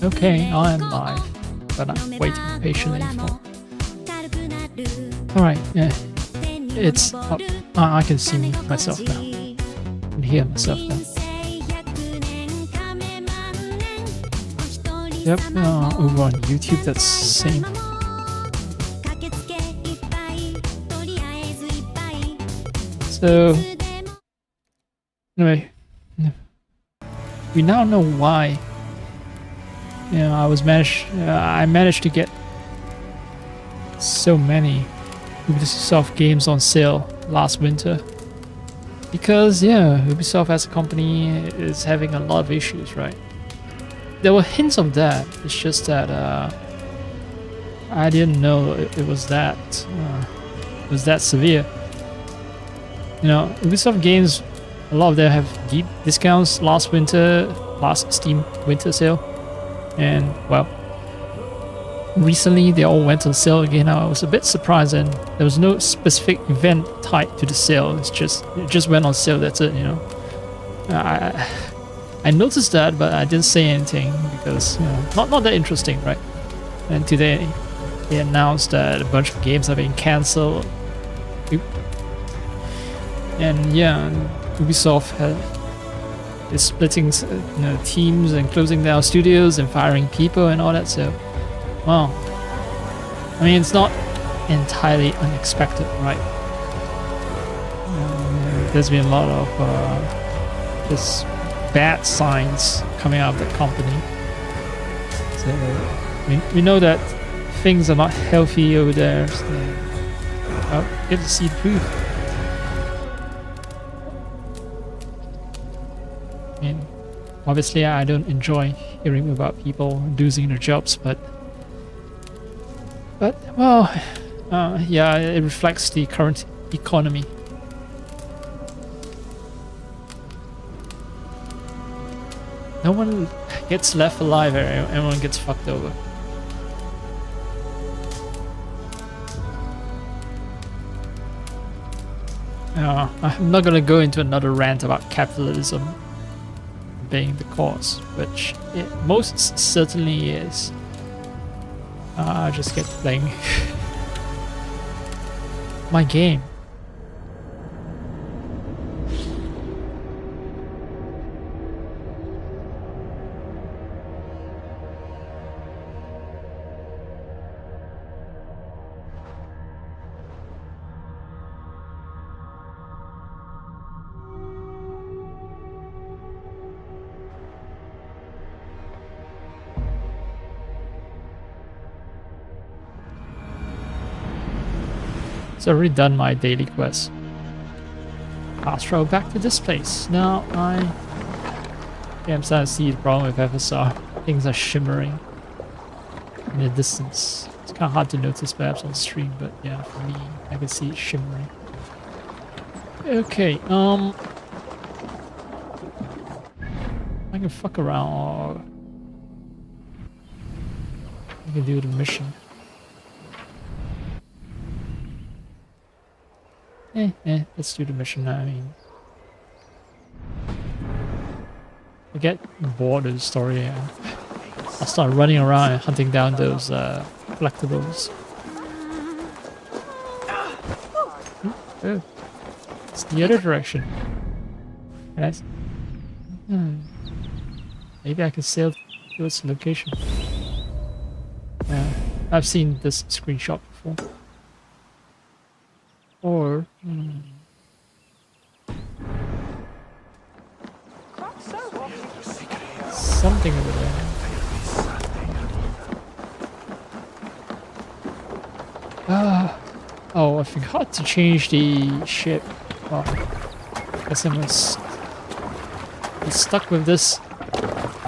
Okay, I am live, but I'm waiting patiently for. Alright, yeah. It's up. I can see myself now. I can hear myself now. Yep, over on YouTube, that's the same. So, anyway, we now know why. You know, I managed to get so many Ubisoft games on sale last winter. Because, yeah, Ubisoft as a company is having a lot of issues, right? There were hints of that. It's just that I didn't know it was that severe. You know, Ubisoft games, a lot of them have deep discounts last Steam winter sale. And, well, recently they all went on sale again. I was a bit surprised, and there was no specific event tied to the sale. It just went on sale, that's it, you know. I noticed that, but I didn't say anything because, you know, not that interesting, right? And today they announced that a bunch of games are being cancelled. And yeah, Ubisoft is splitting, you know, teams and closing down studios and firing people and all that. So, well, I mean, it's not entirely unexpected, right? There's been a lot of just bad signs coming out of the company. So we know that things are not healthy over there. So, well, get to see the proof. I mean, obviously I don't enjoy hearing about people losing their jobs, but well, yeah, it reflects the current economy. No one gets left alive, everyone gets fucked over. I'm not gonna go into another rant about capitalism being the cause, which it most certainly is. I just get playing my game. So I've already done my daily quest. Fast travel back to this place. Now I'm starting to see the problem with FSR. Things are shimmering in the distance. It's kind of hard to notice perhaps on stream, but yeah, for me, I can see it shimmering. Okay, I can fuck around or I can do the mission. Let's do the mission now. I mean, I get bored of the story. I'll start running around and hunting down those collectibles. Oh, it's the other direction. Guys, maybe I can sail to its location. I've seen this screenshot before. Or something over there. Oh, I forgot to change the ship. Oh, I guess I'm stuck with this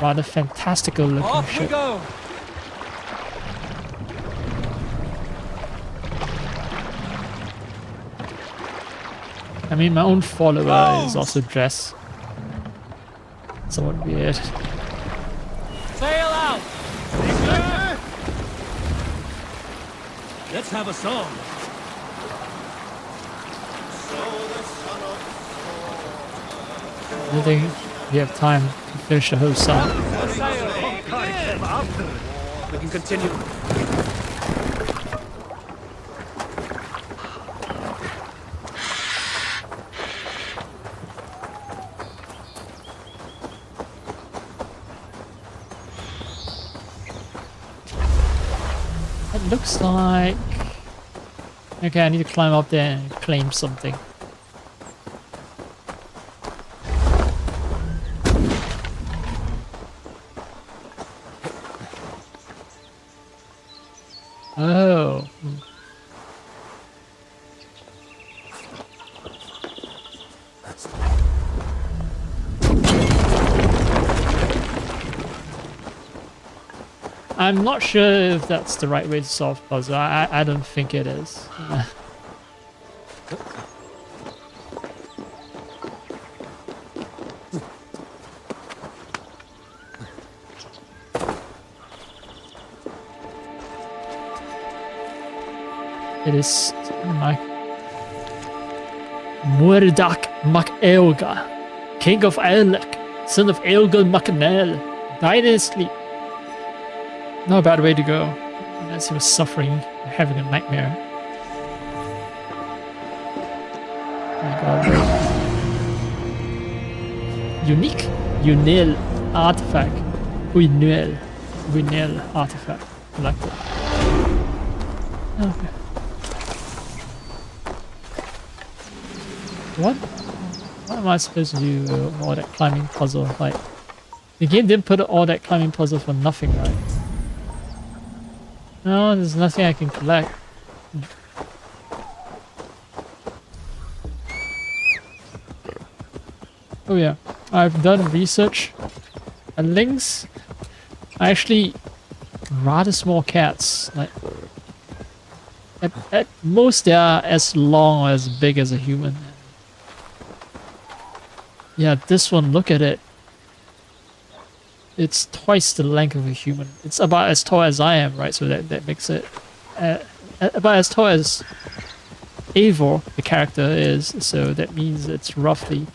rather fantastical looking Off ship. We go. I mean, my own follower is also dressed somewhat weird. Sail out. Let's have a song. we have time to finish the whole song. We can continue. It looks like... Okay, I need to climb up there and claim something. Oh. I'm not sure if that's the right way to solve puzzle. I don't think it is. It is like Muirdak mac Eilga, king of Gaelic, son of Eilga MacNell, died in his sleep. Not a bad way to go, unless he was suffering, having a nightmare. Oh my god. Unique Unil artifact. Unil artifact. Collected. Okay. What am I supposed to do with all that climbing puzzle? Like, the game didn't put all that climbing puzzle for nothing, right? No, there's nothing I can collect. Oh yeah, I've done research. And lynx are actually rather small cats. Like, at most they are as long or as big as a human. Yeah, this one, look at it. It's twice the length of a human. It's about as tall as I am, right? So that makes it about as tall as Eivor, the character, is. So that means it's roughly,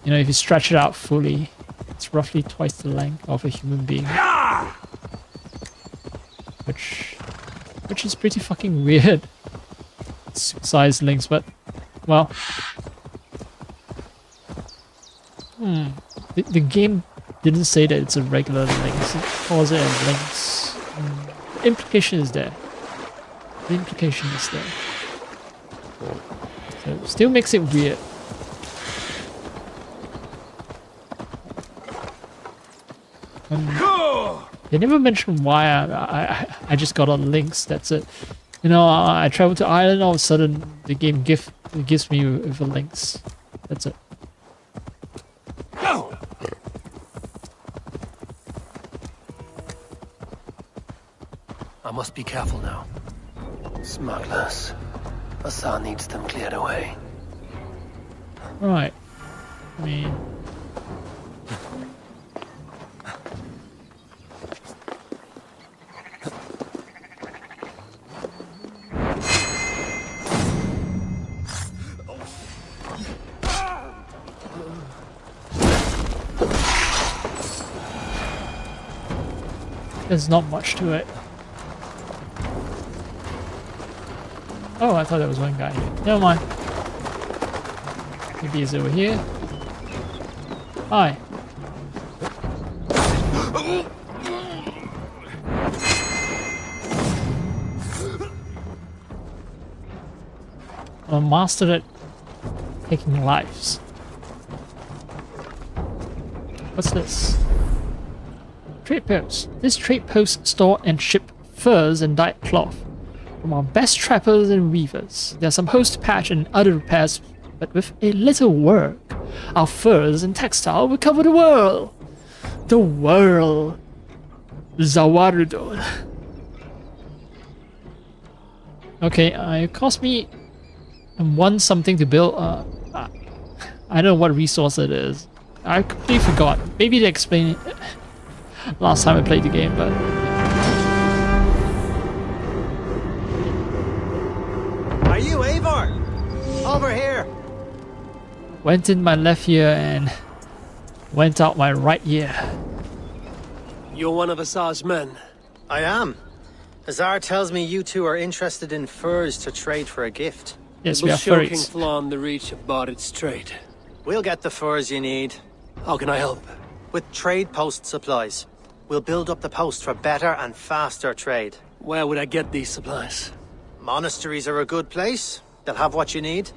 you know, if you stretch it out fully, it's roughly twice the length of a human being. Which is pretty fucking weird. Size lynx, but well. The game didn't say that it's a regular lynx, it calls it a lynx. The implication is there. The implication is there. So it still makes it weird. They never mentioned why I just got on lynx, that's it. You know, I traveled to Ireland, all of a sudden the game gives me with a lynx. That's it. I must be careful now. Smugglers. Asa needs them cleared away. Right. I mean... There's not much to it. Oh, I thought there was one guy here. Never mind. Maybe he's over here. Hi. I'm a master at taking lives. What's this? Trade post. This trade post store and ship furs and dyed cloth from our best trappers and weavers. There's some host patch and other repairs, but with a little work, our furs and textile will cover the world. The world. Zawarudo. Okay, it cost me one something to build. I don't know what resource it is. I completely forgot. Maybe they explained it last time I played the game, but... Are you Eivor? Over here. Went in my left ear and went out my right ear. You're one of Asar's men. I am. Azar tells me you two are interested in furs to trade for a gift. Yes, It we will are show King furries. Flan the reach of Bardet's trade. We'll get the furs you need. How can I help? With trade post supplies. We'll build up the post for better and faster trade. Where would I get these supplies? Monasteries are a good place. They'll have what you need.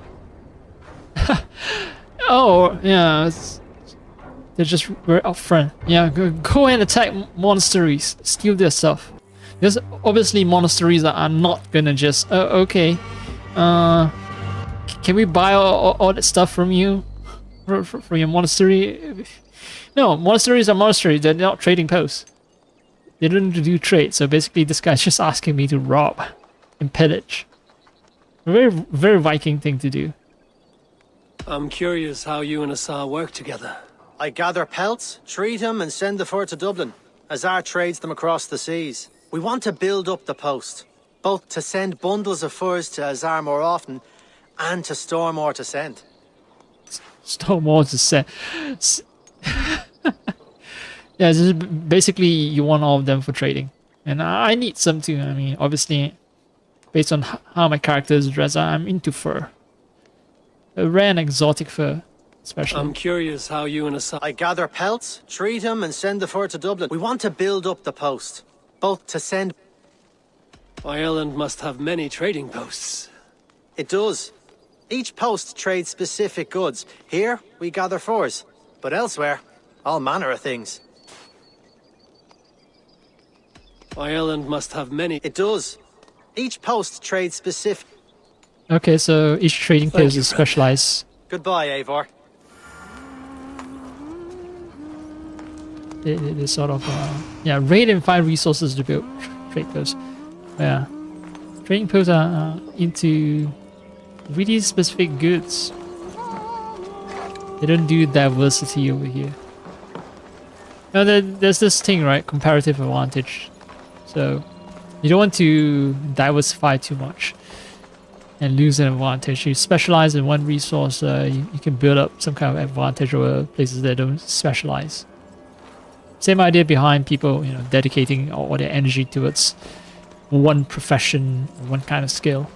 Oh, yeah. They're just very upfront. Yeah, go and attack monasteries. Steal their stuff. Because obviously monasteries are not gonna just... okay. Can we buy all that stuff from you? From your monastery? No, monasteries are monasteries. They're not trading posts. They don't do trade. So basically this guy's just asking me to rob and pillage. A very, very Viking thing to do. I'm curious how you and Asar work together. I gather pelts, treat them, and send the fur to Dublin. Azar trades them across the seas. We want to build up the post, both to send bundles of furs to Azar more often, and to store more to send. Still more to say. Yeah, this is basically you want all of them for trading. And I need some too. I mean, obviously, based on how my character is dressed, I'm into fur. A rare and exotic fur, especially. I'm curious how you and Asar... I gather pelts, treat them, and send the fur to Dublin. We want to build up the post, both to send... Ireland must have many trading posts. It does. Each post trades specific goods. Here, we gather furs. But elsewhere, all manner of things. Ireland must have many... It does. Each post trades specific... Okay, so each trading Thank post you, is friend. specialized. Goodbye, Eivor. They sort of, yeah, raid and find resources to build trade posts. Yeah, trading posts are into really specific goods. They don't do diversity over here. Now there's this thing, right? Comparative advantage. So you don't want to diversify too much and lose an advantage. You specialize in one resource, you can build up some kind of advantage over places that don't specialize. Same idea behind people, you know, dedicating all their energy towards one profession, one kind of skill.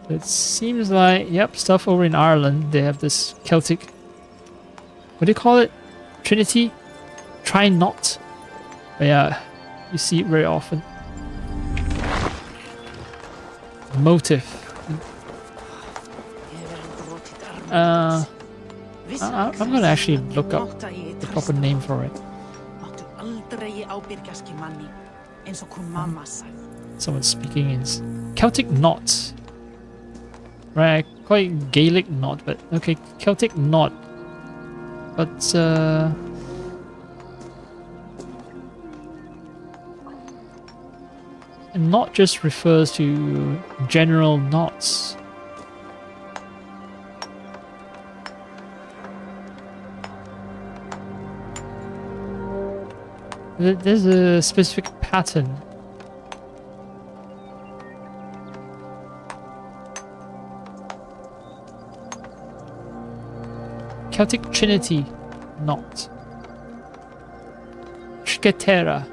It seems like, yep, stuff over in Ireland, they have this Celtic, what do you call it? Trinity? Try not. But yeah, you see it very often. Motive. I'm gonna actually look up the proper name for it. Someone's speaking in Celtic knot. Right, quite Gaelic knot, but okay, Celtic knot. But and knot just refers to general knots. There's a specific pattern. Celtic Trinity knot. Triquetera.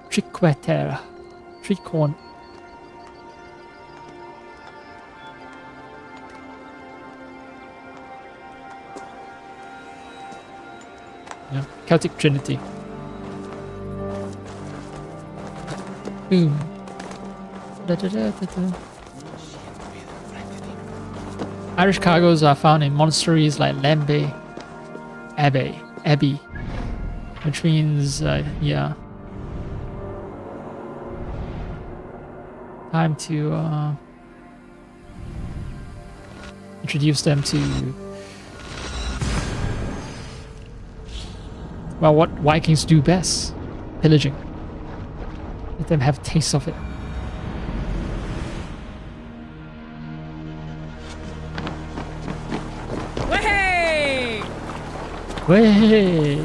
Triquetera. Tricorn. Yeah, Celtic Trinity. Boom. Da, da, da, da, da. Irish cargoes are found in monasteries like Lambay, Abbey, which means, yeah. Time to introduce them to, well, what Vikings do best, pillaging. Let them have taste of it. Way! Way!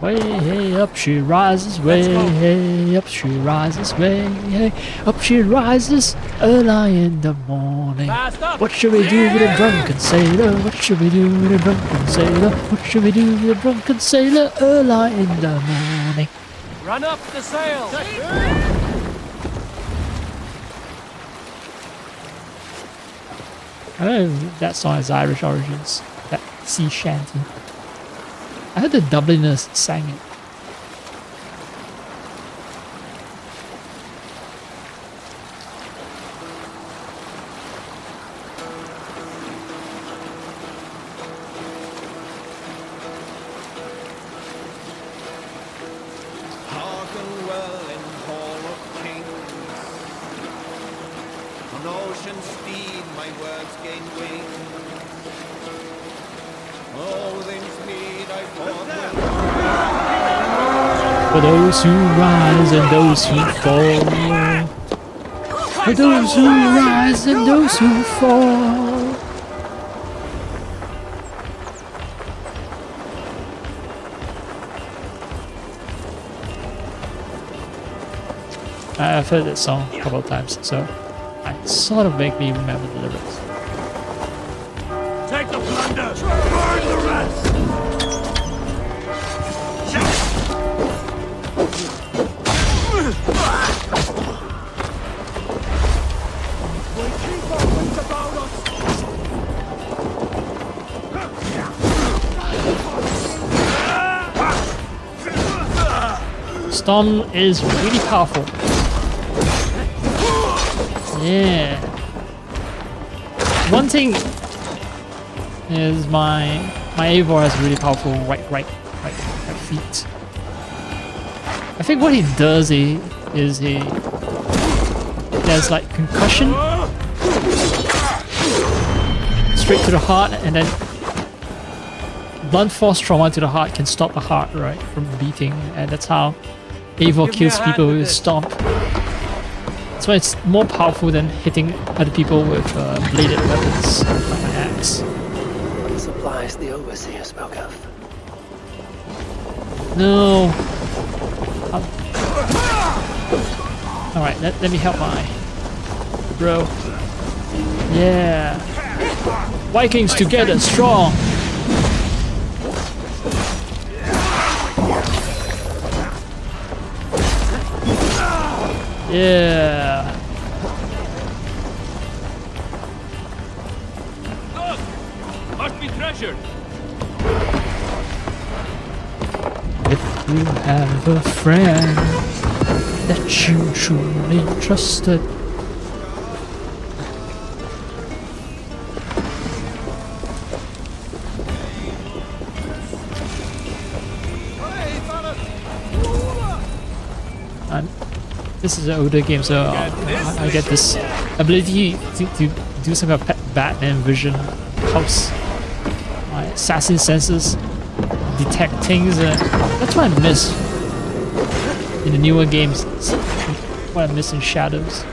Way hey, up she rises, way hey, up she rises, way hey, up she rises, early in the morning. Fast up. What should we do with a drunken sailor? What should we do with a drunken sailor? What should we do with a drunken sailor early in the morning? Run up the sail. I don't know if that song has Irish origins, that sea shanty. I heard the Dubliners sang it. Hearken well in hall of kings. On ocean steed my words gain wings. Loathing's mead I fought For those who rise and those who fall. For those who rise and those who fall. I've heard that song a couple of times, so I sort of vaguely remember the lyrics. Take the plunder. Burn the rest. We keep our wits about us. Storm is really powerful. Yeah. One thing is my Eivor has really powerful right feet. I think what he does is he has like concussion straight to the heart, and then blunt force trauma to the heart can stop the heart from beating, and that's how Eivor kills people with his stomp. That's why it's more powerful than hitting other people with bladed weapons like an axe. The supplies the overseer spoke of. No. Alright, let me help my bro. Yeah. Vikings together, strong. Yeah. Look! Must be treasure. If you have a friend that you truly trusted. This is an older game, so I get this ability to do some kind of Batman vision, helps my assassin senses detect things. That's what I miss in the newer games. What I miss in Shadows.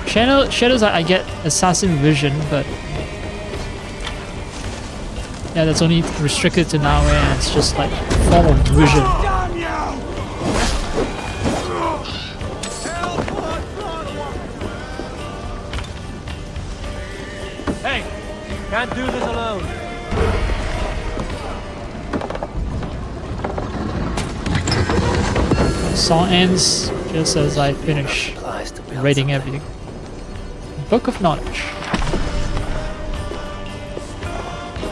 Shadows, I get assassin vision, but yeah, that's only restricted to now, and it's just like a form of vision. Hey, can't do this alone. Song ends just as I finish rating everything. Book of Knowledge.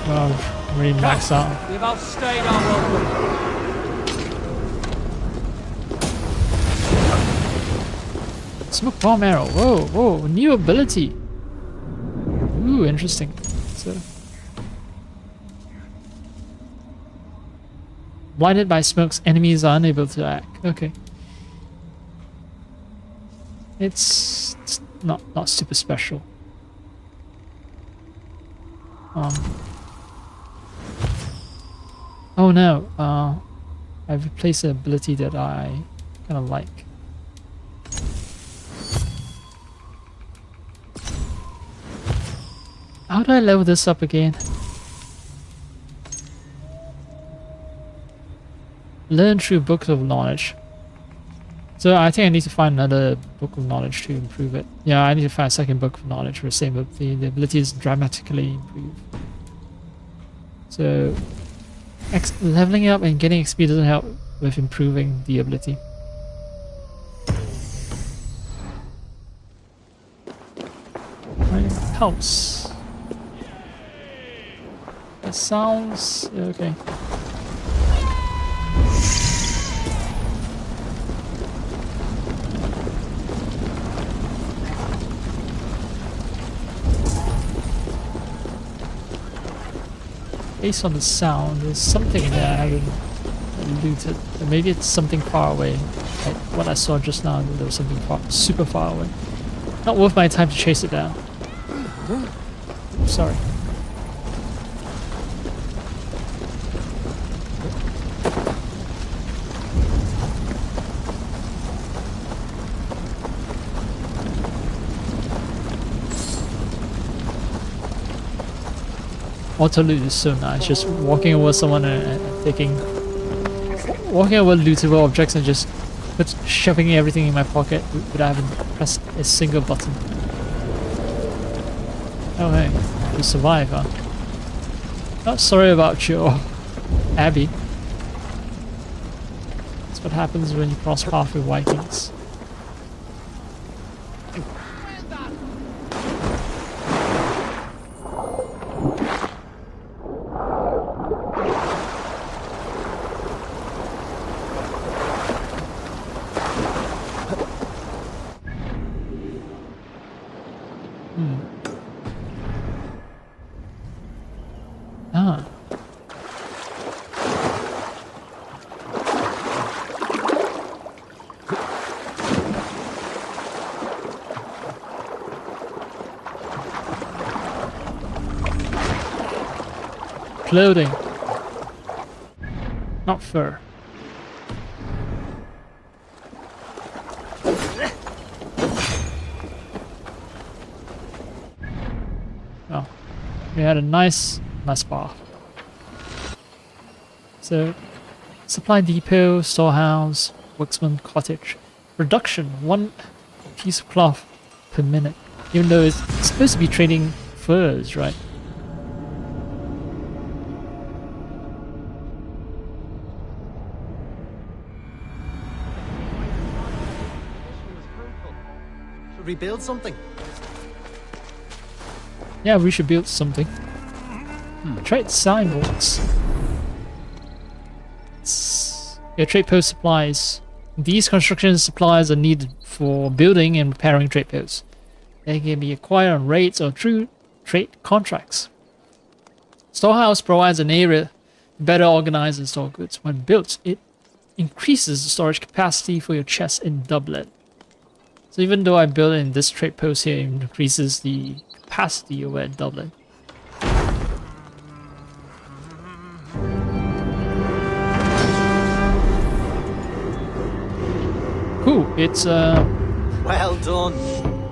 Well, really max out. We've outstayed our welcome. Smoke bomb arrow. Whoa, whoa, new ability. Ooh, interesting. So, blinded by smokes, enemies are unable to act. Okay. It's not super special. Oh no. I've replaced an ability that I kind of like. How do I level this up again? Learn through books of knowledge. So I think I need to find another book of knowledge to improve it. Yeah, I need to find a second book of knowledge for the same ability. The ability is dramatically improved. So leveling up and getting XP doesn't help with improving the ability. House. That sounds okay. Based on the sound, there's something there I haven't looted. Or maybe it's something far away. Like what I saw just now, there was something super far away. Not worth my time to chase it down. Sorry. Auto loot is so nice. Just walking over someone and taking, walking over lootable objects and just shoving everything in my pocket without having pressed a single button. Oh hey, you survive, huh? Not sorry about your Abbey. That's what happens when you cross paths with Vikings. Ah. Clothing. Not fur. Oh. We had a nice bar. So, supply depot, storehouse, worksman cottage. Production, 1 piece of cloth per minute. Even though it's supposed to be trading furs, right? Should we build something? Yeah, we should build something. Trade signboards. Your trade post supplies. These construction supplies are needed for building and repairing trade posts. They can be acquired on rates or through trade contracts. Storehouse provides an area to better organize and store goods. When built, it increases the storage capacity for your chest in Dublin. So even though I build it in this trade post here, it increases the capacity over at Dublin. Cool, it's Well done.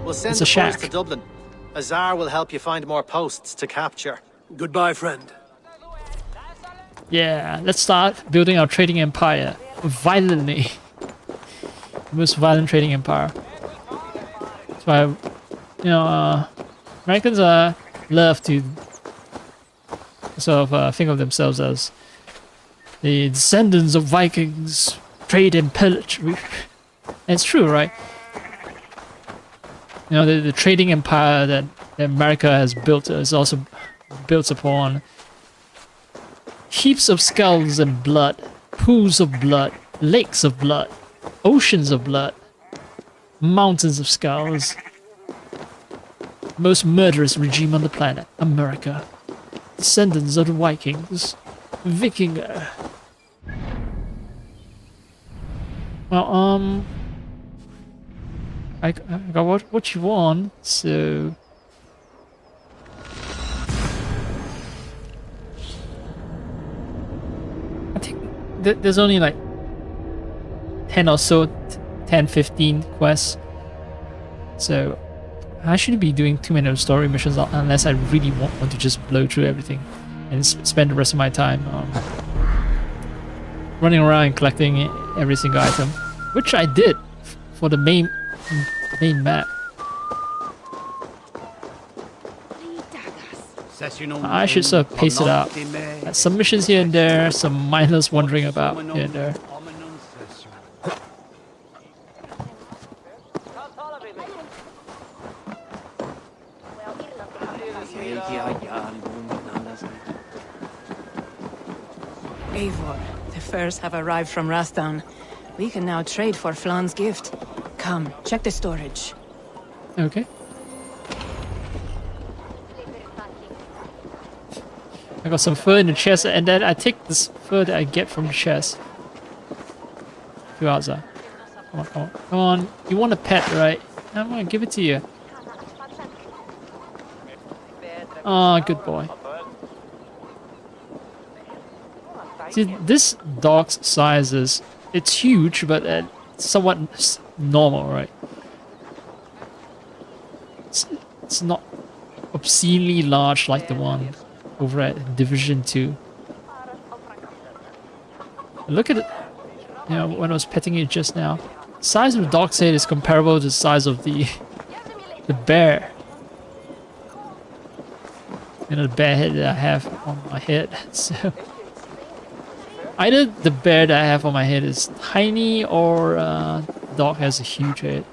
We'll send it's the a shack. force to Dublin. Azar will help you find more posts to capture. Goodbye, friend. Yeah, let's start building our trading empire violently. The most violent trading empire. So I, Americans love to sort of think of themselves as the descendants of Vikings, trade and pillage. And it's true, right? You know, the trading empire that America has built is also built upon heaps of skulls and blood, pools of blood, lakes of blood, oceans of blood, mountains of skulls. Most murderous regime on the planet, America. Descendants of the Vikings, vikingr. Well, I got what you want, so I think there's only like 10 or so, 10, 15 quests, so I shouldn't be doing too many story missions unless I really want to just blow through everything and spend the rest of my time running around and collecting every single item, which I did for the main map. I should sort of pace it out. Some missions here and there, some miners wandering about here and there. Eivor, the furs have arrived from Rathdown. We can now trade for Flan's gift. Come, check the storage. Okay. I got some fur in the chest, and then I take this fur that I get from the chest. Who else? Come on, come on, come on. You want a pet, right? I'm gonna give it to you. Ah, good boy. See, this dog's size it's huge, but somewhat normal, right? It's not obscenely large like the one over at Division 2. Look at it. You know, when I was petting it just now, the size of the dog's head is comparable to the size of the bear. You know, the bear head that I have on my head. So either the bear that I have on my head is tiny, or the dog has a huge head.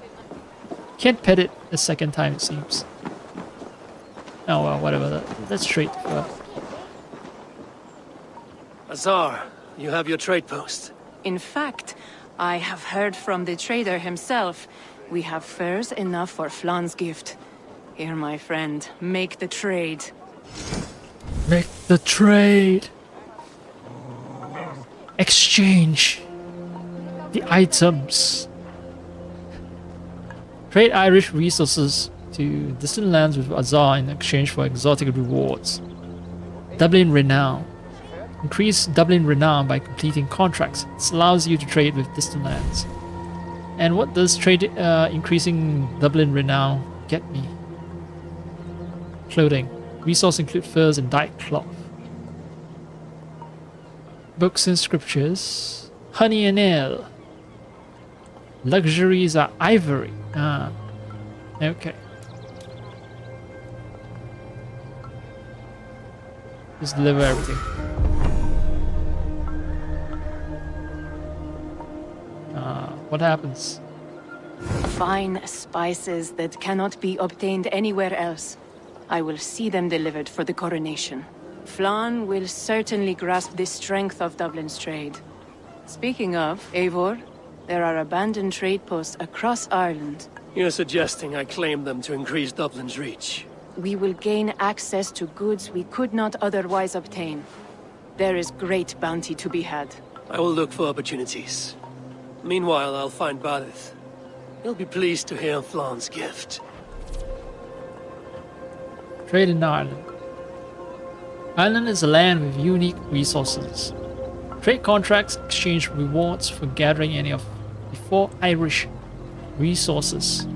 Can't pet it a second time, it seems. Oh well, whatever. Let's trade for. Azar, you have your trade post. In fact, I have heard from the trader himself. We have furs enough for Flan's gift. Here, my friend, make the trade. Make the trade. Exchange the items. Trade Irish resources to distant lands with Azar in exchange for exotic rewards. Doubling renown. Increase doubling renown by completing contracts. This allows you to trade with distant lands. And what does trade increasing doubling renown get me? Clothing. Resources include furs and dyed cloth. Books and scriptures. Honey and ale. Luxuries are ivory. Ah, okay. Just deliver everything. What happens? Fine spices that cannot be obtained anywhere else. I will see them delivered for the coronation. Flan will certainly grasp the strength of Dublin's trade. Speaking of, Eivor, there are abandoned trade posts across Ireland. You're suggesting I claim them to increase Dublin's reach. We will gain access to goods we could not otherwise obtain. There is great bounty to be had. I will look for opportunities. Meanwhile, I'll find Barith. He'll be pleased to hear Flan's gift. Trade in Ireland. Ireland is a land with unique resources. Trade contracts exchange rewards for gathering any of the 4 Irish resources,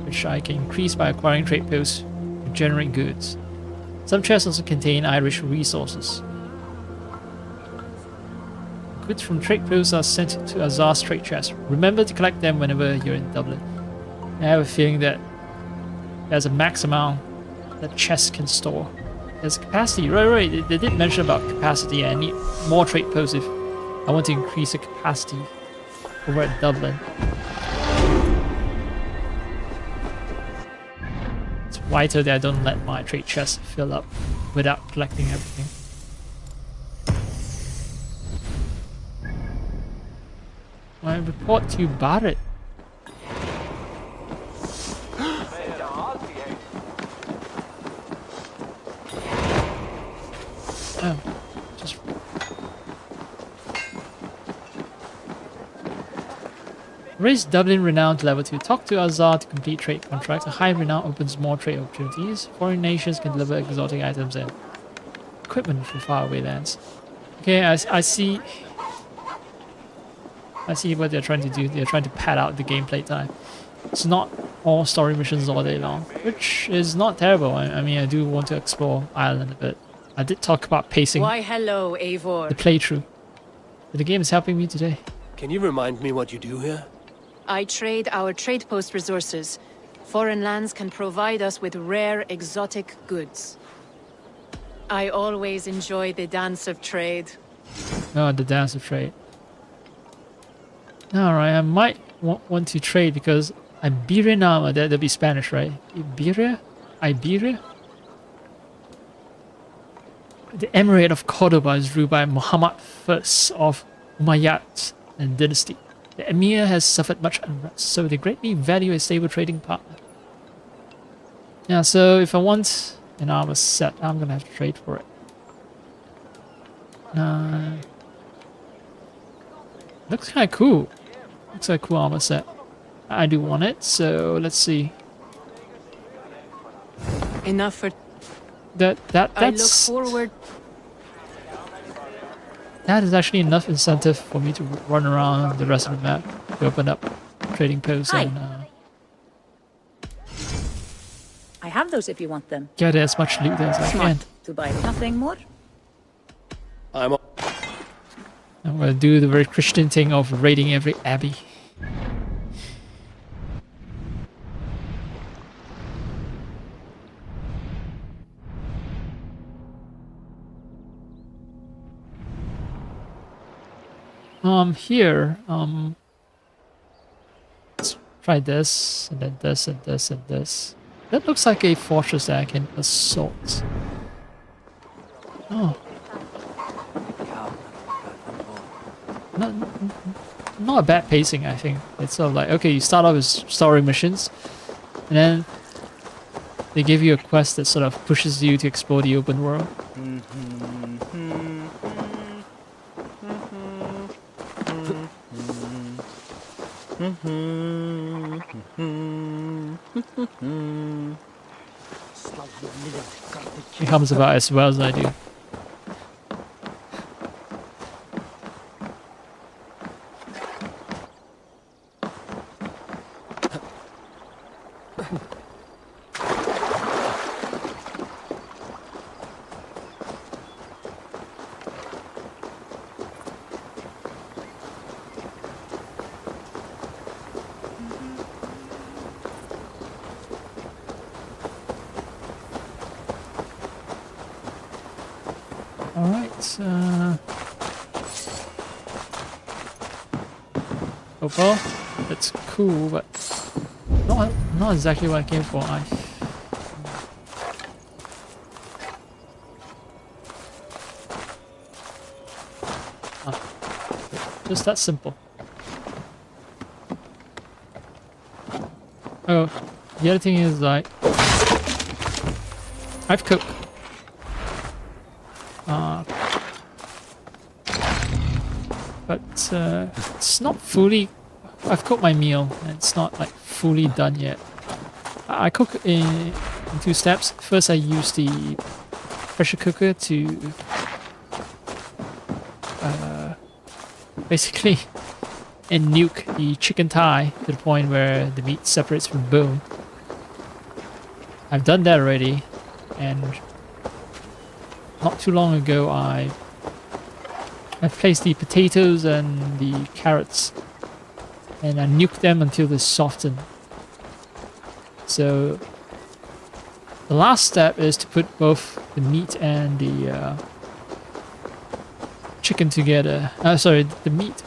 which I can increase by acquiring trade posts to generate goods. Some chests also contain Irish resources. Goods from trade posts are sent to Azar's trade chest. Remember to collect them whenever you're in Dublin. I have a feeling that there's a max amount that chests can store. There's capacity. Right. They did mention about capacity. I need more trade posts if I want to increase the capacity over at Dublin. It's vital that I don't let my trade chest fill up without collecting everything. I report to Barrett. Oh, just raise Dublin renown to level 2. Talk to Azar to complete trade contracts. A high renown opens more trade opportunities. Foreign nations can deliver exotic items and equipment from faraway lands. Okay, I see. I see what they're trying to do. They're trying to pad out the gameplay time. It's not all story missions all day long, which is not terrible. I mean, I do want to explore Ireland a bit. I did talk about pacing Why, hello, Eivor. the playthrough. The game is helping me today. Can you remind me what you do here? I trade our trade post resources. Foreign lands can provide us with rare, exotic goods. I always enjoy the dance of trade. Oh, the dance of trade. Alright, I might want to trade because Iberian armor, that'll be Spanish, right? Iberia? Iberia? The Emirate of Cordoba is ruled by Muhammad I of Umayyad and dynasty. The emir has suffered much unrest, so they greatly value a stable trading partner. Yeah, so if I want an armor set, I'm gonna have to trade for it. Looks kind of cool. Looks like a cool armor set. I do want it, so let's see. Enough for... That's I look forward... That is actually enough incentive for me to run around the rest of the map to open up trading posts and I have those if you want them. get as much loot as I can. To buy nothing more. I'm I'm gonna do the very Christian thing of raiding every abbey. Here, let's try this, and then this, and this, and this. That looks like a fortress that I can assault. Oh. Not a bad pacing, I think. It's sort of like, okay, you start off with story missions, and then they give you a quest that sort of pushes you to explore the open world. He comes about as well as I do. Alright, oh well, that's cool, but not exactly what I came for. Just that simple. Oh, the other thing is like, I've cooked. But it's not fully... I've cooked my meal, and it's not like fully done yet. I cook in 2 steps. First I use the pressure cooker to basically nuke the chicken thigh to the point where the meat separates from bone. I've done that already, and not too long ago I placed the potatoes and the carrots, and I nuked them until they soften. So the last step is to put both the meat and the chicken together. Sorry, the meat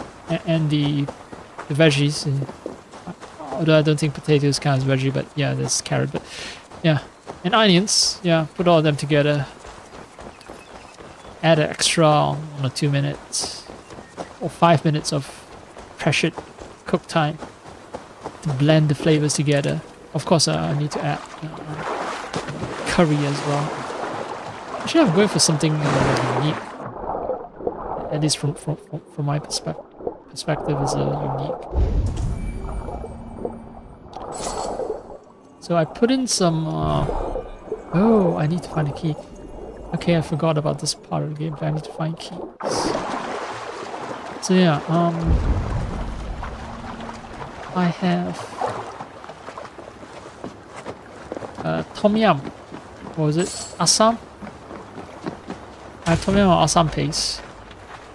and the veggies. Although I don't think potatoes count as veggie, but yeah, there's carrot. But yeah, and onions. Yeah, put all of them together. Add an extra on a 2 minutes or 5 minutes of pressured cook time to blend the flavors together. Of course, I need to add curry as well. Actually, I'm going for something unique. At least from my perspective, is unique. So I put in some. Oh, I need to find a key. Okay, I forgot about this part of the game, but I need to find keys. So yeah, I have Tom Yum. What was it? Assam? I have Tom Yum or Assam paste.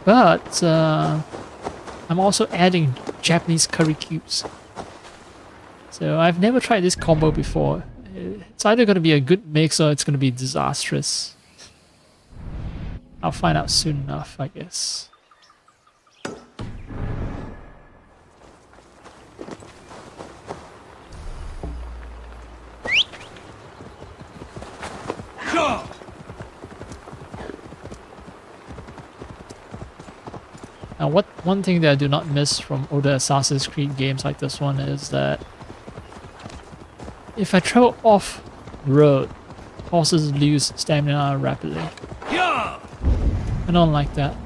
But I'm also adding Japanese curry cubes. So I've never tried this combo before. It's either going to be a good mix or it's going to be disastrous. I'll find out soon enough, I guess. Now, one thing that I do not miss from older Assassin's Creed games like this one is that if I travel off road, horses lose stamina rapidly. I don't like that.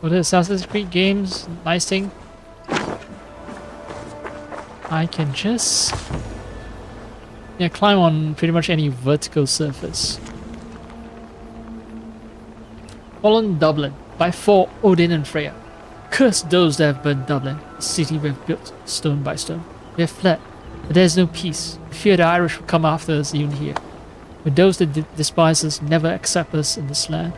For the Assassin's Creed games, nice thing, I can just climb on pretty much any vertical surface. Fallen Dublin by 4 Odin and Freya. Curse those that have burned Dublin, a city we have built stone by stone. We have fled, but there is no peace. We fear the Irish will come after us even here. But those that despise us never accept us in this land.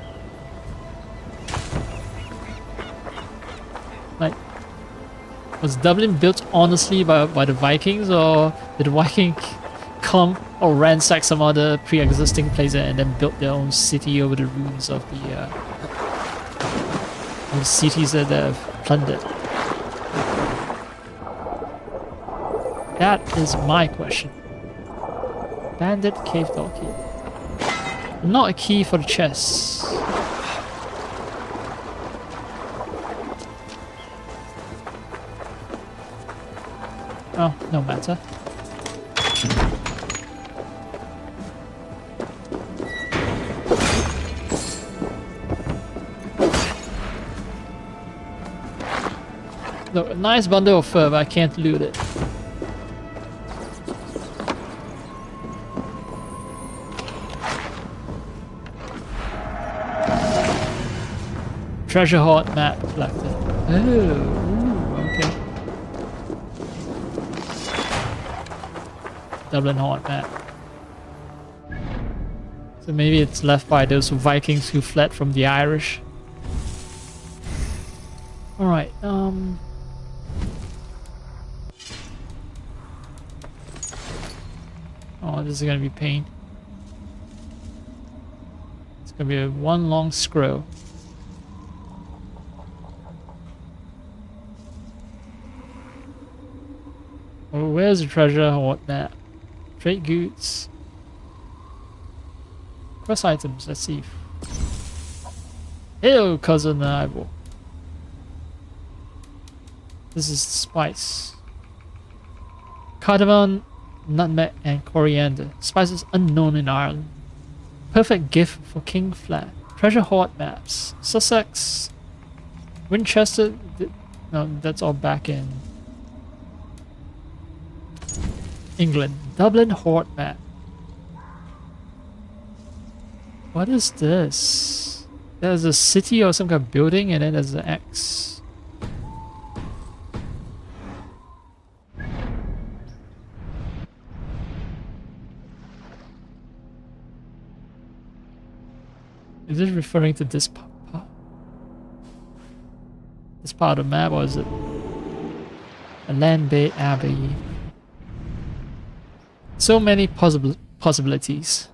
Like, was Dublin built honestly by the Vikings, or did the Vikings come or ransack some other pre-existing place and then built their own city over the ruins of the cities that they've plundered? That is my question. Bandit cave door key. Not a key for the chest. Oh, no matter. Look, a nice bundle of fur, but I can't loot it. Treasure hoard map collected. Oh, ooh, okay. Dublin hoard map. So maybe it's left by those Vikings who fled from the Irish. Alright, oh, this is gonna be pain. It's gonna be a one long scroll. Oh, where's the treasure hoard map? Trade goods. Quest items, let's see. Hello, cousin Ivor. This is spice. Cardamom, nutmeg, and coriander. Spices unknown in Ireland. Perfect gift for King Flat. Treasure hoard maps. Sussex. Winchester. No, that's all back in England. Dublin hoard map. What is this? There's a city or some kind of building, and then there's an X. Is this referring to this part? This part of the map, or is it a land-based abbey? So many possibilities.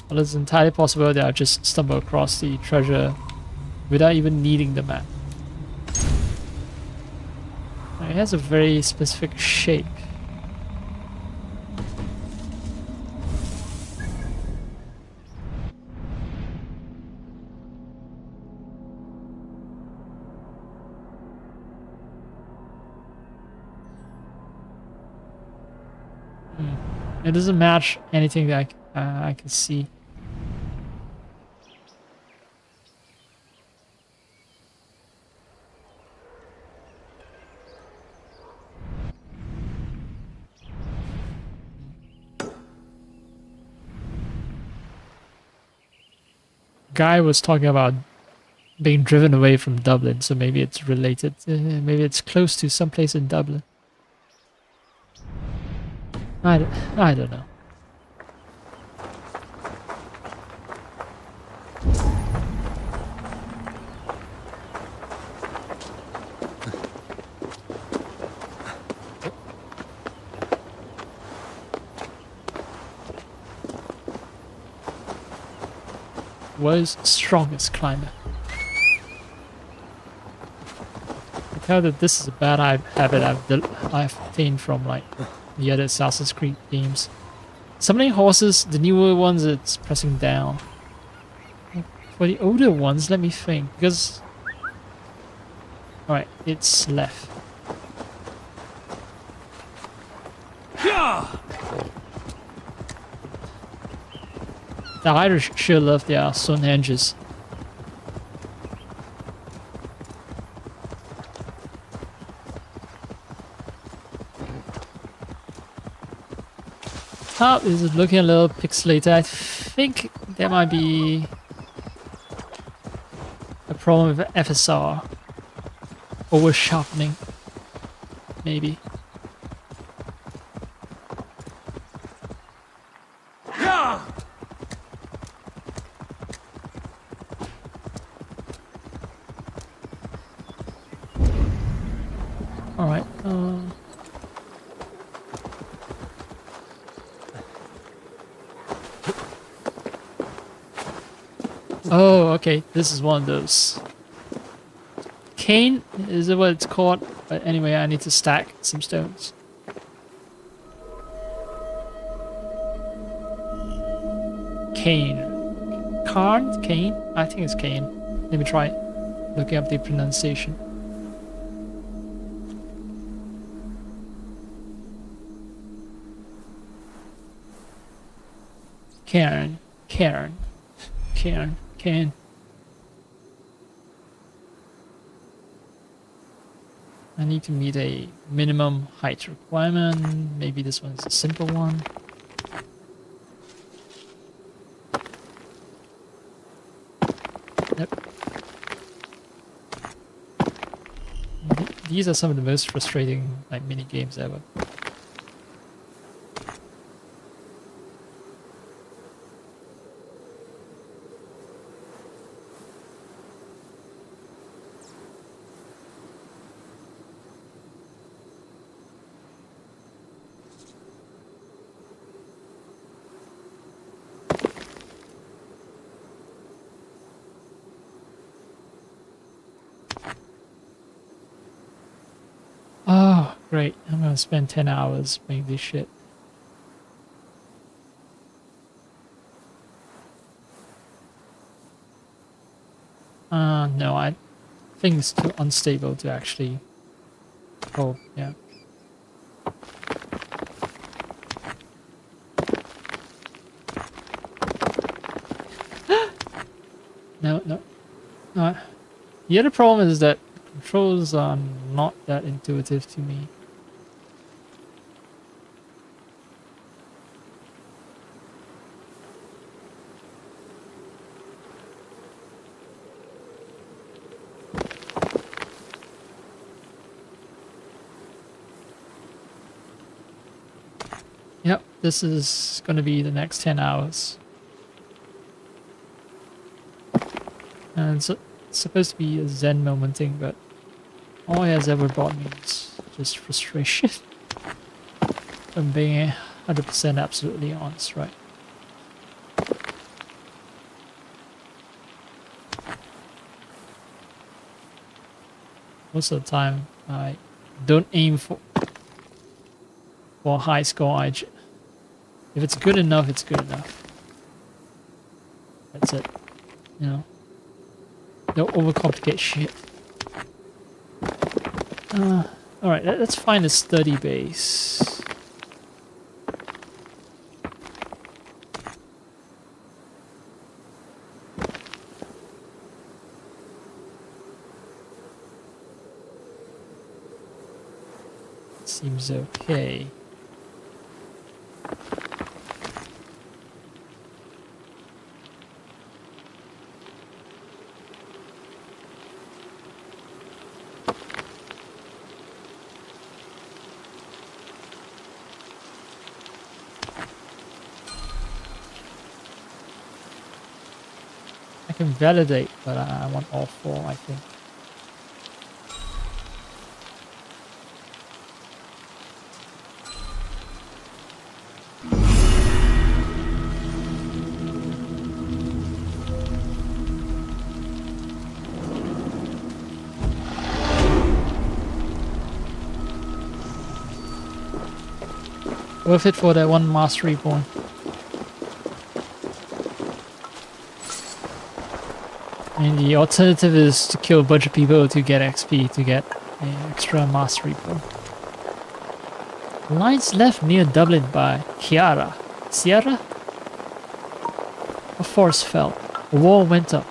Well, it's entirely possible that I just stumble across the treasure without even needing the map. It has a very specific shape. It doesn't match anything that I can see. guy was talking about being driven away from Dublin, so maybe it's related. Maybe it's close to some place in Dublin. I don't know. World's strongest climber. I tell that this is a bad habit I've obtained from like the other Assassin's Creed games. Summoning horses, the newer ones, it's pressing down. For the older ones, let me think, because... Alright, it's left. The Irish sure love their Stonehenges. Top is looking a little pixelated. I think there might be a problem with FSR. Over sharpening. Maybe. Alright, oh, okay, this is one of those. Cane, is it what it's called? But anyway, I need to stack some stones. Cane. Carn? Cane? I think it's cane. Let me try looking up the pronunciation. Cairn. Cairn. Cairn. Cairn. I need to meet a minimum height requirement. Maybe this one's a simple one. Nope. These are some of the most frustrating like mini games ever. Oh, great. I'm gonna spend 10 hours making this shit. No, I think it's too unstable to actually... Oh, yeah. No, no. No. The other problem is that controls are not that intuitive to me. Yep, this is going to be the next 10 hours. And it's supposed to be a Zen moment thing, but all it has ever brought me is just frustration. From being 100% absolutely honest, right? Most of the time, I don't aim for a high score. If it's good enough, it's good enough. That's it. You know? Don't overcomplicate shit. Alright, let's find a study base. Seems okay. I can validate, but I want all 4, I think. Worth it for that 1 mastery point. I mean, the alternative is to kill a bunch of people to get XP, to get an extra mastery point. Lines left near Dublin by Chiara. Sierra? A force fell. A wall went up.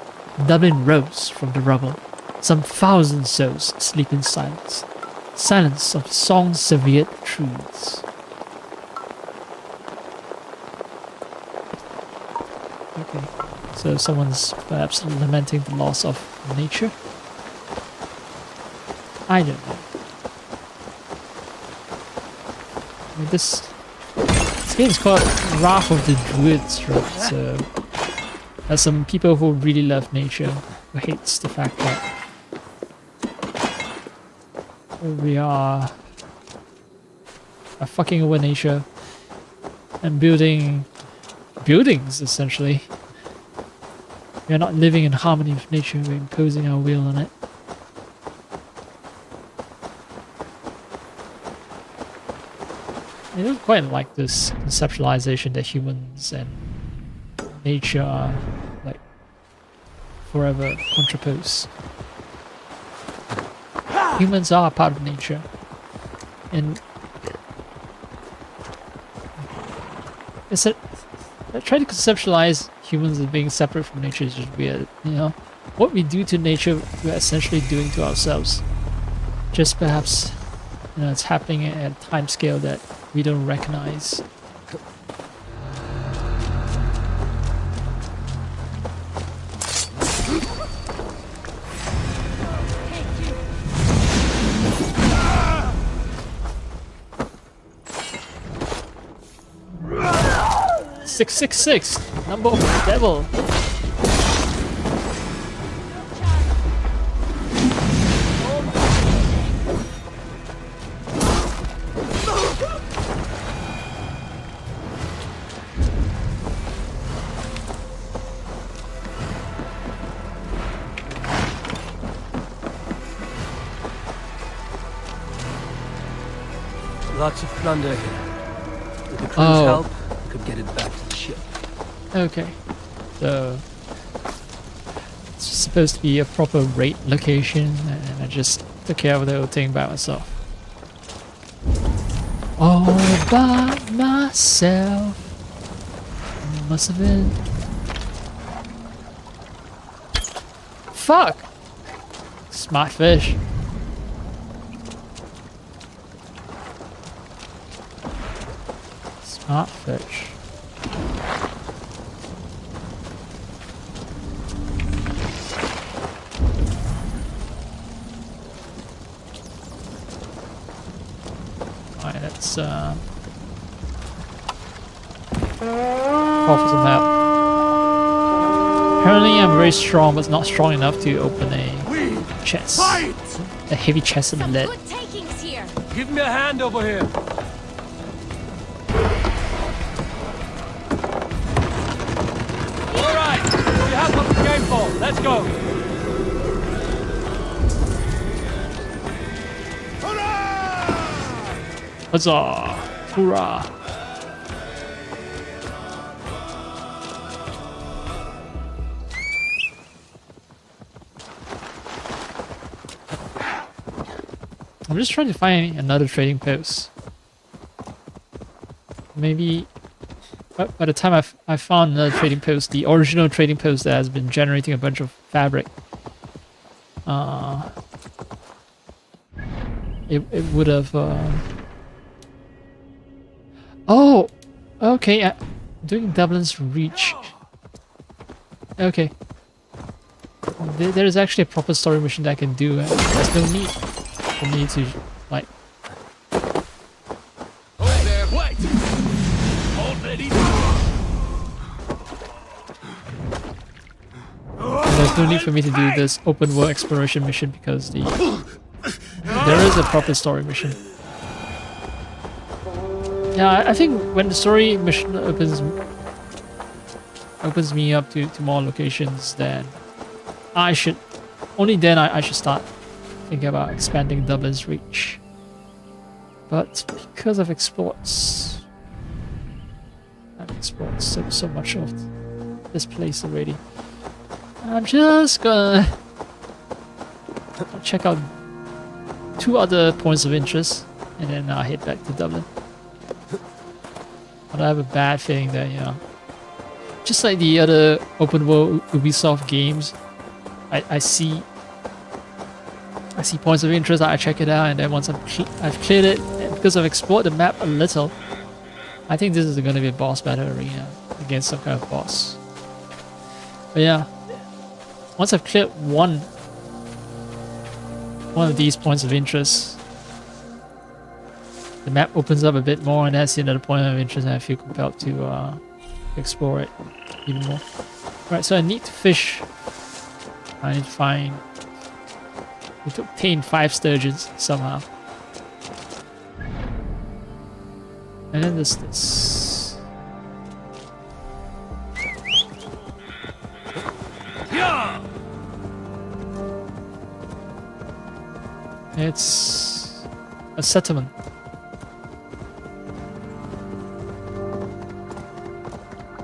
Dublin rose from the rubble. Some 1,000 souls sleep in silence. Silence of song-severed trees. Okay, so someone's perhaps lamenting the loss of nature? I don't know. I mean, this game is called Wrath of the Druids, right? So there's some people who really love nature, who hates the fact that we are fucking over nature and building buildings, essentially. We are not living in harmony with nature, we're imposing our will on it. I don't quite like this conceptualization that humans and nature are like forever contraposed. Humans are part of nature, and it's a trying to conceptualize humans as being separate from nature is just weird, you know? What we do to nature, we're essentially doing to ourselves. Just perhaps, you know, it's happening at a time scale that we don't recognize. Six, 666, number of the devil. Lots of plunder here. With the crew's help, we could get it back to the ship. Okay, so it's supposed to be a proper raid location, and I just took care of the whole thing by myself. All by myself. Must have been. Fuck! Smart fish. Smart fish. Alright, let's call for some help. Apparently I'm very strong, but not strong enough to open a chest. A heavy chest of lead. Good takings here. Give me a hand over here. All right, you have what the game for. Let's go. Huzzah! Hoorah! I'm just trying to find another trading post. Maybe by the time I found another trading post, the original trading post that has been generating a bunch of fabric, it would have. Oh, okay. Doing Dublin's reach. Okay. There's actually a proper story mission that I can do. There's no need for me to like. Hold there, wait! Hold ready. there's no need for me to do this open world exploration mission because there is a proper story mission. Yeah, I think when the story mission opens me up to more locations, then I should start thinking about expanding Dublin's reach. But because I've explored so much of this place already, I'm just gonna check out 2 other points of interest and then I'll head back to Dublin. But I have a bad feeling that, you know, just like the other open world Ubisoft games, I see points of interest, I check it out, and then once I've cleared it, and because I've explored the map a little, I think this is going to be a boss battle arena against some kind of boss. But yeah, once I've cleared one of these points of interest, the map opens up a bit more, and that's another point of interest, and I feel compelled to explore it even more. Right, so I need to fish. I need to obtain 5 sturgeons somehow. And then there's this. It's a settlement.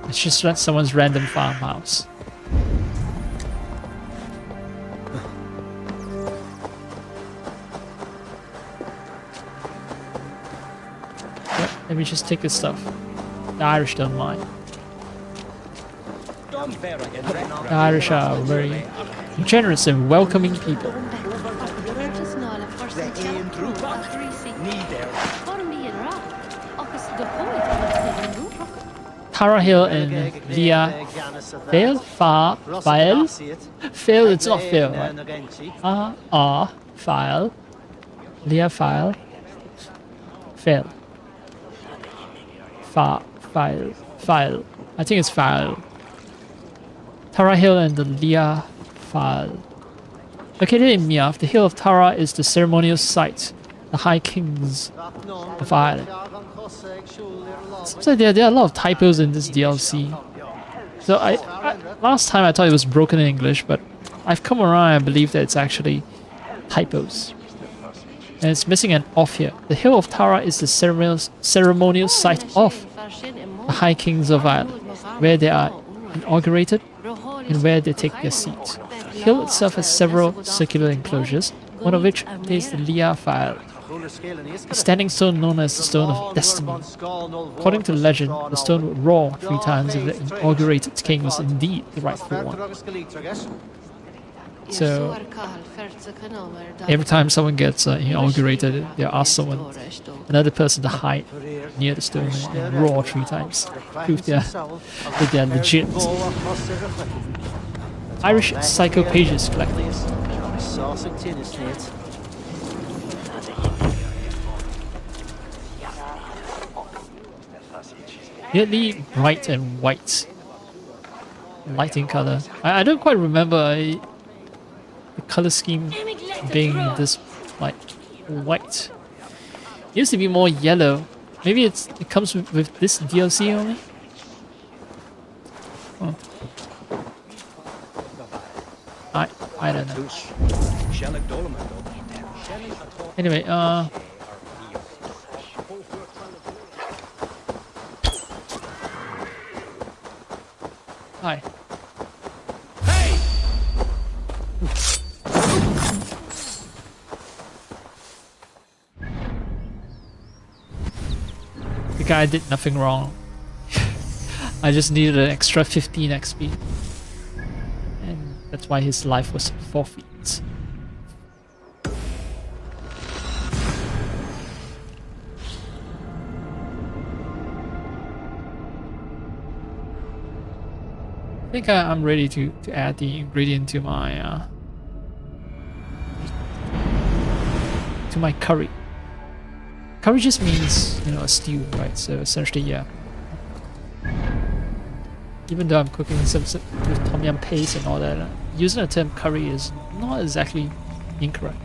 It's just someone's random farmhouse. Let me just take this stuff. The Irish don't mind. The Irish are very generous and welcoming people. Tara Hill and Leah Fail? Fail? Fail, it's not fail, right? File. Leah File. Fail. File. I think it's File. Tara Hill and the Leah File. Located in Meath, the Hill of Tara is the ceremonial site, the High Kings of Ireland. Seems like there are a lot of typos in this DLC. So I last time I thought it was broken in English, but I've come around and believe that it's actually typos. And it's missing an off here. The Hill of Tara is the ceremonial site of the High Kings of Ireland, where they are inaugurated and where they take their seat. The hill itself has several circular enclosures, one of which contains the Leah File, a standing stone known as the Stone of Destiny. According to legend, the stone would roar 3 times if the inaugurated king was indeed the rightful one. So, every time someone gets inaugurated, they ask another person to hide near the stone and roar 3 times. Prove that they're legit. Irish Psycho Pages collected. Weirdly bright and white. Lighting color. I don't quite remember the color scheme being this like white. It used to be more yellow. Maybe it comes with this DLC only? Oh. I don't know. Anyway, hi. The guy did nothing wrong. I just needed an extra 15 XP. And that's why his life was forfeit. I think I'm ready to add the ingredient to my curry. Curry just means, you know, a stew, right? So essentially, yeah. Even though I'm cooking some with tom yum paste and all that, using the term curry is not exactly incorrect.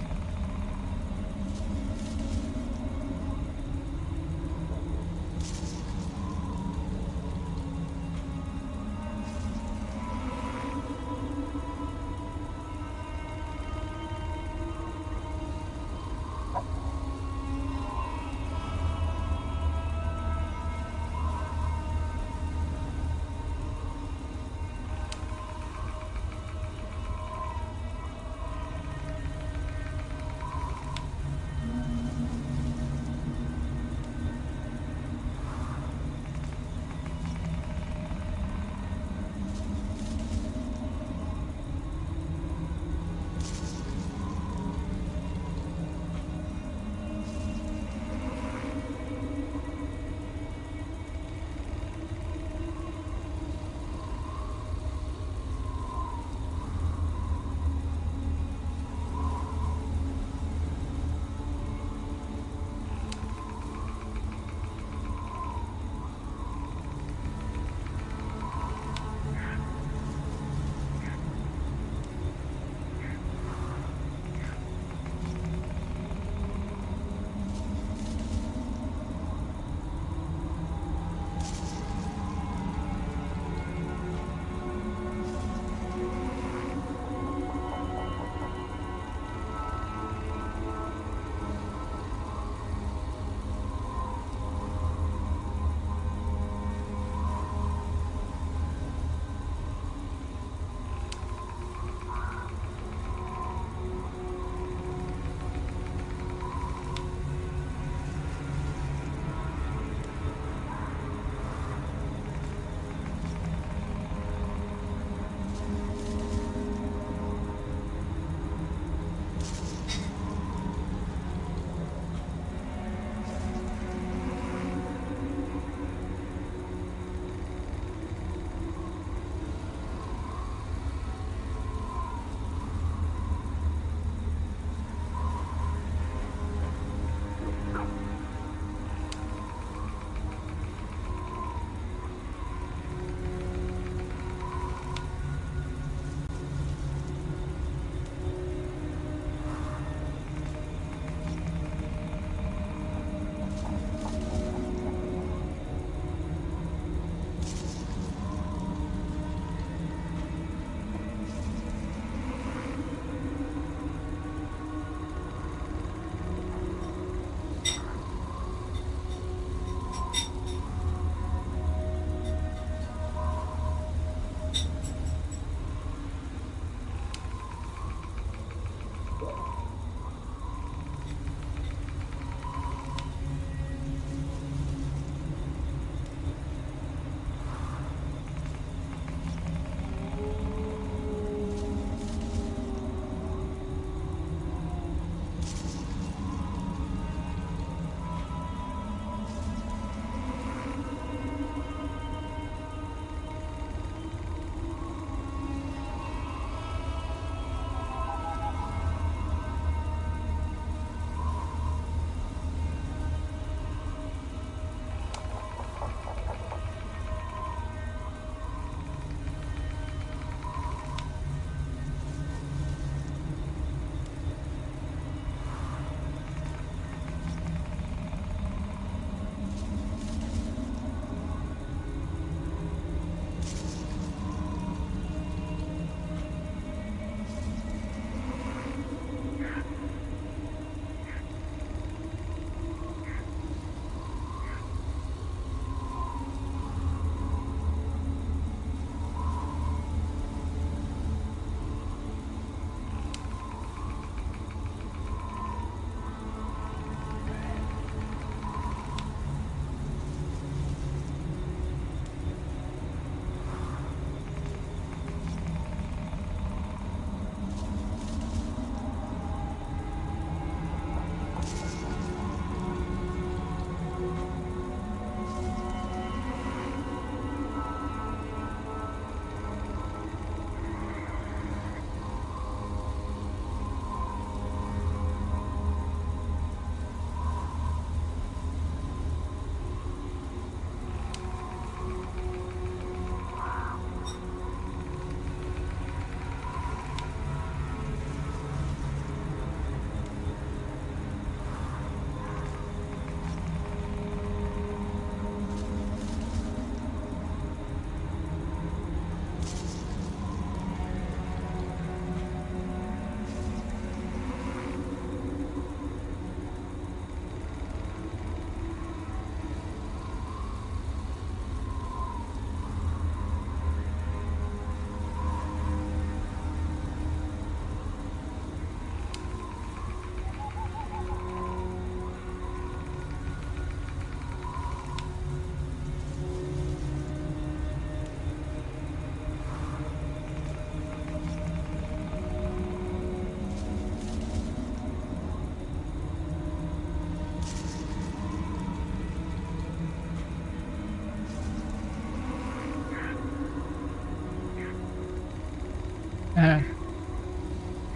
And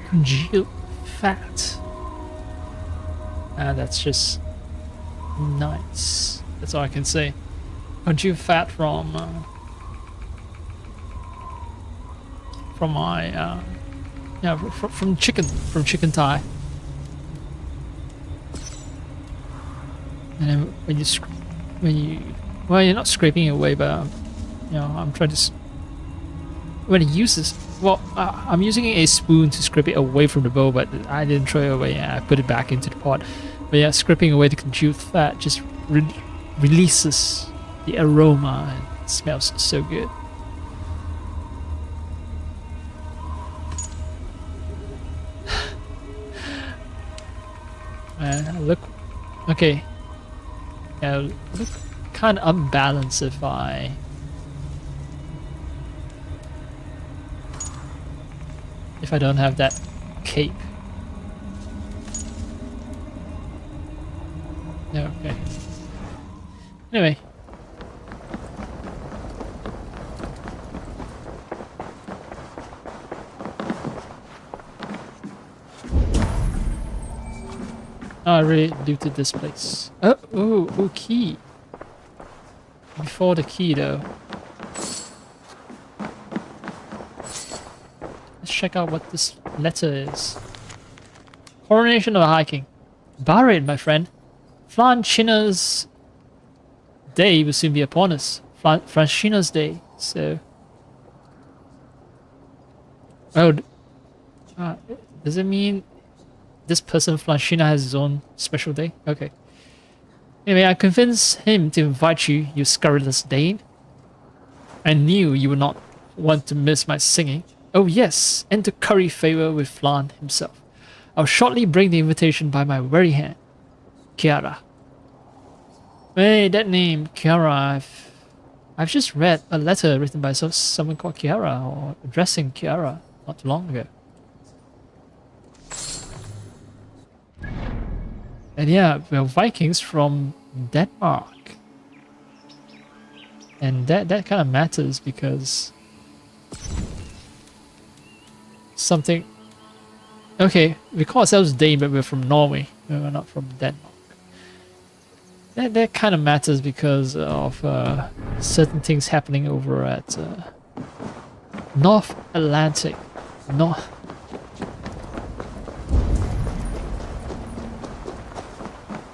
congealed fat. And that's just nice. That's all I can say. Congealed fat from my yeah, from chicken thigh. And then when you well, you're not scraping it away, but you know, I'm trying to when it uses well, I'm using a spoon to scrape it away from the bowl, but I didn't throw it away. I put it back into the pot. But yeah, scraping away the congealed fat just releases the aroma and it smells so good. Look, okay. Yeah, look kind of unbalanced if I don't have that cape. No, okay. Anyway. Oh, I really looted this place. Oh, key. Before the key, though. Let's check out what this letter is. Coronation of a High King. Barred, my friend. Franchina's day will soon be upon us. Franchina's day, so... Oh, does it mean this person, Franchina, has his own special day? Okay. Anyway, I convinced him to invite you, you scurrilous Dane. I knew you would not want to miss my singing. Oh yes, and to curry favor with Flan himself. I'll shortly bring the invitation by my very hand. Kiara. Hey, that name, Kiara, I've just read a letter written by someone called Kiara, or addressing Kiara, not too long ago. And yeah, we're Vikings from Denmark. And that kind of matters because something... Okay, we call ourselves Dane, but we're from Norway. We're not from Denmark. That kind of matters because of certain things happening over at North Atlantic.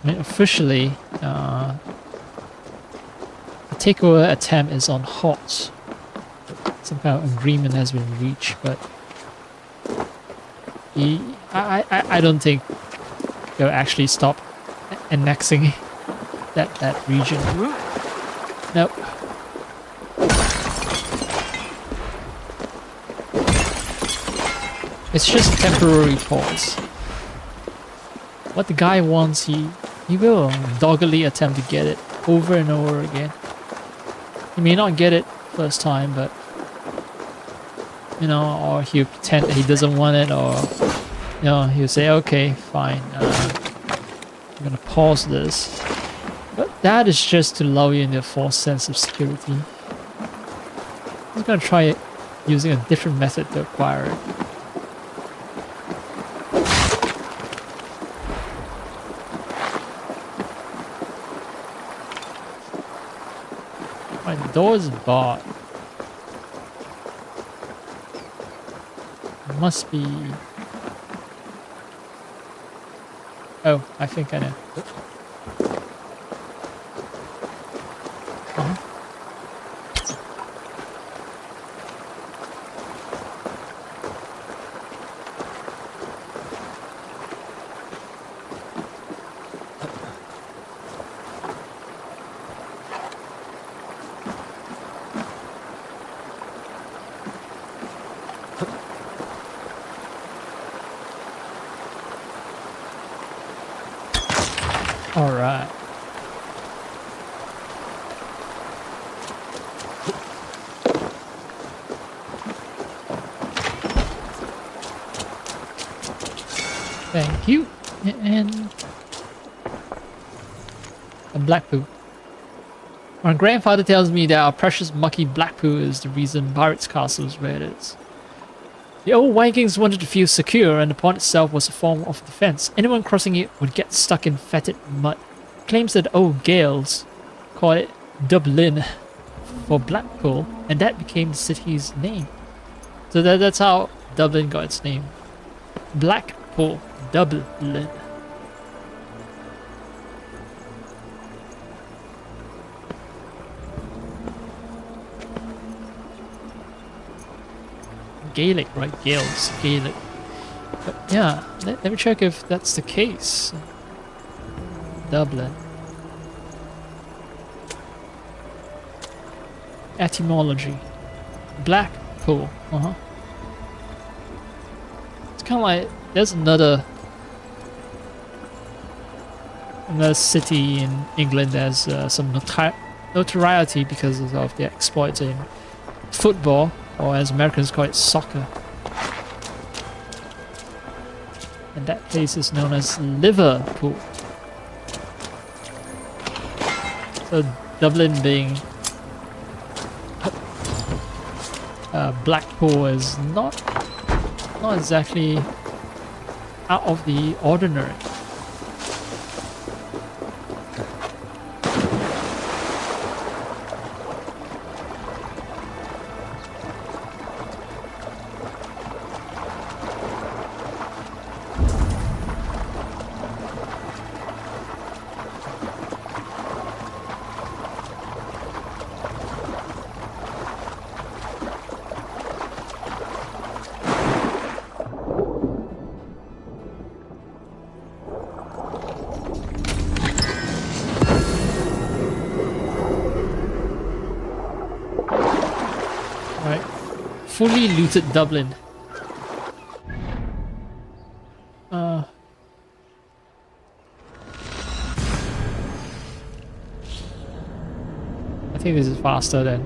I mean, officially, the takeover attempt is on halt. Some kind of agreement has been reached, but I don't think they'll actually stop annexing that region. Nope. It's just a temporary pause. What the guy wants, he will doggedly attempt to get it over and over again. He may not get it first time, but you know, or he'll pretend that he doesn't want it, or you know, he'll say, okay, fine, I'm gonna pause this. But that is just to lull you into a false sense of security. I'm gonna try it using a different method to acquire it. My door is barred. It must be... Oh, I think I know. All right. Thank you. And a black poo. My grandfather tells me that our precious mucky black poo is the reason Pirate's Castle is where it is. The old Vikings wanted to feel secure, and the pond itself was a form of defense. Anyone crossing it would get stuck in fetid mud. Claims that the old Gaels called it Dublin for Blackpool, and that became the city's name. So that's how Dublin got its name. Blackpool, Dublin. Gaelic, right? Gaels, Gaelic. But yeah, let me check if that's the case. Dublin. Etymology. Blackpool. It's kind of like there's another city in England that has some notoriety because of their exploits in football, or as Americans call it, soccer. And that place is known as Liverpool. So Dublin being Blackpool is not exactly out of the ordinary. Fully looted Dublin. I think this is faster than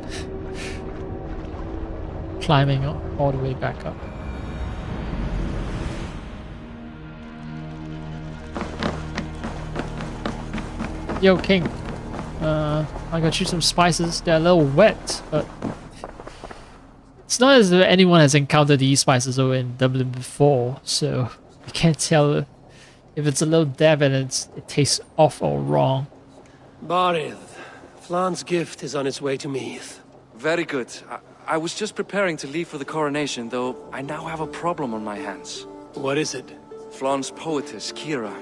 climbing all the way back up. Yo, King. I got you some spices. They're a little wet, but it's not as though anyone has encountered these spices over in Dublin before, so you can't tell if it's a little damp and it tastes off or wrong. Barith, Flan's gift is on its way to Meath. Very good. I was just preparing to leave for the coronation, though I now have a problem on my hands. What is it? Flan's poetess, Kira.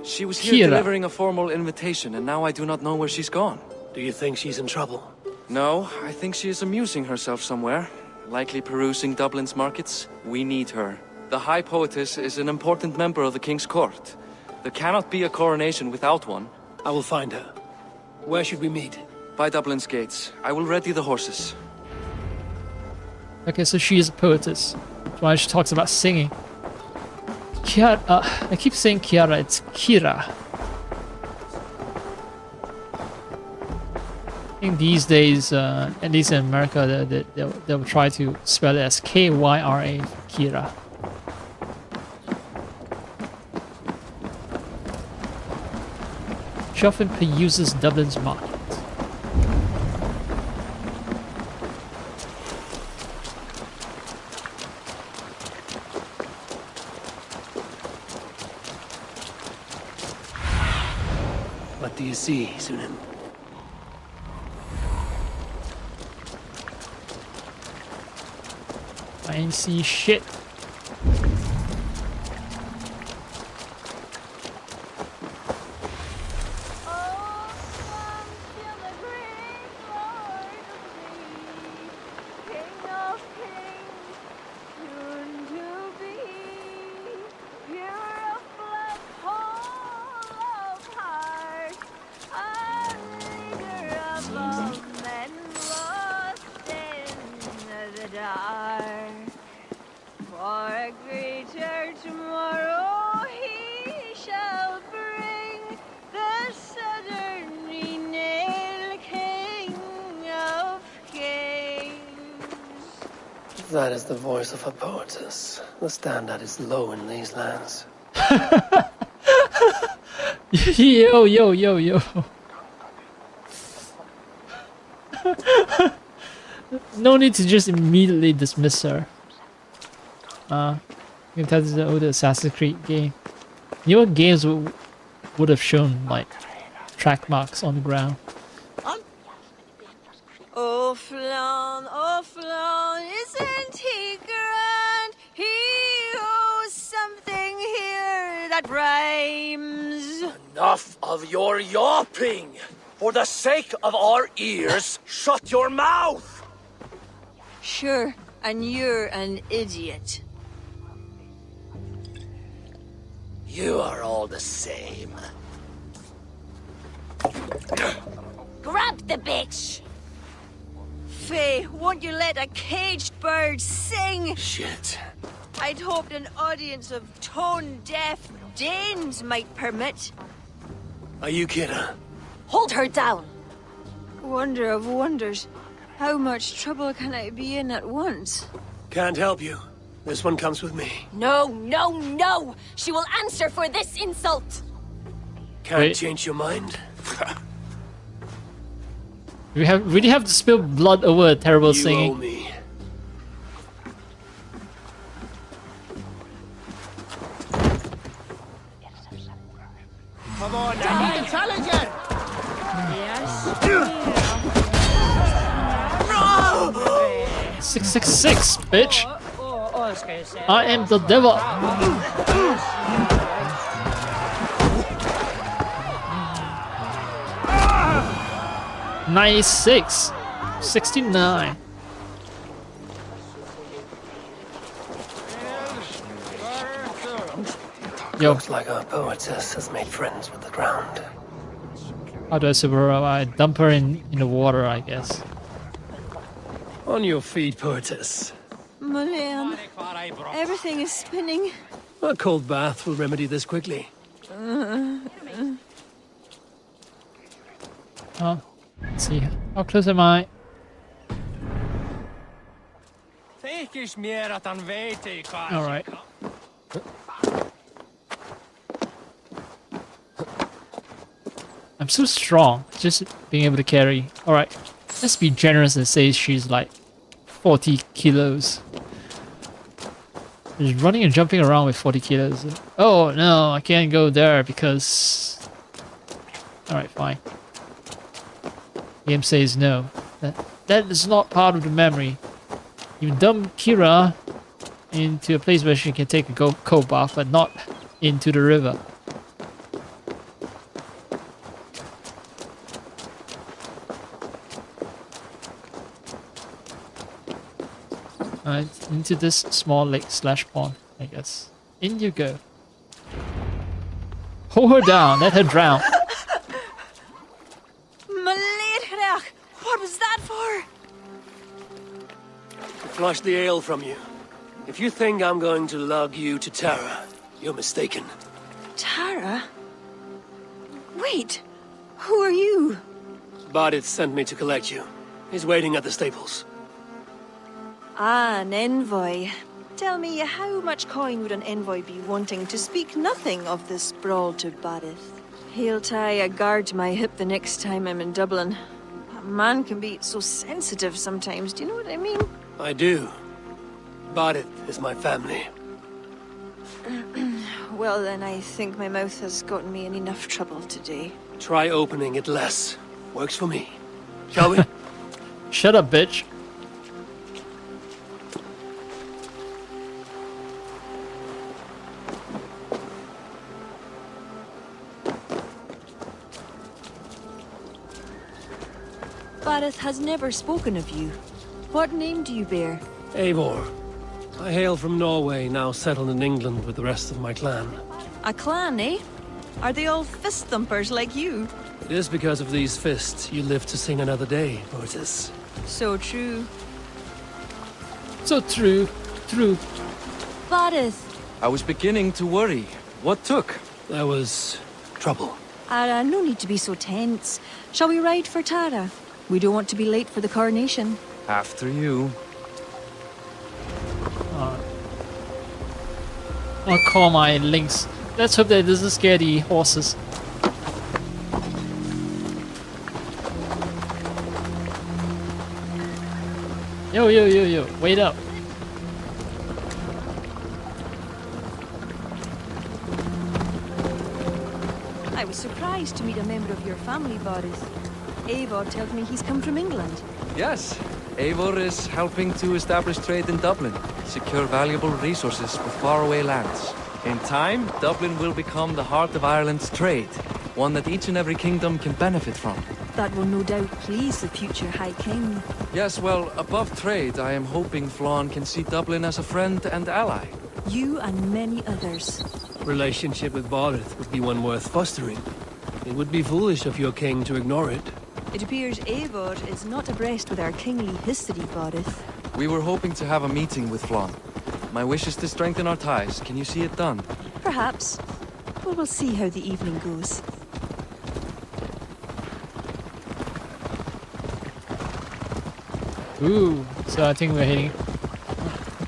She was here delivering a formal invitation, and now I do not know where she's gone. Do you think she's in trouble? No, I think she is amusing herself somewhere. Likely perusing Dublin's markets. We need her. The High Poetess is an important member of the King's Court. There cannot be a coronation without one. I will find her. Where should we meet? By Dublin's gates. I will ready the horses. Okay, so she is a poetess. That's why she talks about singing. Kiara, I keep saying Kiara, it's Kira. I think these days, at least in America, they'll try to spell it as Kyra for Kira. She often uses Dublin's market. What do you see, Sunan? I ain't see shit. That is the voice of a poetess. The standard is low in these lands. Yo. No need to just immediately dismiss her. You can tell this is an older Assassin's Creed game. Newer games would have shown like track marks on the ground. Oh, Flan, isn't he grand? He owes something here that rhymes. Enough of your yawping! For the sake of our ears, shut your mouth! Sure, and you're an idiot. You are all the same. Grab the bitch! Faye, won't you let a caged bird sing? Shit. I'd hoped an audience of tone-deaf Danes might permit. Are you kidding? Hold her down! Wonder of wonders. How much trouble can I be in at once? Can't help you. This one comes with me. No! She will answer for this insult! Can't Wait. change your mind? We really have to spill blood over a terrible You owe singing. me. Come on, I need a challenger! Yes. 666, bitch! I am the devil! "96, 69." Yo, Looks like our poetess has made friends with the ground. how do I survive? I dump her in the water, I guess. On your feet, poetess. Mulan, everything is spinning. A cold bath will remedy this quickly. Oh, let's see. How close am I? Alright. I'm so strong, just being able to carry. Alright, let's be generous and say she's like 40 kilos. Just running and jumping around with 40 kilos. Oh no, I can't go there because... Alright, fine. Game says no. That is not part of the memory. You dump Kira into a place where she can take a cold bath, but not into the river. Alright, into this small lake / pond, I guess. In you go. Hold her down, let her drown. Maledrach, what was that for? To flush the ale from you. If you think I'm going to lug you to Tara, you're mistaken. Tara? Wait, who are you? Bardith sent me to collect you. He's waiting at the stables. Ah, an envoy. Tell me, how much coin would an envoy be wanting, to speak nothing of this sprawl to Bardith? He'll tie a guard to my hip the next time I'm in Dublin. A man can be so sensitive sometimes, do you know what I mean? I do. Bardith is my family. Well then, I think my mouth has gotten me in enough trouble today. Try opening it less. Works for me. Shall we? Shut up, bitch. Bardith has never spoken of you. What name do you bear? Eivor. I hail from Norway, now settled in England with the rest of my clan. A clan, eh? Are they all fist thumpers like you? It is because of these fists you live to sing another day, Moses. So true. So true. True. Bardith! I was beginning to worry. What took? There was trouble. Ara, no need to be so tense. Shall we ride for Tara? We don't want to be late for the coronation. After you. I'll call my lynx. Let's hope that it doesn't scare the horses. Yo, wait up. I was surprised to meet a member of your family, Boris. Eivor tells me he's come from England. Yes, Eivor is helping to establish trade in Dublin, secure valuable resources with faraway lands. In time, Dublin will become the heart of Ireland's trade, one that each and every kingdom can benefit from. That will no doubt please the future High King. Yes, well, above trade, I am hoping Flann can see Dublin as a friend and ally. You and many others. Relationship with Barith would be one worth fostering. It would be foolish of your king to ignore it. It appears Eivor is not abreast with our kingly history, Boris. We were hoping to have a meeting with Flann. My wish is to strengthen our ties. Can you see it done? Perhaps. Well, we'll see how the evening goes. Ooh, so I think we're hitting.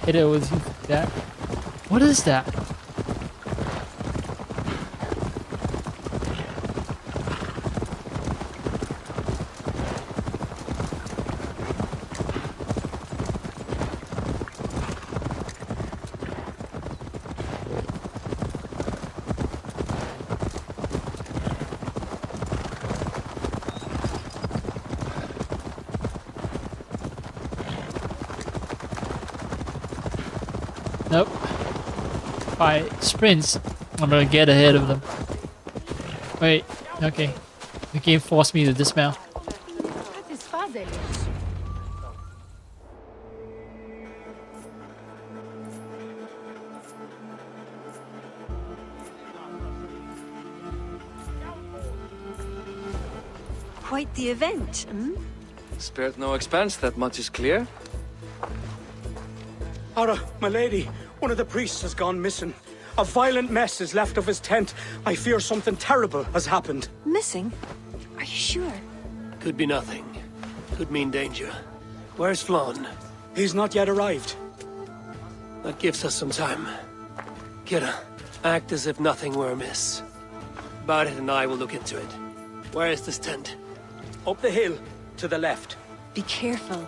Hit it with that. What is that? Nope. If I sprint, I'm gonna get ahead of them. Wait, okay. The game forced me to dismount. Quite the event, hmm? Spared no expense, that much is clear. Ara, my lady, one of the priests has gone missing. A violent mess is left of his tent. I fear something terrible has happened. Missing? Are you sure? Could be nothing. Could mean danger. Where's Flann? He's not yet arrived. That gives us some time. Kira, act as if nothing were amiss. Barret and I will look into it. Where is this tent? Up the hill, to the left. Be careful.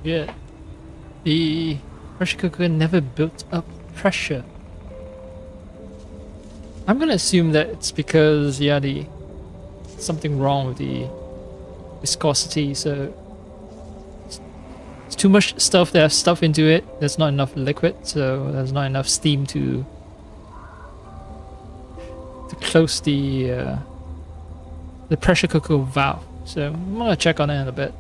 Yeah. The pressure cooker never built up pressure. I'm gonna assume that it's because, yeah, something wrong with the viscosity, so it's too much stuff. There's stuff into it. There's not enough liquid, so there's not enough steam to close the pressure cooker valve. So I'm gonna check on it in a bit.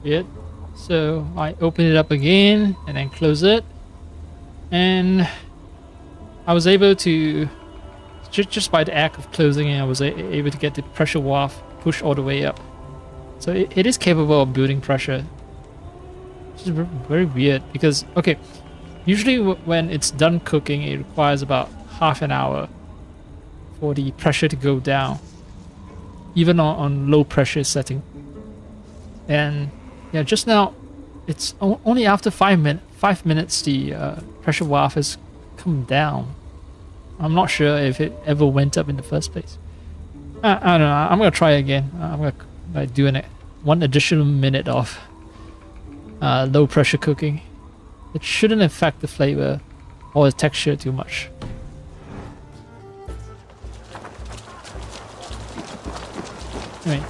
It. So I open it up again and then close it, and I was able to just by the act of closing it, I was able to get the pressure valve pushed all the way up. So it is capable of building pressure, which is very weird because, okay, usually when it's done cooking, it requires about half an hour for the pressure to go down, even on low pressure setting. And yeah, just now, it's only after 5 minutes the pressure valve has come down. I'm not sure if it ever went up in the first place. I don't know. I'm gonna try again. I'm gonna one additional minute of low pressure cooking. It shouldn't affect the flavor or the texture too much. Right.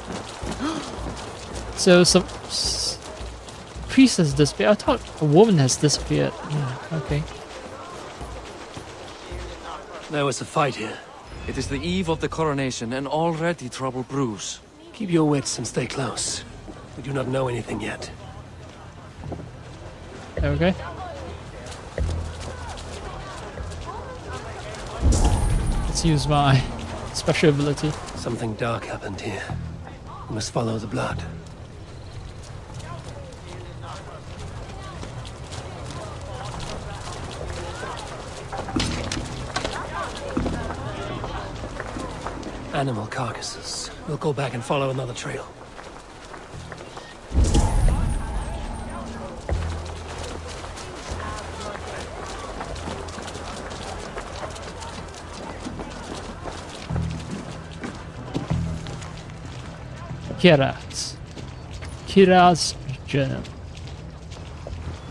So some priest has disappeared. I thought a woman has disappeared. Okay. There was a fight here. It is the eve of the coronation, and already trouble brews. Keep your wits and stay close. We do not know anything yet. Okay. Let's use my special ability. Something dark happened here. We must follow the blood. Animal carcasses. We'll go back and follow another trail. Kira's journal.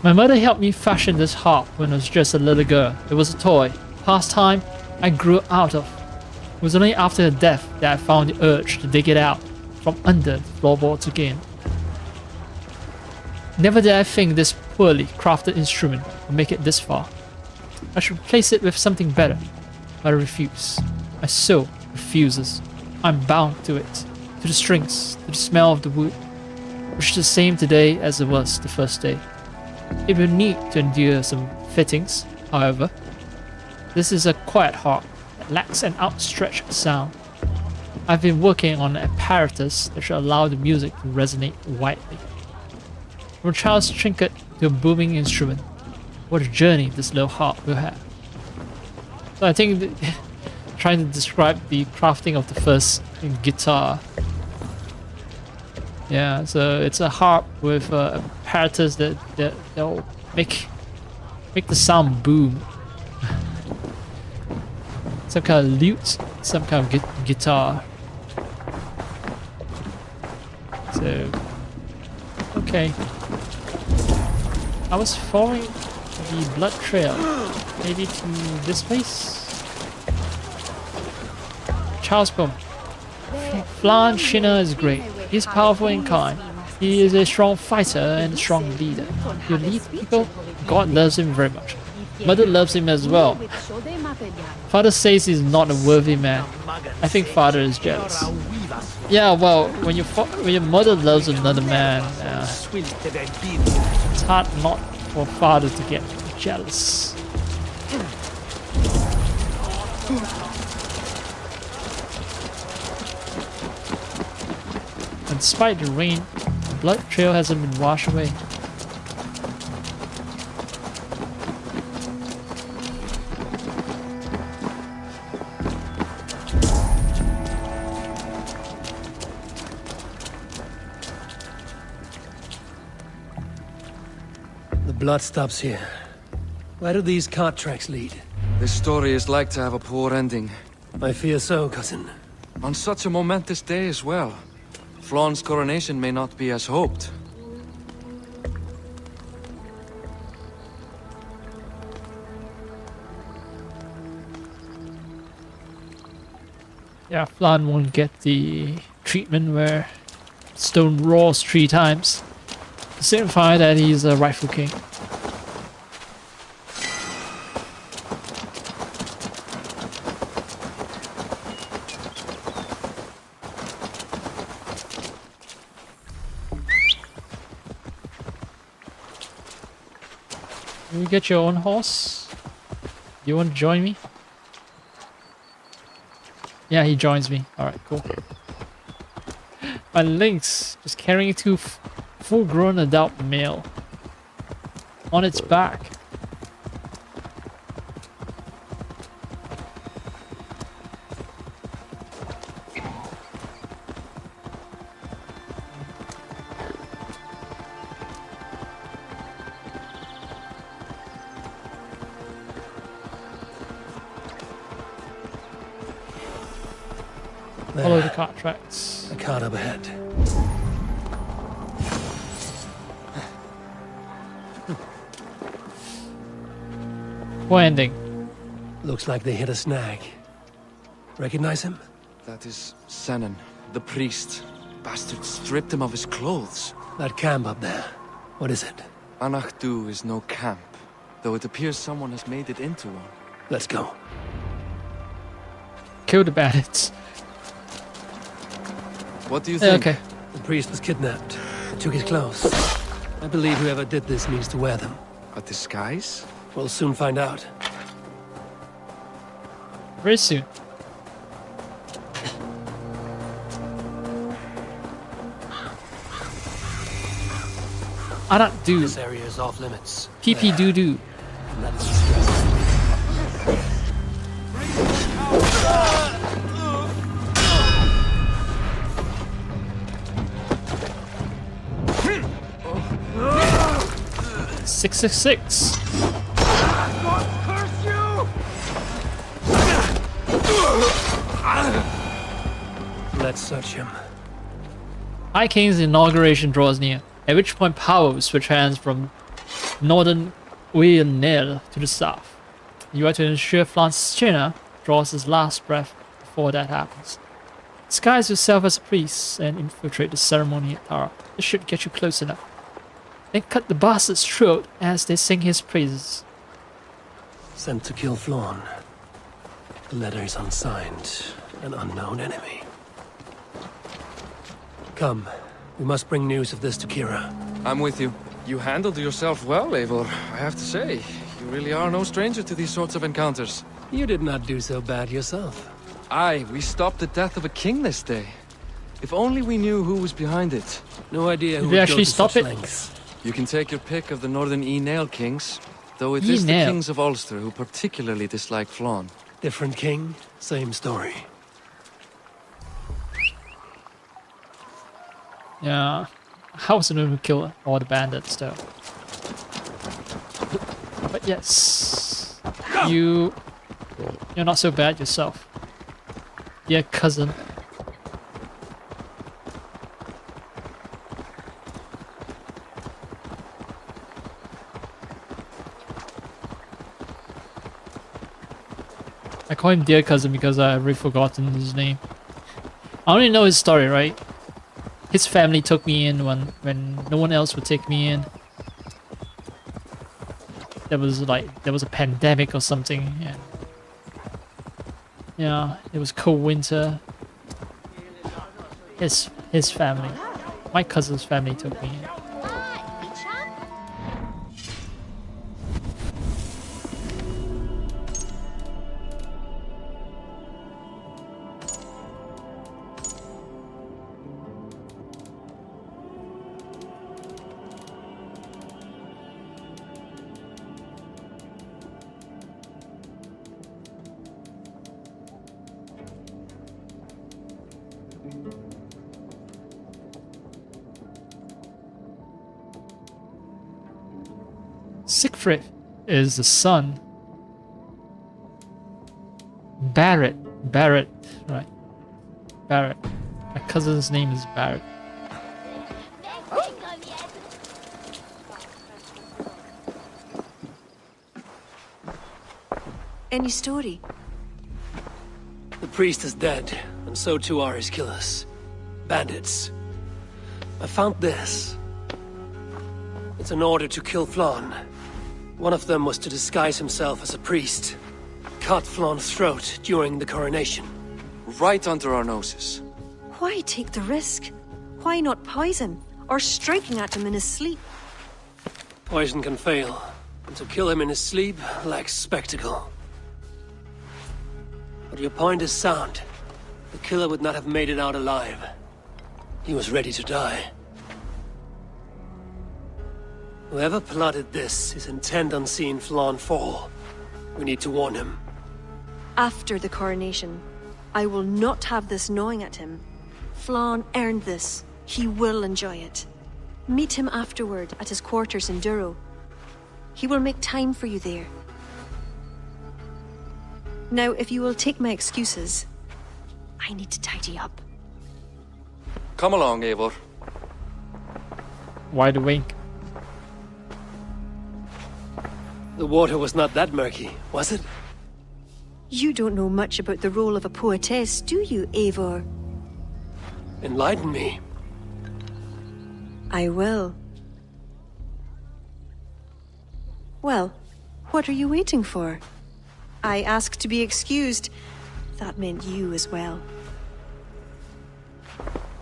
My mother helped me fashion this harp when I was just a little girl. It was a toy, pastime I grew out of. It was only after her death that I found the urge to dig it out from under the floorboards again. Never did I think this poorly crafted instrument would make it this far. I should replace it with something better, but I refuse. My soul refuses. I'm bound to it, to the strings, to the smell of the wood, which is the same today as it was the first day. It will need to endure some fittings, however. This is a quiet harp that lacks an outstretched sound. I've been working on an apparatus that should allow the music to resonate widely. From a child's trinket to a booming instrument, what a journey this little harp will have. So I think trying to describe the crafting of the first guitar. Yeah, so it's a harp with apparatus that'll make the sound boom. Some kind of lute, some kind of guitar. So, okay. I was following the blood trail, maybe to this place. Charles Bum. Flan Shinner is great. He's powerful and kind. He is a strong fighter and a strong leader. You lead people, God loves him very much. Mother loves him as well. Father says he's not a worthy man. I think father is jealous. Yeah, well, when your mother loves another man, it's hard not for father to get jealous. And despite the rain, the blood trail hasn't been washed away. The blood stops here. Where do these cart tracks lead? This story is like to have a poor ending. I fear so, cousin. On such a momentous day as well. Flaun's coronation may not be as hoped. Yeah, Flan won't get the treatment where stone roars 3 times to signify that he's a rightful king. You get your own horse? You want to join me? Yeah, he joins me. Alright, cool. My lynx just carrying 2 full-grown adult male on its back. Follow the cart tracks. A cart up ahead. Poor ending. Looks like they hit a snag. Recognize him? That is Senan, the priest. Bastard stripped him of his clothes. That camp up there. What is it? Anachdu is no camp, though it appears someone has made it into one. Let's go. Kill the bandits. What do you think? Okay. The priest was kidnapped. They took his clothes. I believe whoever did this needs to wear them. A disguise? We'll soon find out. Very soon. I don't do. This area is off limits. PP doo doo. That is distressing. 666. Let's search him. High King's inauguration draws near, at which point power will switch hands from northern Uynel to the south. You are to ensure Flanschina draws his last breath before that happens. Disguise yourself as a priest and infiltrate the ceremony at Tara. This should get you close enough. Then cut the bastard's throat as they sing his praises. Sent to kill Flawn. The letter is unsigned. An unknown enemy. Come. We must bring news of this to Kira. I'm with you. You handled yourself well, Eivor, I have to say. You really are no stranger to these sorts of encounters. You did not do so bad yourself. Aye, we stopped the death of a king this day. If only we knew who was behind it. No idea who Did we would actually go to stop such it? lengths. You can take your pick of the northern Nail kings, though it is the Nail. kings of Ulster who particularly dislike Flawn. Different king, same story. Yeah, I was the one who killed all the bandits though. But yes, you're not so bad yourself. Yeah, cousin. I call him dear cousin because I've already forgotten his name. I only know his story, right? His family took me in when no one else would take me in. There was a pandemic or something, and yeah, it was cold winter. His family, my cousin's family took me in. Siegfried is the son. Barrett, right? Barrett. My cousin's name is Barrett. Any story? The priest is dead, and so too are his killers. Bandits. I found this. It's an order to kill Flawn. One of them was to disguise himself as a priest. Cut Flawn's throat during the coronation. Right under our noses. Why take the risk? Why not poison? Or striking at him in his sleep? Poison can fail, and to kill him in his sleep lacks spectacle. But your point is sound. The killer would not have made it out alive. He was ready to die. Whoever plotted this is intent on seeing Flawn fall. We need to warn him. After the coronation, I will not have this gnawing at him. Flawn earned this. He will enjoy it. Meet him afterward at his quarters in Duro. He will make time for you there. Now, if you will take my excuses, I need to tidy up. Come along, Eivor. Wide awake. The water was not that murky, was it? You don't know much about the role of a poetess, do you, Eivor? Enlighten me. I will. Well, what are you waiting for? I asked to be excused. That meant you as well.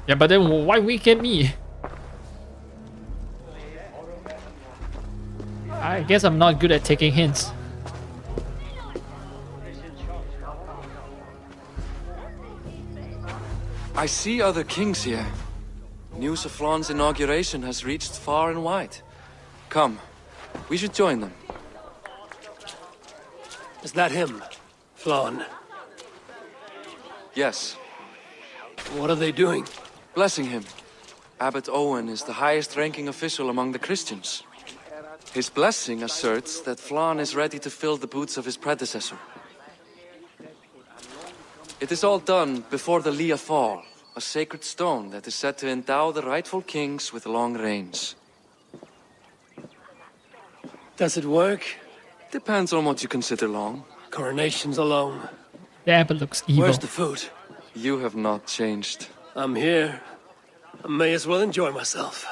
Yeah, but then why wink at me? I guess I'm not good at taking hints. I see other kings here. News of Flaan's inauguration has reached far and wide. Come, we should join them. Is that him? Flaun? Yes, What are they doing? blessing him. Abbot Owen is the highest-ranking official among the Christians. His blessing asserts that Flaun is ready to fill the boots of his predecessor. It is all done before the Lia Fall, a sacred stone that is said to endow the rightful kings with long reigns. Does it work? Depends on what you consider long. Coronations alone. The abbot looks evil. Where's the food? You have not changed. I'm here. I may as well enjoy myself.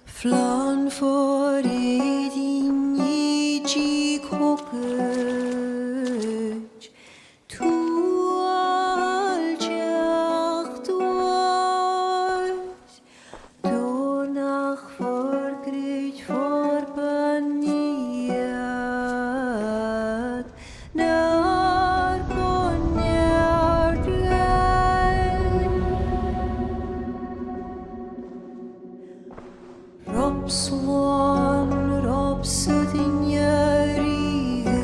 Flan for din i kokej tu aljacht was donach for grit for baniat nar konjart Robswan, Robsudin Yariga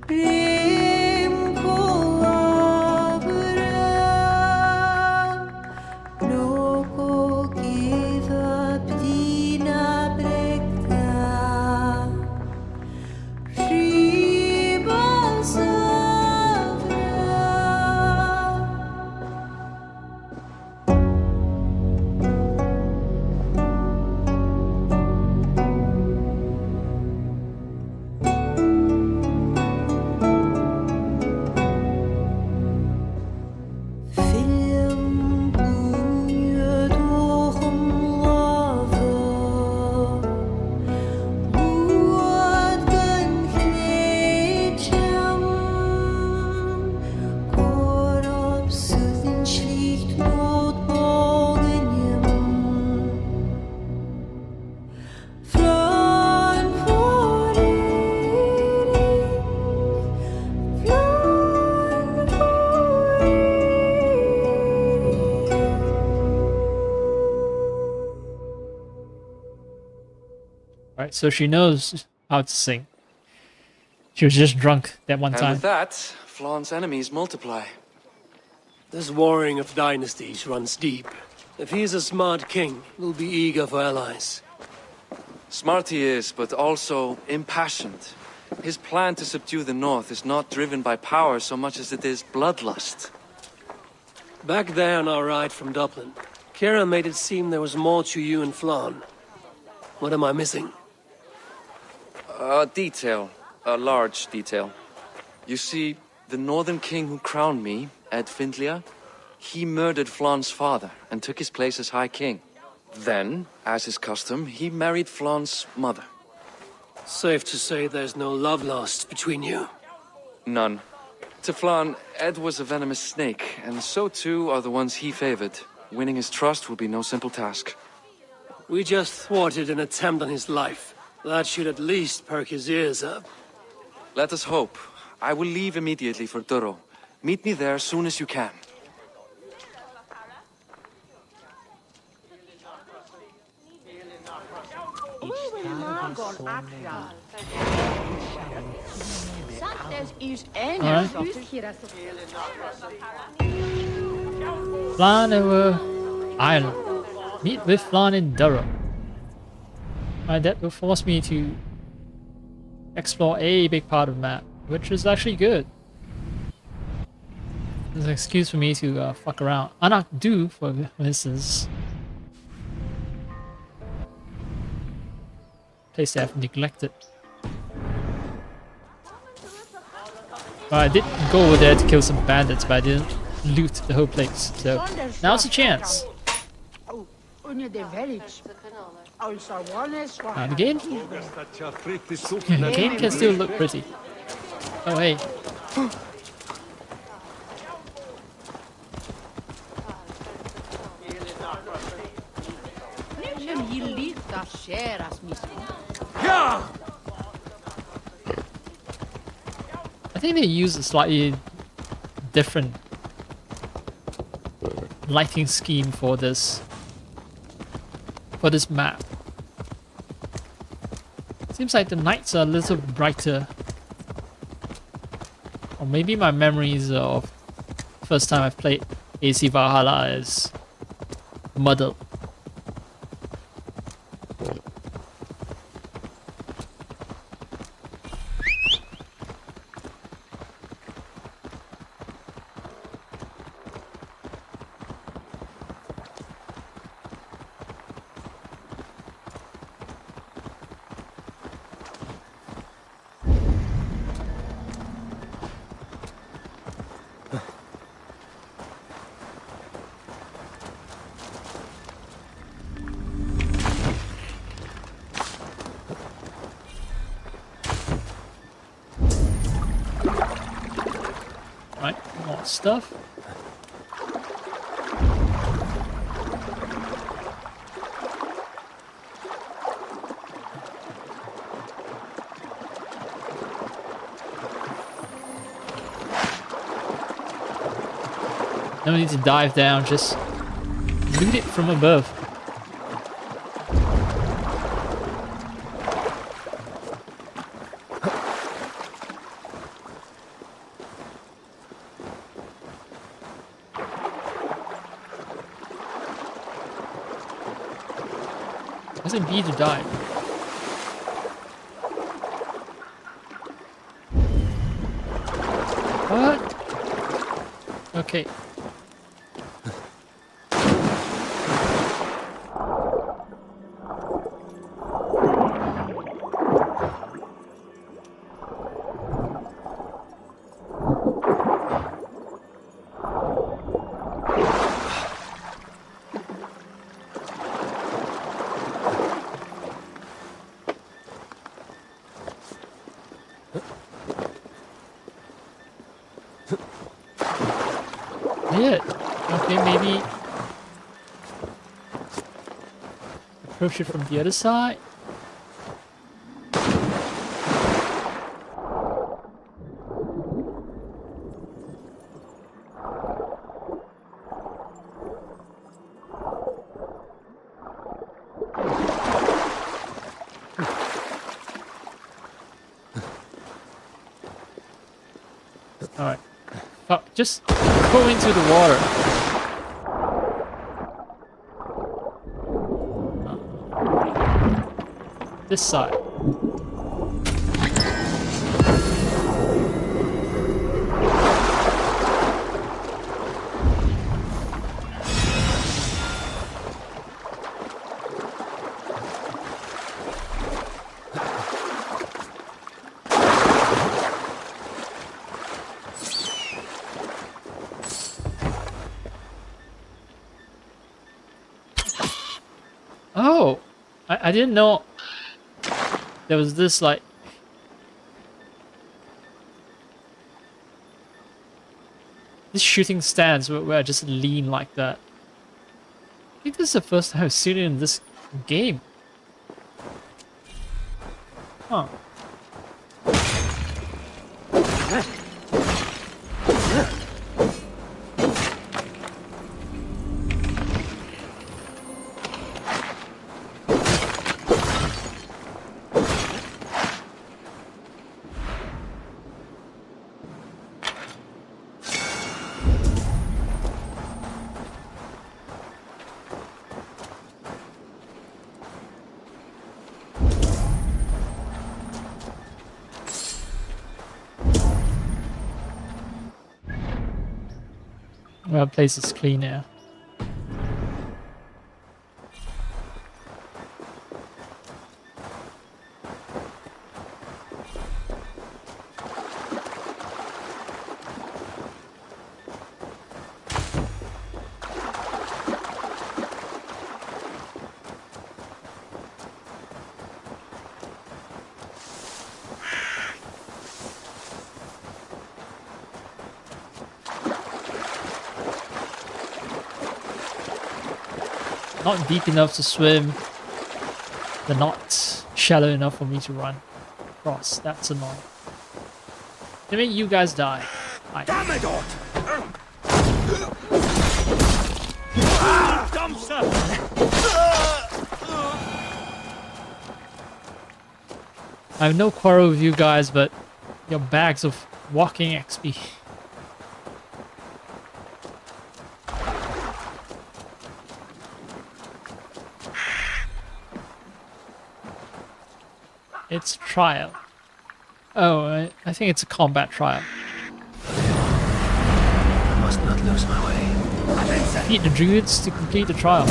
Brim Koabra Noko give up Dina Brekta Ribasavra Film bunje doch lava Wat kan knetjam Kor op sudden schlicht noodbogenjem Flan voor Alright, so she knows how to sing. She was just drunk that one And time. with that, Flaan's enemies multiply. This warring of dynasties runs deep. If he is a smart king, he'll be eager for allies. Smart he is, but also impassioned. His plan to subdue the north is not driven by power so much as it is bloodlust. Back there on our ride from Dublin, Kira made it seem there was more to you and Flan. What am I missing? A detail. A large detail. You see, the northern king who crowned me, Ed Findlia, he murdered Flaan's father and took his place as High King. Then, as is custom, he married Flaan's mother. Safe to say there's no love lost between you. None. To Flaan, Ed was a venomous snake, and so too are the ones he favored. Winning his trust will be no simple task. We just thwarted an attempt on his life. That should at least perk his ears up. Let us hope. I will leave immediately for Durro. Meet me there as soon as you can. Alright. Flan over Ireland. Meet with Flan in Durham. Alright, that will force me to explore a big part of the map, which is actually good. There's an excuse for me to fuck around. Anak do, for instance. Place they have neglected. Well, I did go over there to kill some bandits, but I didn't loot the whole place. So now's a chance. The game? The game can still look pretty. Oh hey. I think they use a slightly different lighting scheme for this map. Seems like the nights are a little brighter. Or maybe my memories of first time I've played AC Valhalla is muddled. Right, more stuff. No need to dive down, just loot it from above. Doesn't B to dive. What? Okay. Yeah. Okay, maybe approach it from the other side. Alright. Fuck, just go into the water. This side. Oh, I didn't know there was this like this shooting stance where I just lean like that. I think this is the first time I've seen it in this game. Huh. Well, place is clean now. Not deep enough to swim. They're not shallow enough for me to run across. That's annoying. I mean, you guys die. I have no quarrel with you guys, but your bags of walking XP. It's trial. Oh, I think it's a combat trial. I must not lose my way. Defeat the druids to complete the trial.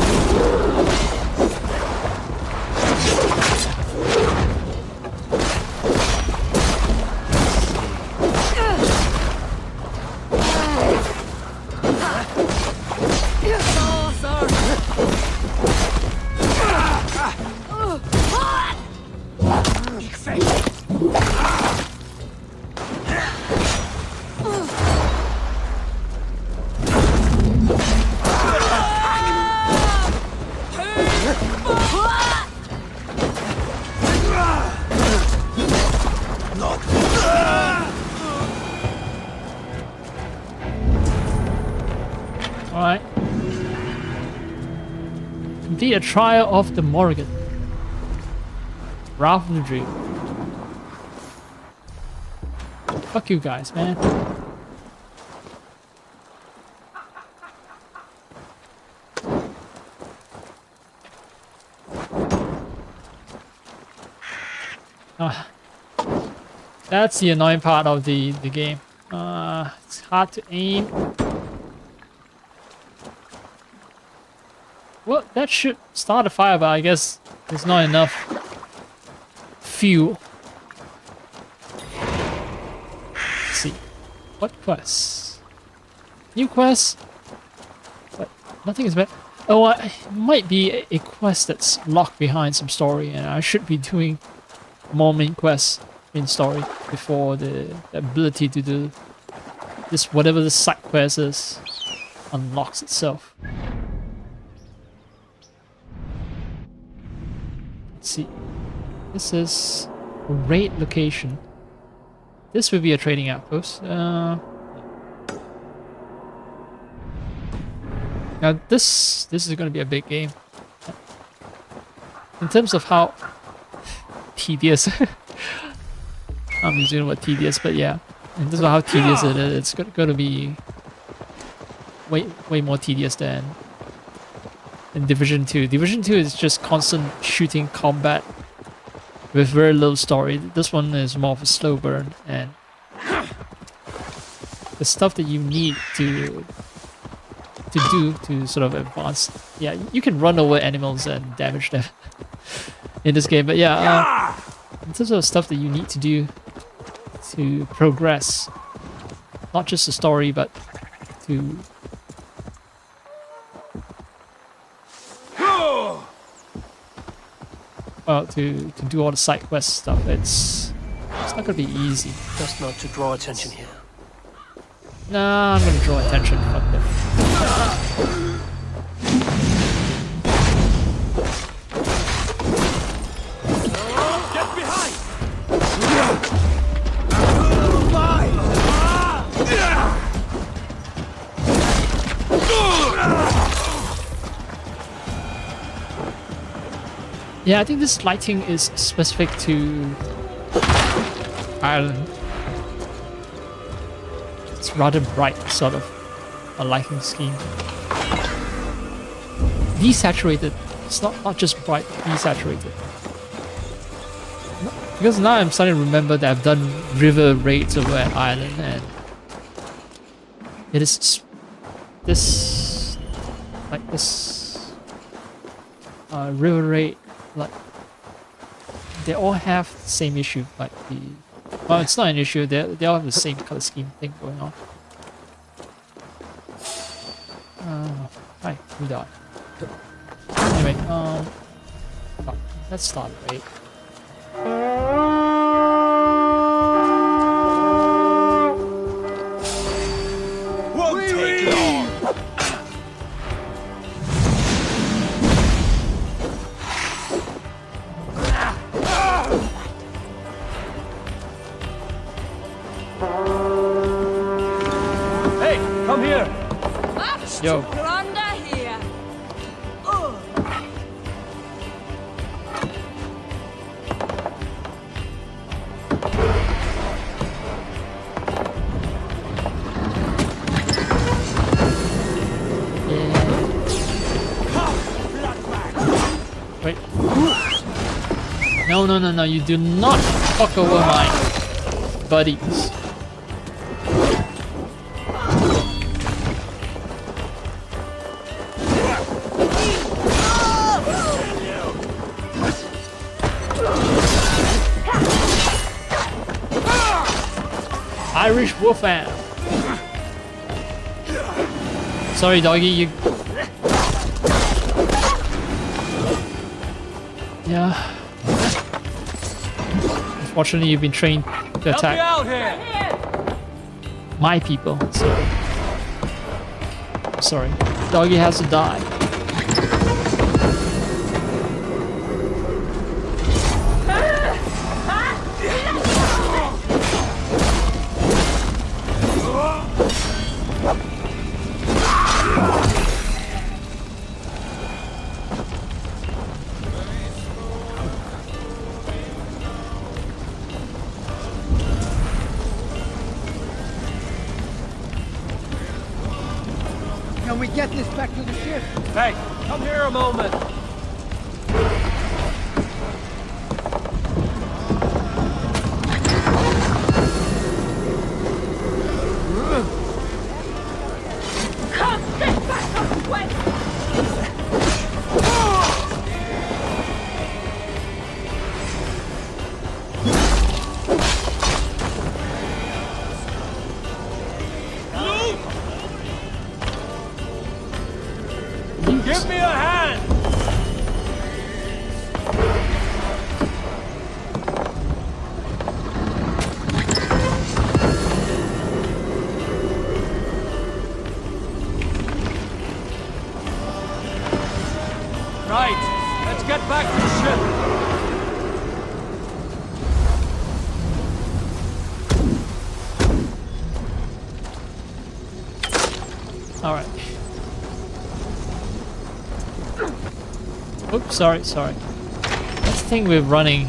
Alright. Complete a trial of the Morgan. Ralph the Dream. Fuck you guys, man. That's the annoying part of the game. It's hard to aim. Well, that should start a fire, but I guess there's not enough fuel. Let's see. What quests? New quests? But nothing is bad. Oh, it might be a quest that's locked behind some story, and I should be doing more main quests in story before the ability to do this, whatever the side quest is, unlocks itself. Let's see. This is a raid location. This will be a trading outpost. Now this is going to be a big game. In terms of how tedious, I'm using the word tedious, but yeah, in terms of how tedious it is, it's going to be way more tedious than in Division 2. Division 2 is just constant shooting combat with very little story. This one is more of a slow burn, and the stuff that you need to do to sort of advance. Yeah, you can run over animals and damage them in this game, but yeah, in terms of stuff that you need to do to progress, not just the story, but to to do all the side quest stuff, it's not gonna be easy. Just not to draw attention here. Nah, I'm gonna draw attention. Fuck them. Get behind! Yeah, I think this lighting is specific to Ireland. It's rather bright, sort of a lighting scheme. Desaturated. It's not just bright, desaturated. Because now I'm starting to remember that I've done river raids over at Ireland, and it is this river raid, like they all have the same issue. Like the well, it's not an issue. They all have the same color scheme thing going on. Hi, who died? Anyway, fuck, let's start raid. Won't take long. Hey, come here! Yo, here. wait. No, no, no, no! You do not fuck over my buddies. Irish Wolfman. Sorry, doggy, you. Yeah. Unfortunately, you've been trained to attack Out here! my people, so. Sorry. Doggy has to die. Can we get this back to the ship? Hey, come here a moment. Give me a hand! Right, let's get back to the ship. All right. Oops, sorry. That's the thing with running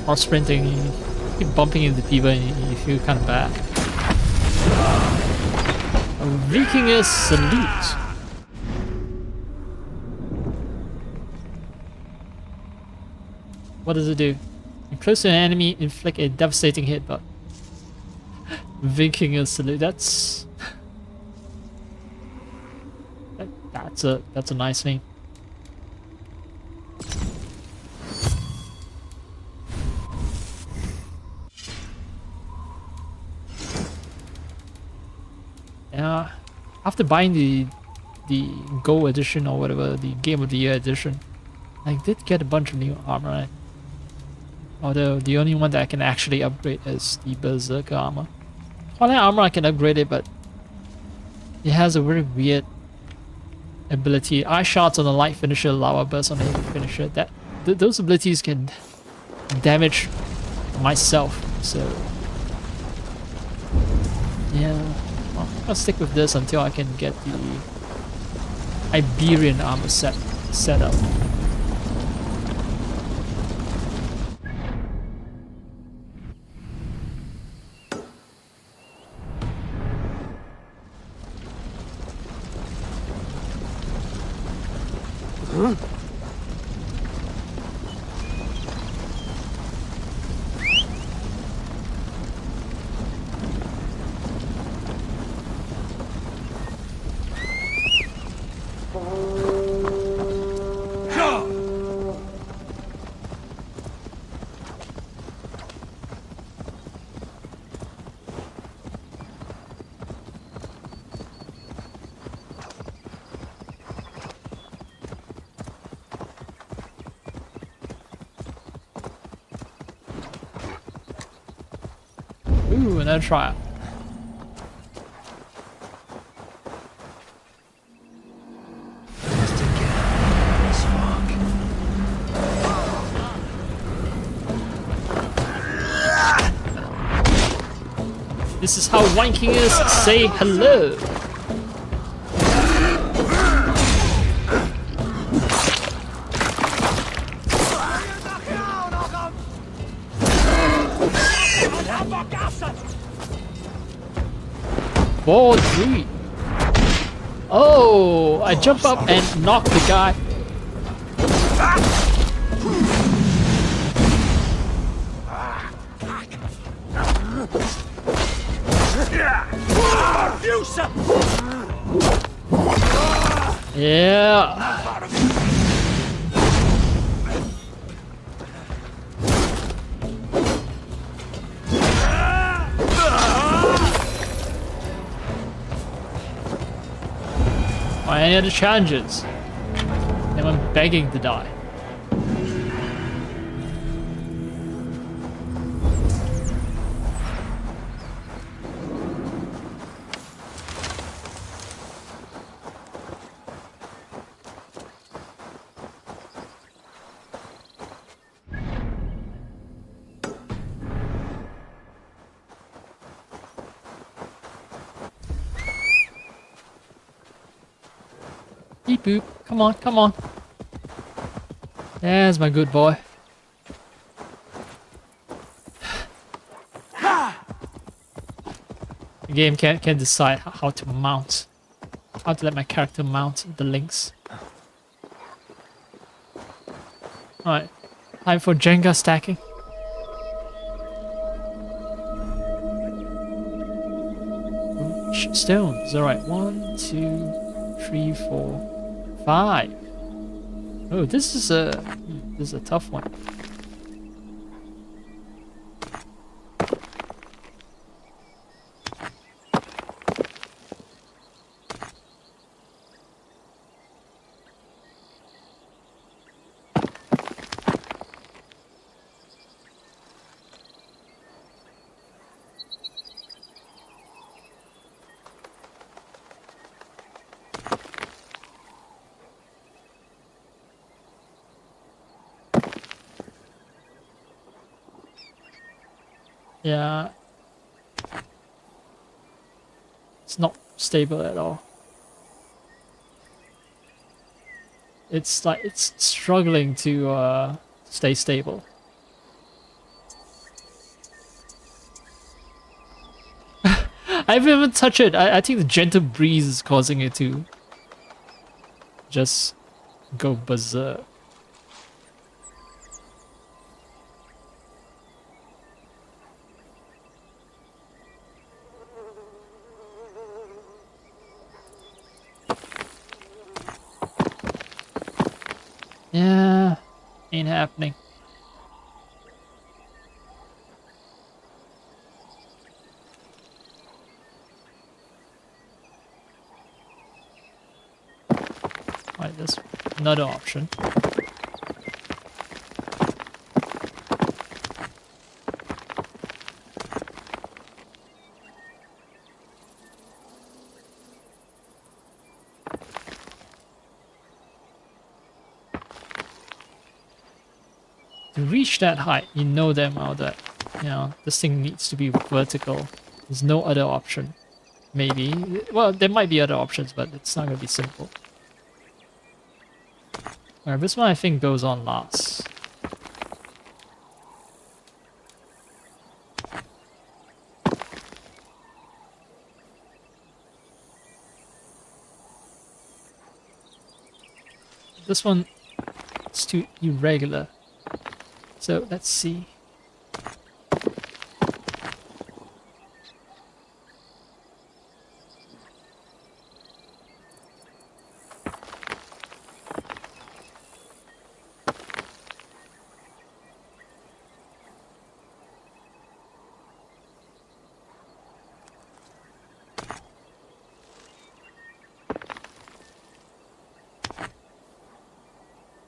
or sprinting. You keep bumping into people and you feel kind of bad. A vikingr salute. What does it do? When close to an enemy, inflict a devastating hit, but vikingr salute. That's a nice name. After buying the Gold edition or whatever, the Game of the Year edition, I did get a bunch of new armor. Although the only one that I can actually upgrade is the Berserker armor. Twilight armor I can upgrade it, but it has a very weird ability. Eye shots on the light finisher, lava burst on the heavy finisher. Those abilities can damage myself. So yeah. I'll stick with this until I can get the Iberian armor set up. Ooh, another trial. This is how Vikingers say hello. Ball 3. Oh, I jump up and knock the guy. Yeah. Any other challenges? Anyone begging to die? Beep boop. Come on, come on. There's my good boy. The game can't decide how to mount. How to let my character mount the links. Alright. Time for Jenga stacking. Stones. Alright. 1, 2, 3, 4, 5. Oh, this is a tough one. Yeah. It's not stable at all. It's like it's struggling to stay stable. I haven't even touched it. I think the gentle breeze is causing it to just go berserk. Yeah, ain't happening. Alright, there's another option. To reach that height, you know damn well that, you know, this thing needs to be vertical. There's no other option. Maybe. Well, there might be other options, but it's not gonna be simple. Alright, this one I think goes on last. This one is too irregular. So let's see.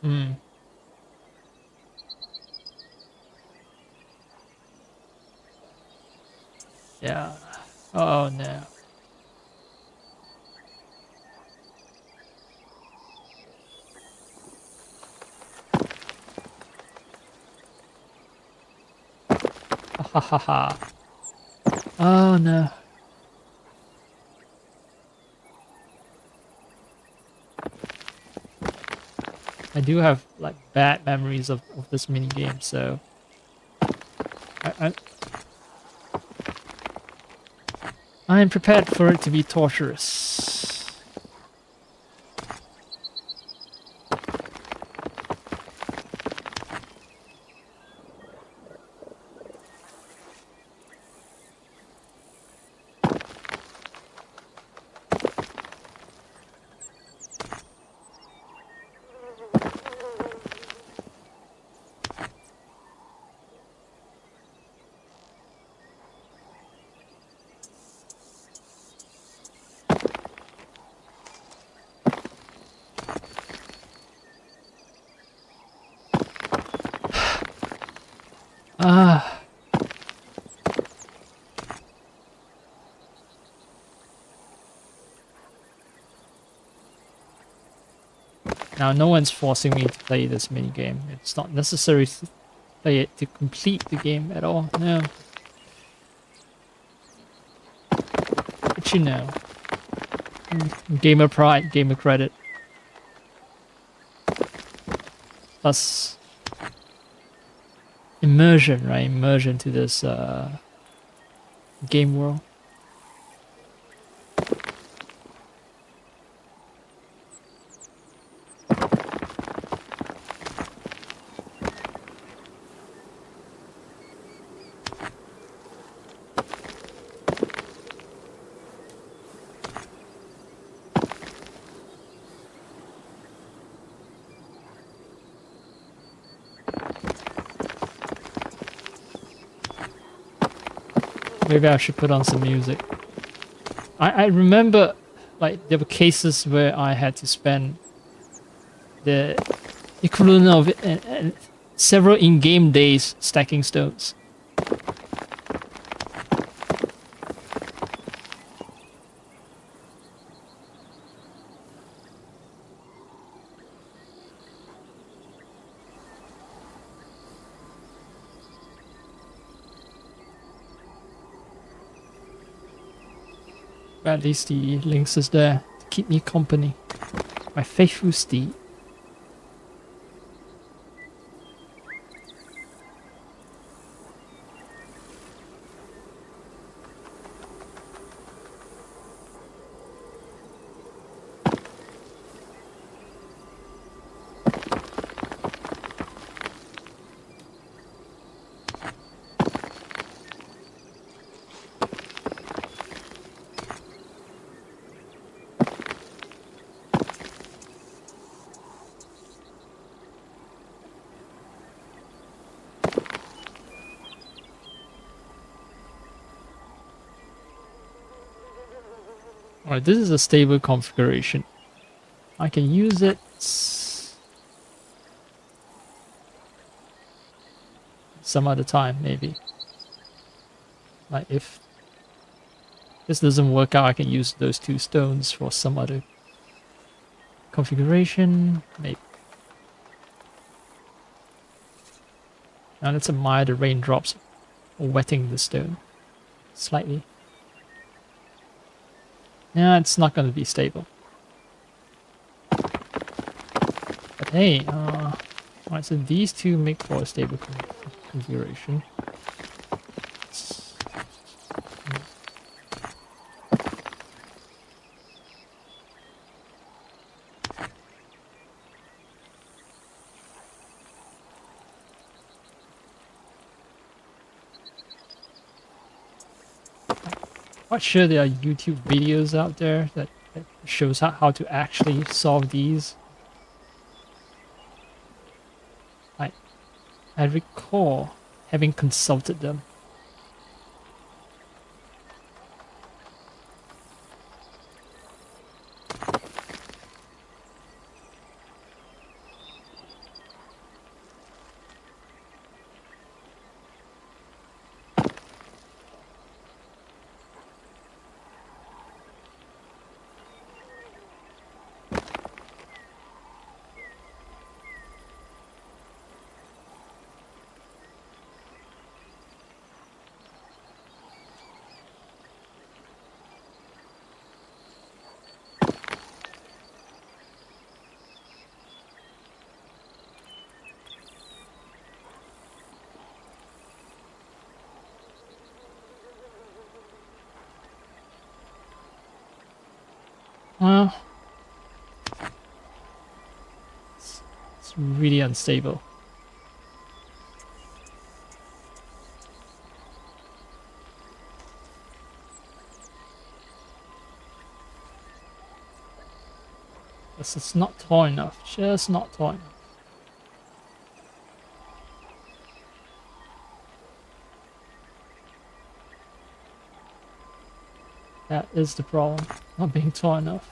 Hmm. Yeah. Oh no. Ha ha ha. Oh no. I do have like bad memories of this mini game, so I I'm prepared for it to be torturous. Ah. Now, no one's forcing me to play this mini game. It's not necessary to play it to complete the game at all. No. But you know. Gamer pride, gamer credit. Plus immersion, right? Immersion to this game world. Maybe I should put on some music. I remember, like, there were cases where I had to spend the equivalent of several in-game days stacking stones. But at least the lynx is there to keep me company. My faithful steed. Alright, this is a stable configuration. I can use it some other time, maybe. Like if this doesn't work out, I can use those 2 stones for some other configuration, maybe. Now let's admire the raindrops wetting the stone slightly. Yeah, it's not going to be stable. But hey, alright, so these 2 make for a stable configuration. Quite sure there are YouTube videos out there that shows how to actually solve these. I recall having consulted them. Well, it's really unstable. It's not tall enough. Just not tall enough. That is the problem. Not being tall enough.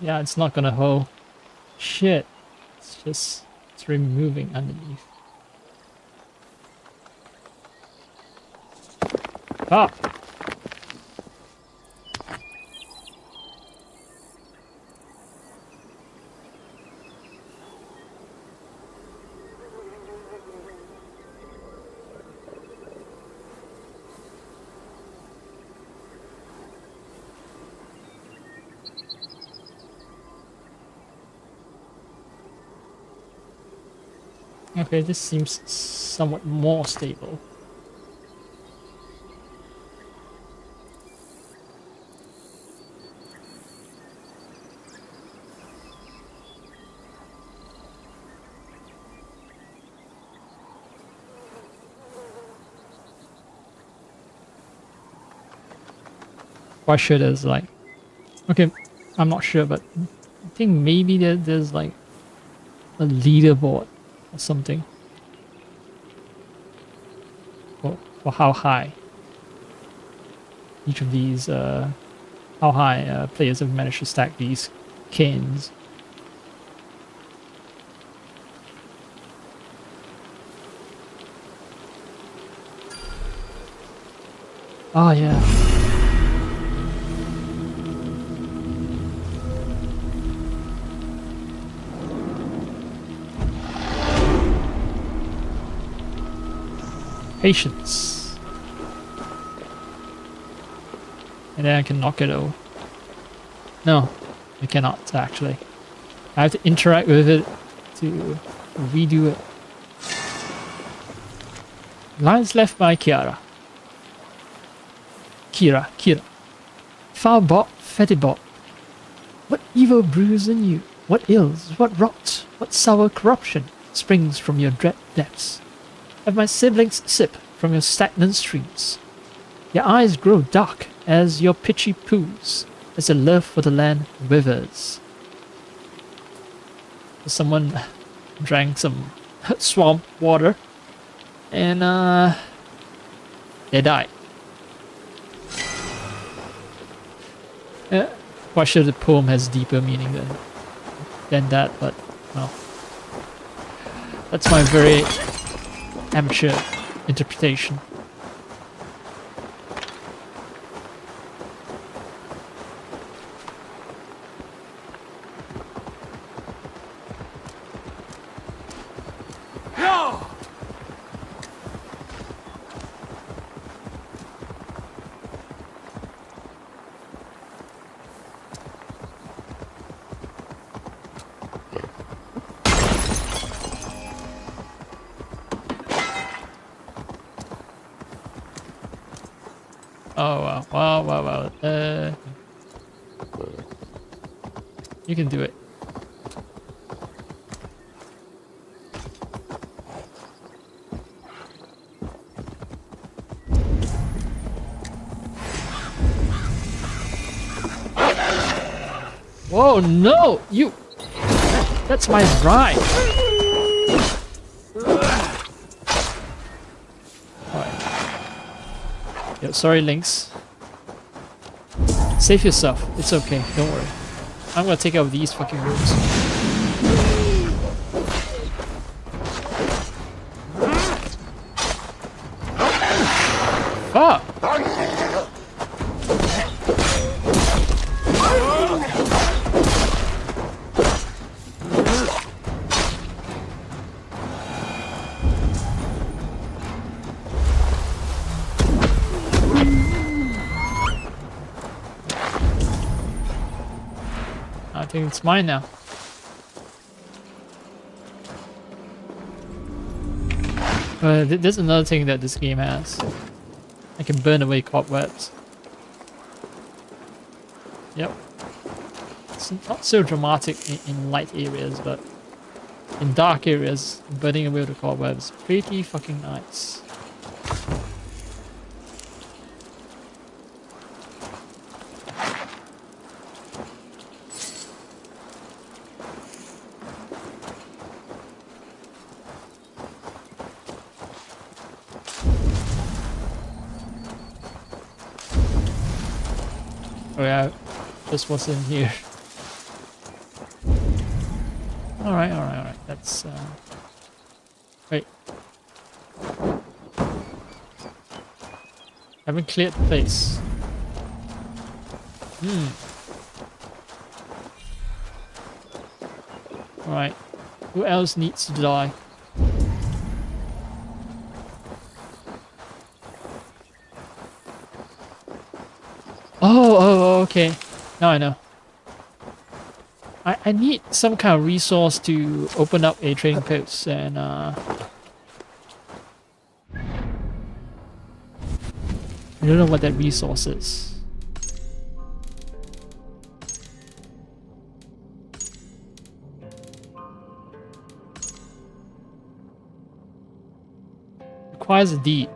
Yeah, it's not gonna hold. Shit. It's removing underneath. Ah! Okay, this seems somewhat more stable. Quite sure there's like... Okay, I'm not sure, but I think maybe there's like a leaderboard or something for how high each of these how high players have managed to stack these canes. Oh yeah. Patience. And then I can knock it over. No, I cannot actually. I have to interact with it to redo it. Lines left by Kira. Foul bot, fetid bot. What evil brews in you? What ills, what rot, what sour corruption springs from your dread depths? Have my siblings sip from your stagnant streams. Your eyes grow dark as your pitchy pools, as the love for the land withers. Someone drank some swamp water and they died. Quite sure the poem has deeper meaning than that, but well, that's my very amateur interpretation. Oh wow. You can do it. Whoa, no! You... That's my ride! Alright. Yo, sorry, Lynx. Save yourself. It's okay. Don't worry. I'm gonna take out these fucking rooms. I think it's mine now. There's another thing that this game has. I can burn away cobwebs. Yep. It's not so dramatic in light areas, but in dark areas, burning away the cobwebs, pretty fucking nice. Oh yeah, just what's in here. Alright. That's wait. Haven't cleared the place. Alright. Who else needs to die? Oh, okay. Now I know. I need some kind of resource to open up a trading post and I don't know what that resource is. Requires a deed.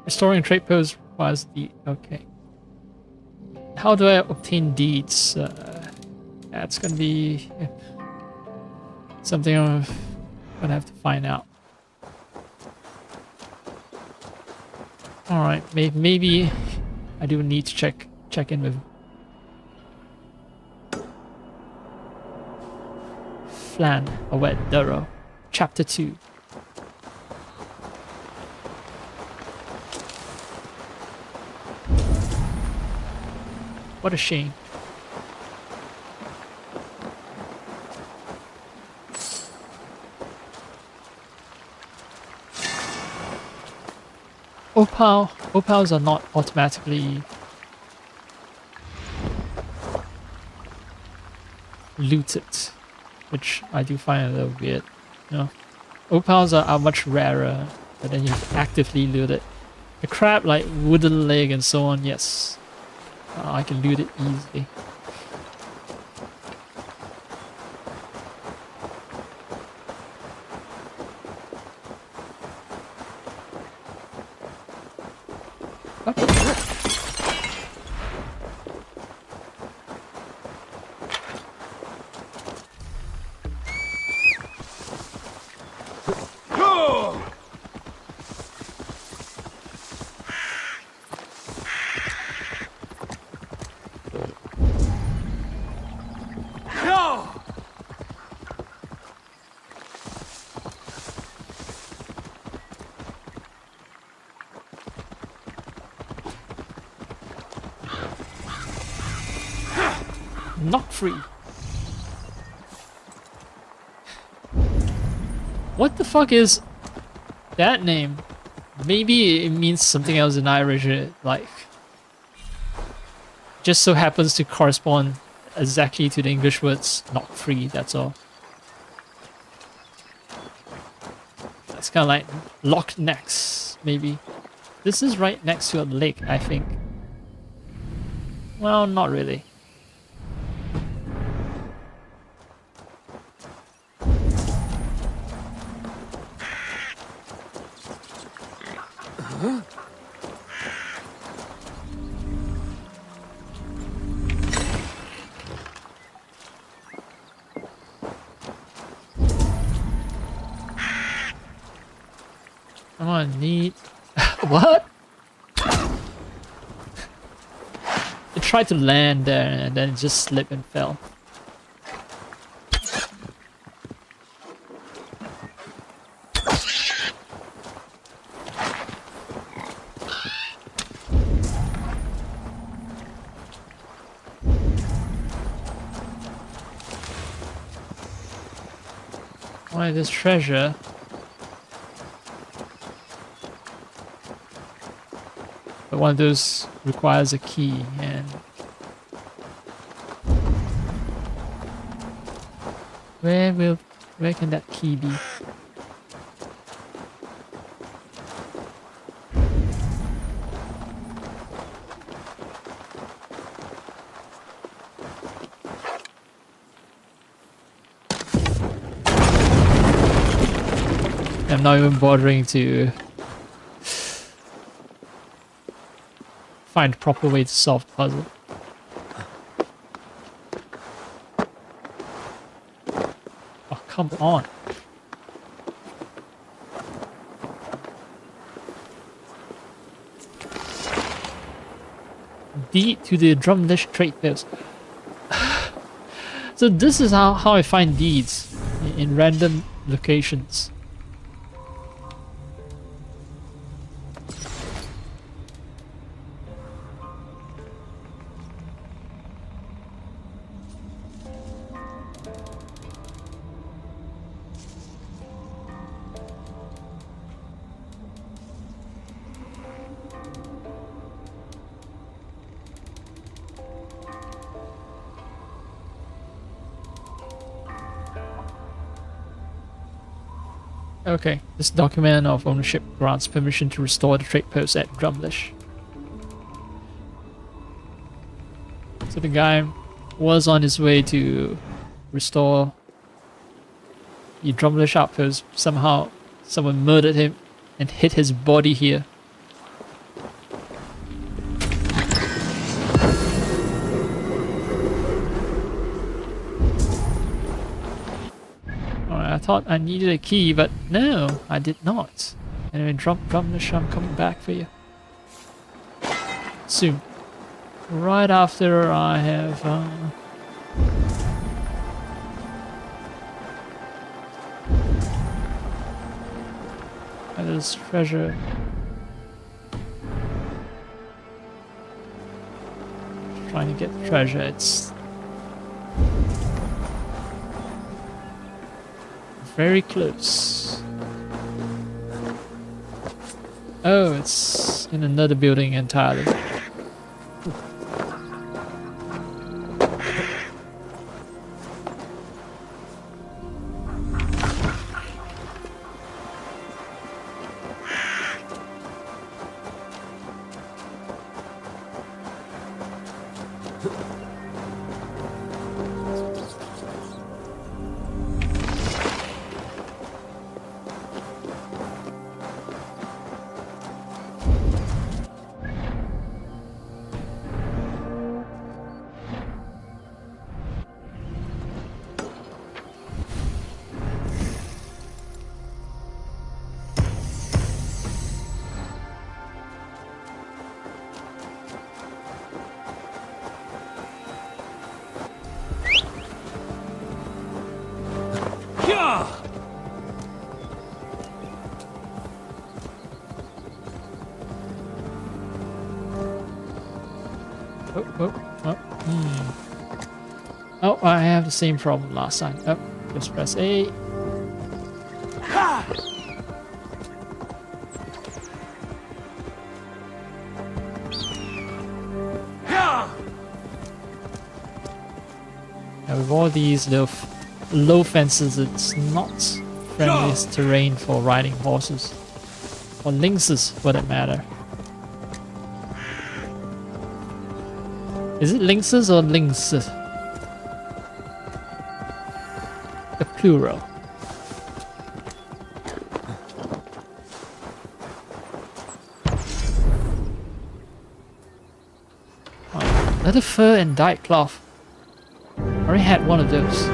Restoring trade post requires a deed. Okay. How do I obtain deeds? That's gonna be something I'm gonna have to find out. Alright, maybe I do need to check in with Flan or Wet Durrow. Chapter 2. What a shame. Opals are not automatically looted, which I do find a little weird. You know, opals are much rarer, but then you actively loot it. The crab, like wooden leg and so on, yes. I can loot it easily. Not free. What the fuck is that name? Maybe it means something else in Irish, like just so happens to correspond exactly to the English words not free, that's all. It's kind of like Loch Ness, maybe. This is right next to a lake, I think. Well, not really. Come on, neat. What? It tried to land there and then it just slipped and fell. Why this treasure? But one of those requires a key, and Where can that key be? I'm not even bothering to find a proper way to solve the puzzle. Oh, come on. Deed to the Drumlish trade post. So this is how I find deeds in random locations. Okay, this document of ownership grants permission to restore the trade post at Drumlish. So the guy was on his way to restore the Drumlish outpost. Somehow someone murdered him and hid his body here. I thought I needed a key, but no, I did not. Anyway, Drumlish, I'm coming back for you. Soon. Right after I have... this treasure. Trying to get the treasure, it's... very close. Oh, it's in another building entirely. Oh, I have the same problem last time. Oh, just press A. Now with all these low fences, it's not friendliest terrain for riding horses. Or lynxes, for that matter. Is it lynxes or lynxes? The plural. Oh, leather fur and dyed cloth. I already had one of those.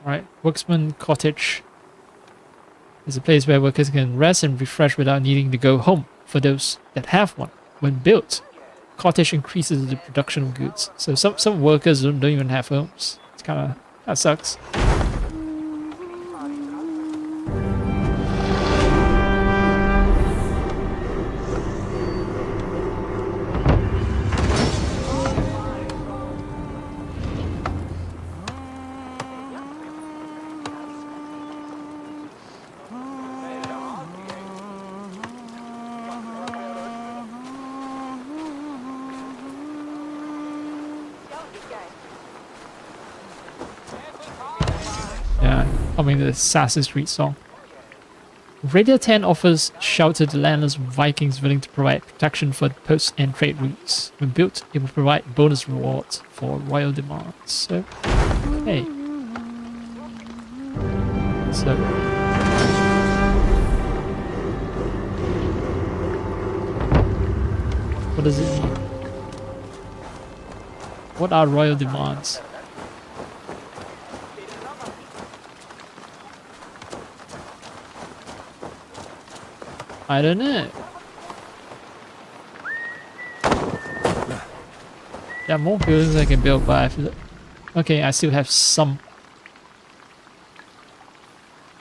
Alright, Worksman Cottage is a place where workers can rest and refresh without needing to go home for those that have one. When built, cottage increases the production of goods. So some workers don't even have homes. It's that sucks. humming the Assassin's Creed song. Radio 10 offers shelter to landless Vikings willing to provide protection for posts and trade routes. When built, it will provide bonus rewards for royal demands. So, hey. So, what does it mean? What are royal demands? I don't know. There are more buildings I can build, but I feel okay, I still have some.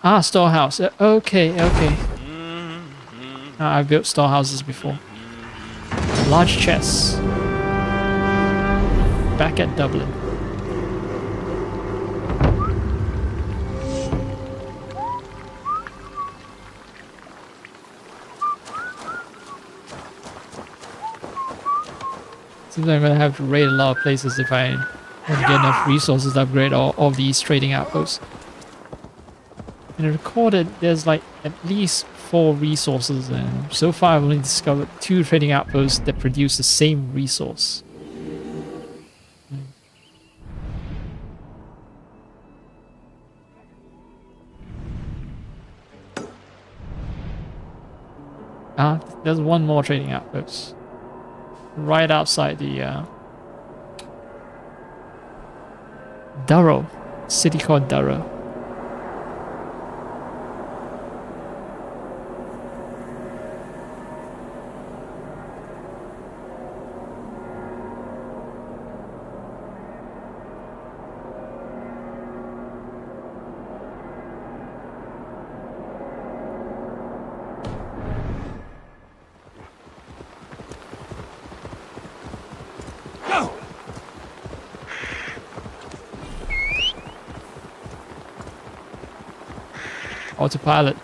Ah, storehouse. Okay, okay. I've built storehouses before. Large chests. Back at Dublin. Seems like I'm gonna have to raid a lot of places if I don't get enough resources to upgrade all of these trading outposts. And I recorded there's like at least 4 resources, and so far I've only discovered 2 trading outposts that produce the same resource. Ah, there's one more trading outpost. Right outside the Durrow. City called Durrow. Autopilot.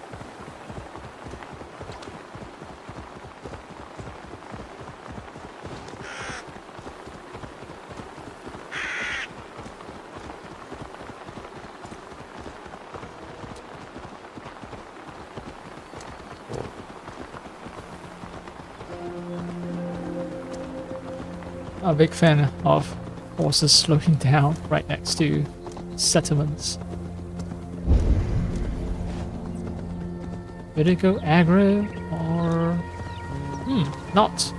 I'm a big fan of horses slowing down right next to settlements. Did it go aggro or... not.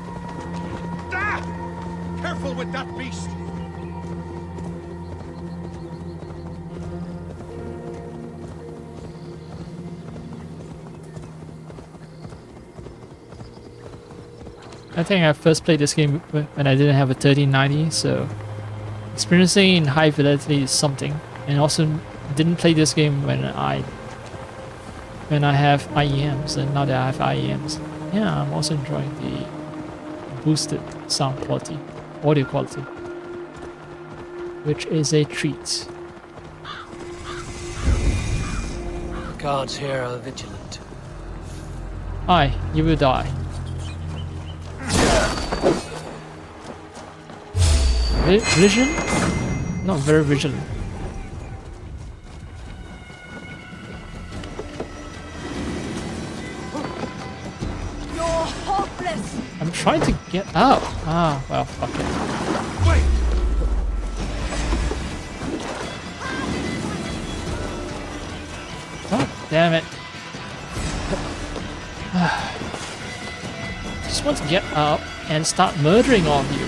Ah! Careful with that beast! I think I first played this game when I didn't have a 1390, so experiencing in high fidelity is something. And also didn't play this game when I have IEMs, and now that I have IEMs, yeah, I'm also enjoying the boosted sound quality, audio quality, which is a treat. The guards here are vigilant. Aye, you will die. Vision? Not very vigilant. I'm trying to get out. Ah, well, fuck it. Wait! God damn it. Just want to get up and start murdering all of you.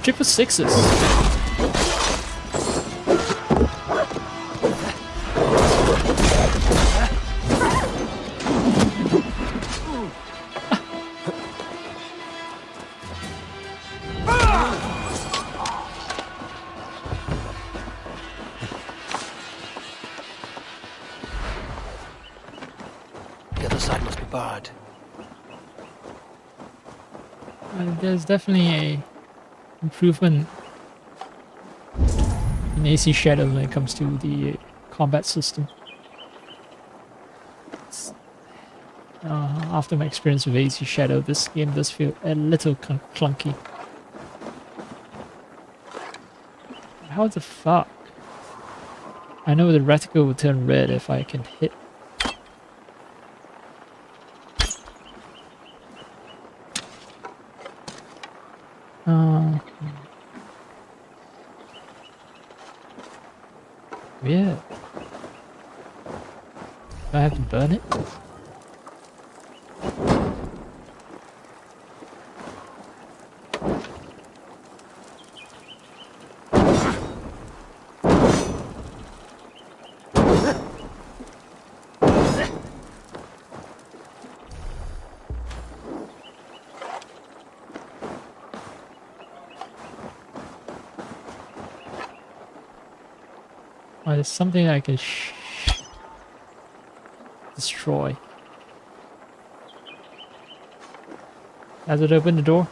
Triple sixes. The other side must be barred. There's definitely a improvement in AC Shadow when it comes to the combat system. After my experience with AC Shadow, this game does feel a little clunky. How the fuck? I know the reticle will turn red if I can hit. Yeah. Do I have to burn it? Oh, there's something I can destroy. Has it opened the door?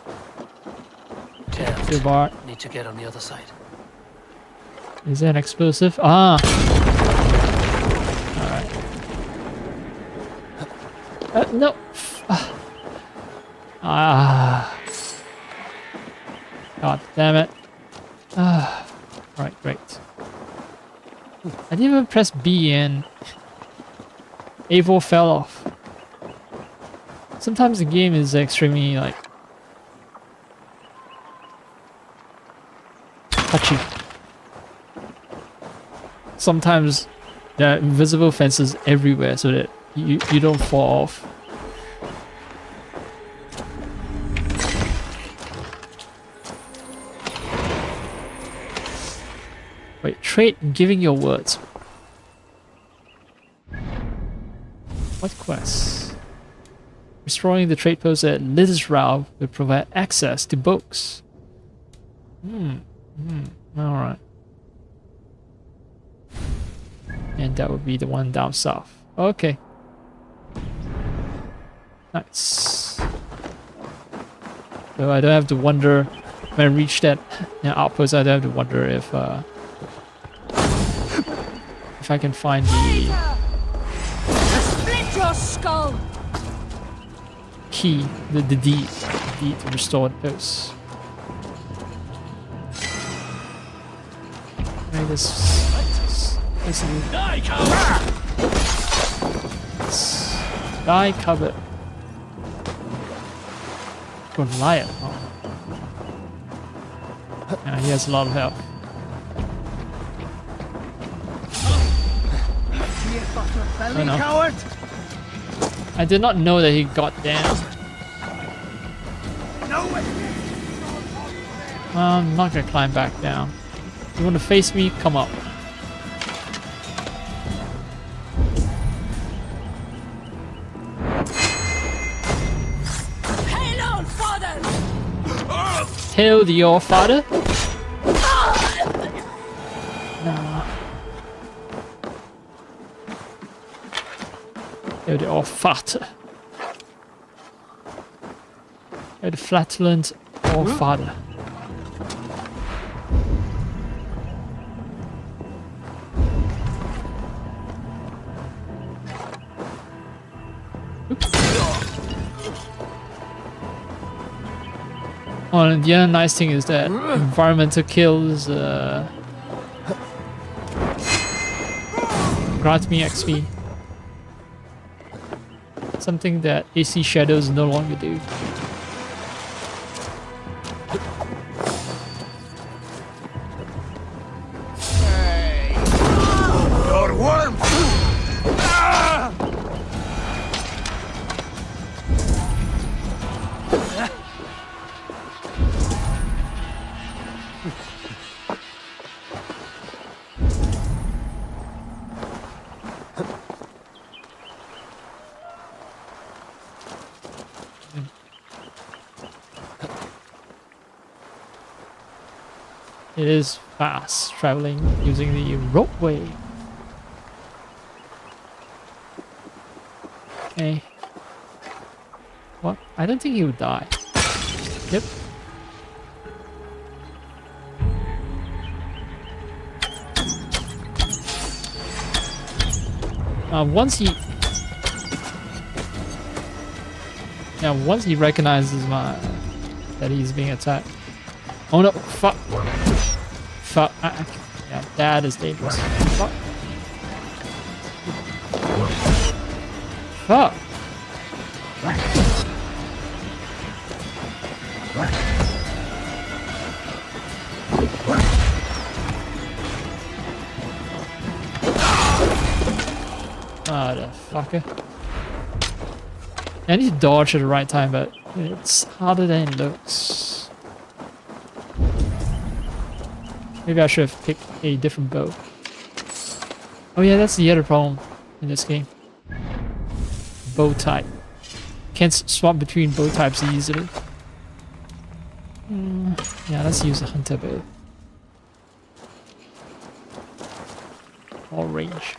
Can't. Bar. Need to get on the other side. Is there an explosive? Ah! Alright. No! Ah! God damn it. Ah. Alright, great. I didn't even press B and A4 fell off. Sometimes the game is extremely like touchy. Sometimes there are invisible fences everywhere so that you don't fall off. Wait, trade giving your words. What quests? Restoring the trade post at Liddesrau will provide access to books. Alright. And that would be the one down south. Okay. Nice. So I don't have to wonder when I reach that outpost. I don't have to wonder if I can find the Split your skull! key, the deed to restore the post. Right, this die cover. Goliath. Oh. Yeah, he has a lot of health. Oh, no. Coward! I did not know that he got down. I'm not gonna climb back down. You want to face me? Come up. Hail, old father! Hail the your father? Nah. Hail the your father. Hail the flatulent or father. Oh, and the other nice thing is that environmental kills grant me XP. Something that AC Shadows no longer do. Your worm! It is fast traveling using the ropeway. Okay. What? I don't think he would die. Yep. Yeah, once he recognizes that he's being attacked. Oh no! Fuck! Fuck! Yeah, that is dangerous. Fuck! Fuck! Ah, the fucker. I need to dodge at the right time, but it's harder than it looks. Maybe I should have picked a different bow. Oh yeah, that's the other problem in this game. Bow type. Can't swap between bow types easily. Yeah, let's use a hunter bow. All range.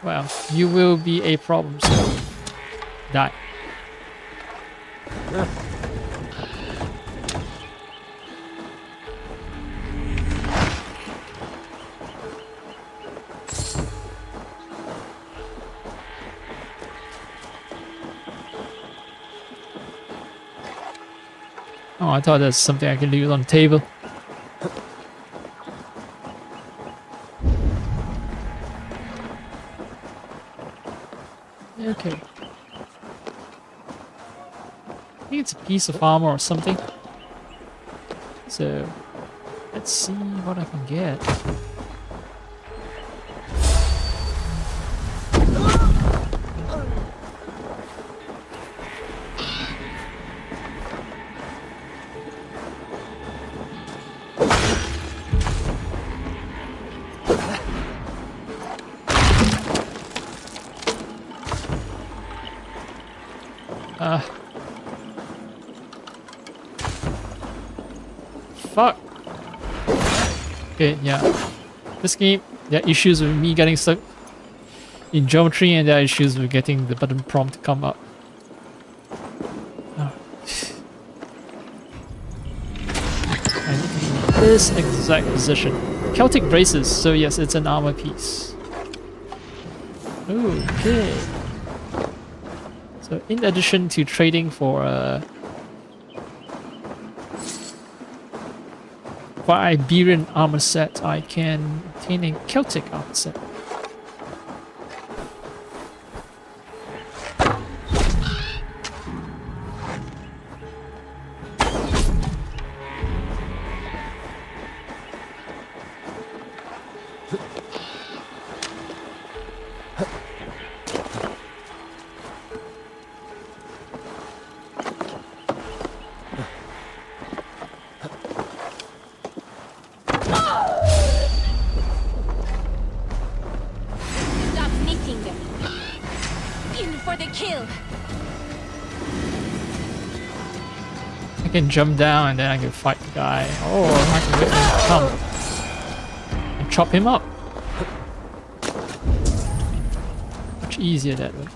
Well, you will be a problem, so die. Oh, I thought that's something I can leave on the table. Okay. I think it's a piece of armor or something. So, let's see what I can get. Fuck. Okay, yeah. This game, there are issues with me getting stuck in geometry, and there are issues with getting the button prompt to come up. Oh. I need to be in this exact position. Celtic braces, so yes, it's an armor piece. Okay. So in addition to trading for Iberian armor set, I can obtain a Celtic armor set. Stop knitting them. In for the kill. I can jump down and then I can fight the guy. Or I can wait for him to come and chop him up. Much easier that way.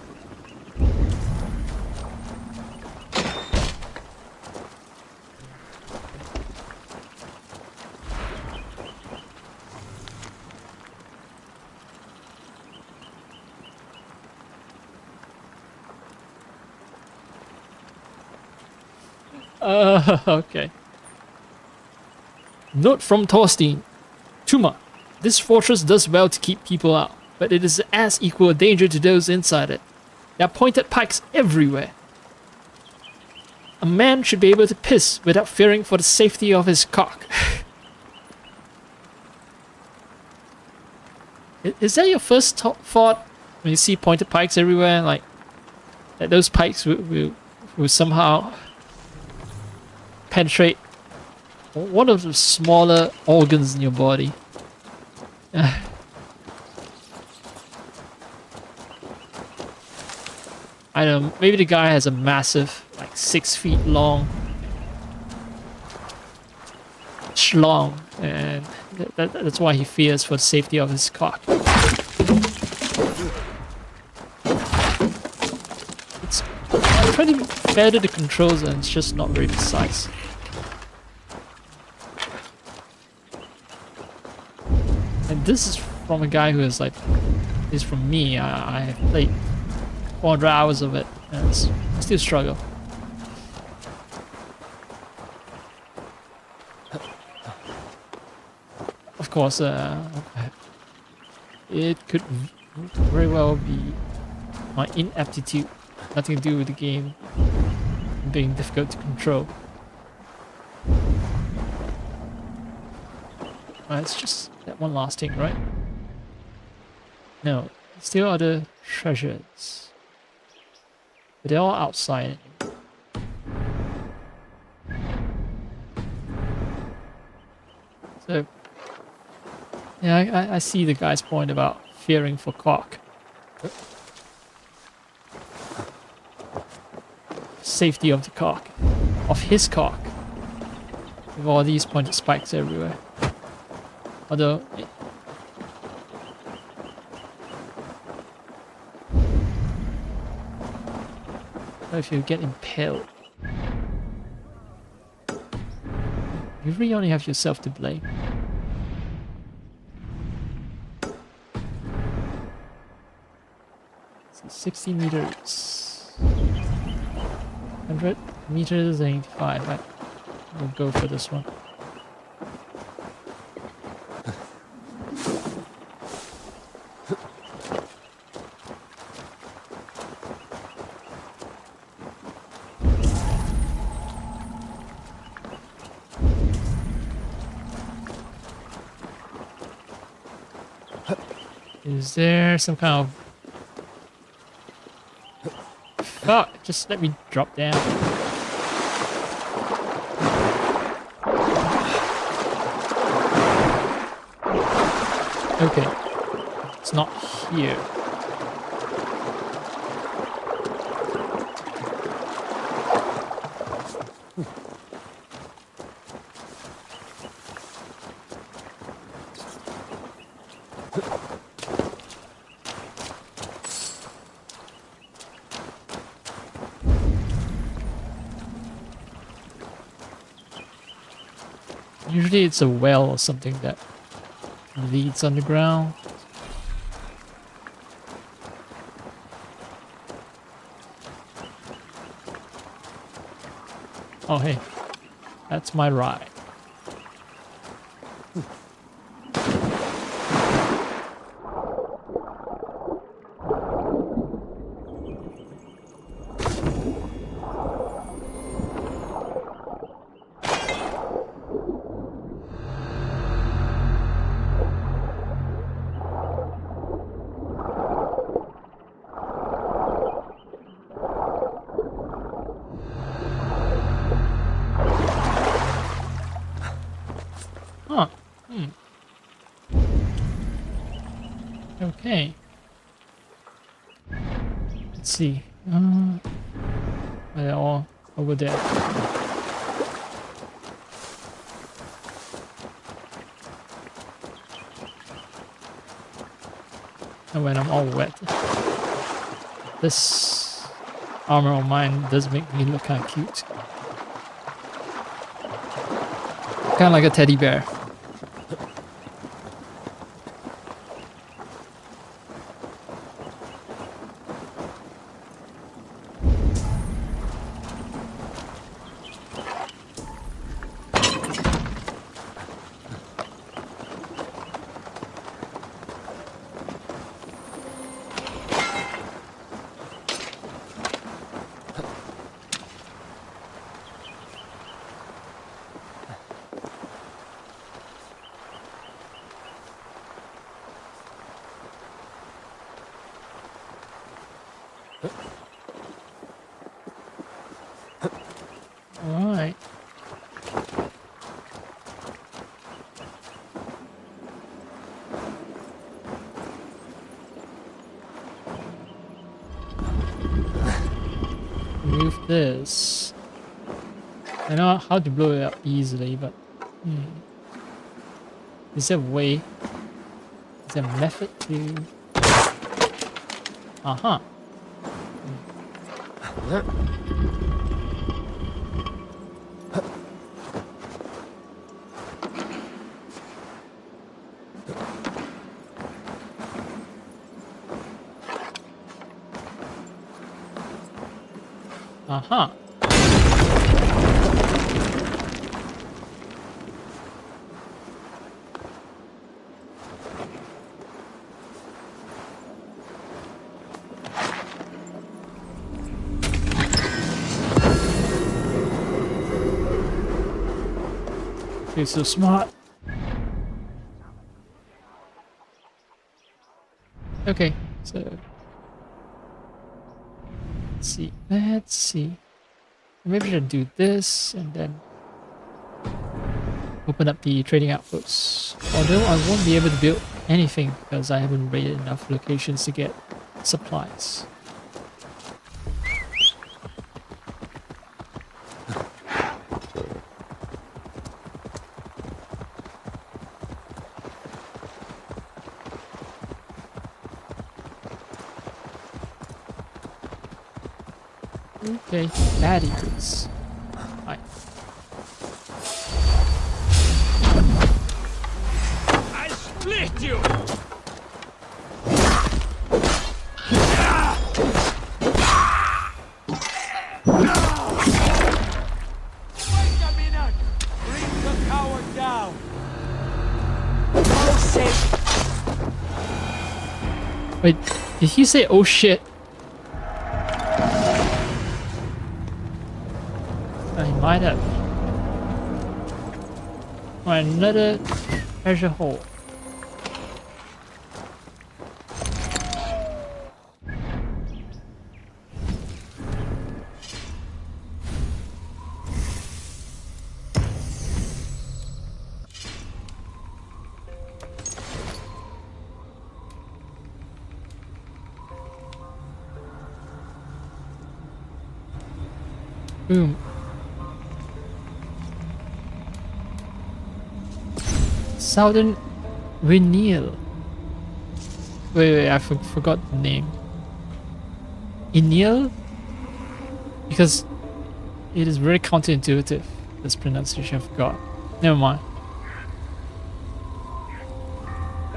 Okay. Note from Thorstein. Tuma. This fortress does well to keep people out, but it is as equal a danger to those inside it. There are pointed pikes everywhere. A man should be able to piss without fearing for the safety of his cock. Is that your first thought when you see pointed pikes everywhere? Like, that those pikes will somehow penetrate one of the smaller organs in your body. I don't know, maybe the guy has a massive, like 6 feet long schlong, and that's why he fears for the safety of his cock. It's pretty fair to the controls, and it's just not very precise. And this is from a guy who is like, is from me. I have played 400 hours of it, and I still struggle. Of course, it could very well be my inaptitude, nothing to do with the game being difficult to control. It's just that one last thing, right? No, still other treasures. But they're all outside. So, yeah, I see the guy's point about fearing for cock. Safety of the cock. Of his cock. With all these pointed spikes everywhere. Although... if you get impaled, you really only have yourself to blame. So 60 meters. 100 meters and 85. Right. We'll go for this one. Is there some kind of... Fuck, just let me drop down. Okay, it's not here. Usually it's a well or something that leads underground. Oh hey, that's my ride. Huh. Okay. Let's see. They're all over there. And when I'm all wet, this armor of mine does make me look kind of cute. Kind of like a teddy bear. Alright. this. I know how to blow it up easily, but is there a way? Is there a method to? Uh-huh. Uh-huh. You're so smart. Okay, so let's see. Maybe I should do this and then open up the trading outposts. Although I won't be able to build anything because I haven't raided enough locations to get supplies. Okay, baddies. Right. I split you! Wait a minute! Bring the coward down! Oh shit! Wait, did he say oh shit? I might have. Oh, another treasure hole. Boom. Southern Vinyl. Wait, I forgot the name. Inyl? Because it is very counterintuitive, this pronunciation, I forgot. Never mind.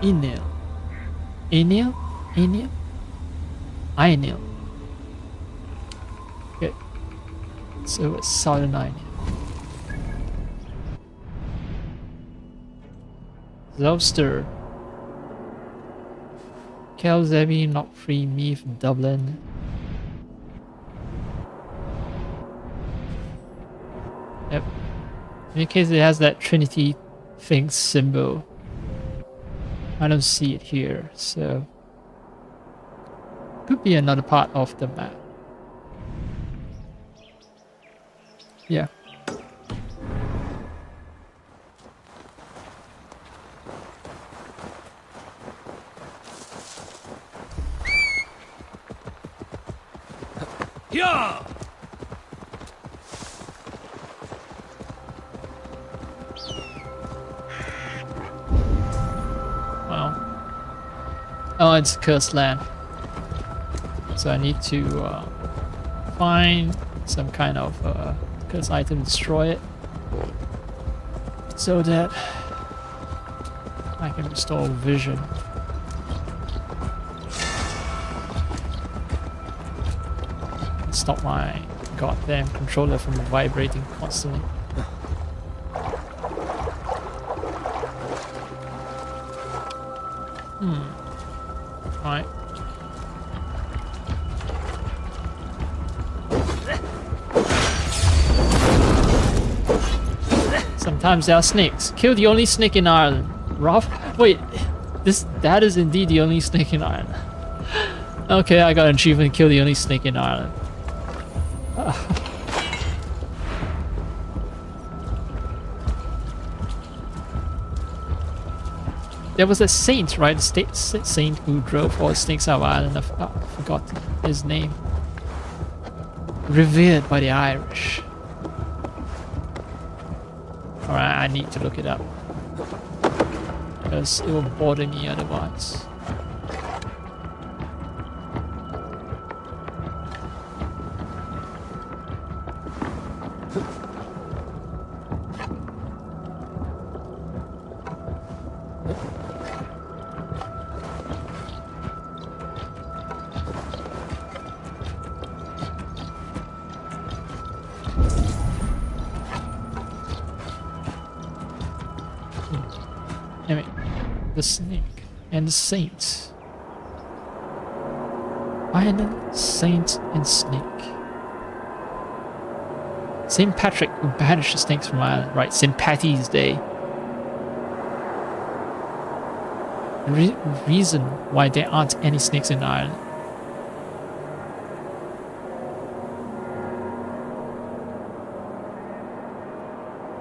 Inyl. Inyl? Inyl? Inyl. Okay. So it's Southern Inyl. Lobster. Kelzebi, not free me from Dublin. Yep. In any case, it has that Trinity thing symbol. I don't see it here, so could be another part of the map. Yeah. Yeah! Well. Oh, it's cursed land. So I need to find some kind of cursed item, destroy it, so that I can restore vision. Stop my goddamn controller from vibrating constantly. Right. Sometimes there are snakes. Kill the only snake in Ireland. Rough? Wait, that is indeed the only snake in Ireland. Okay, I got an achievement, kill the only snake in Ireland. There was a saint, right? A saint who drove all the snakes out of Ireland. I forgot his name. revered by the Irish. Alright, I need to look it up. Because it will bother me otherwise. Anyway, the snake and the saint. Ireland, saint and snake. St. Patrick who banished the snakes from Ireland, right? St. Patty's Day. The reason why there aren't any snakes in Ireland.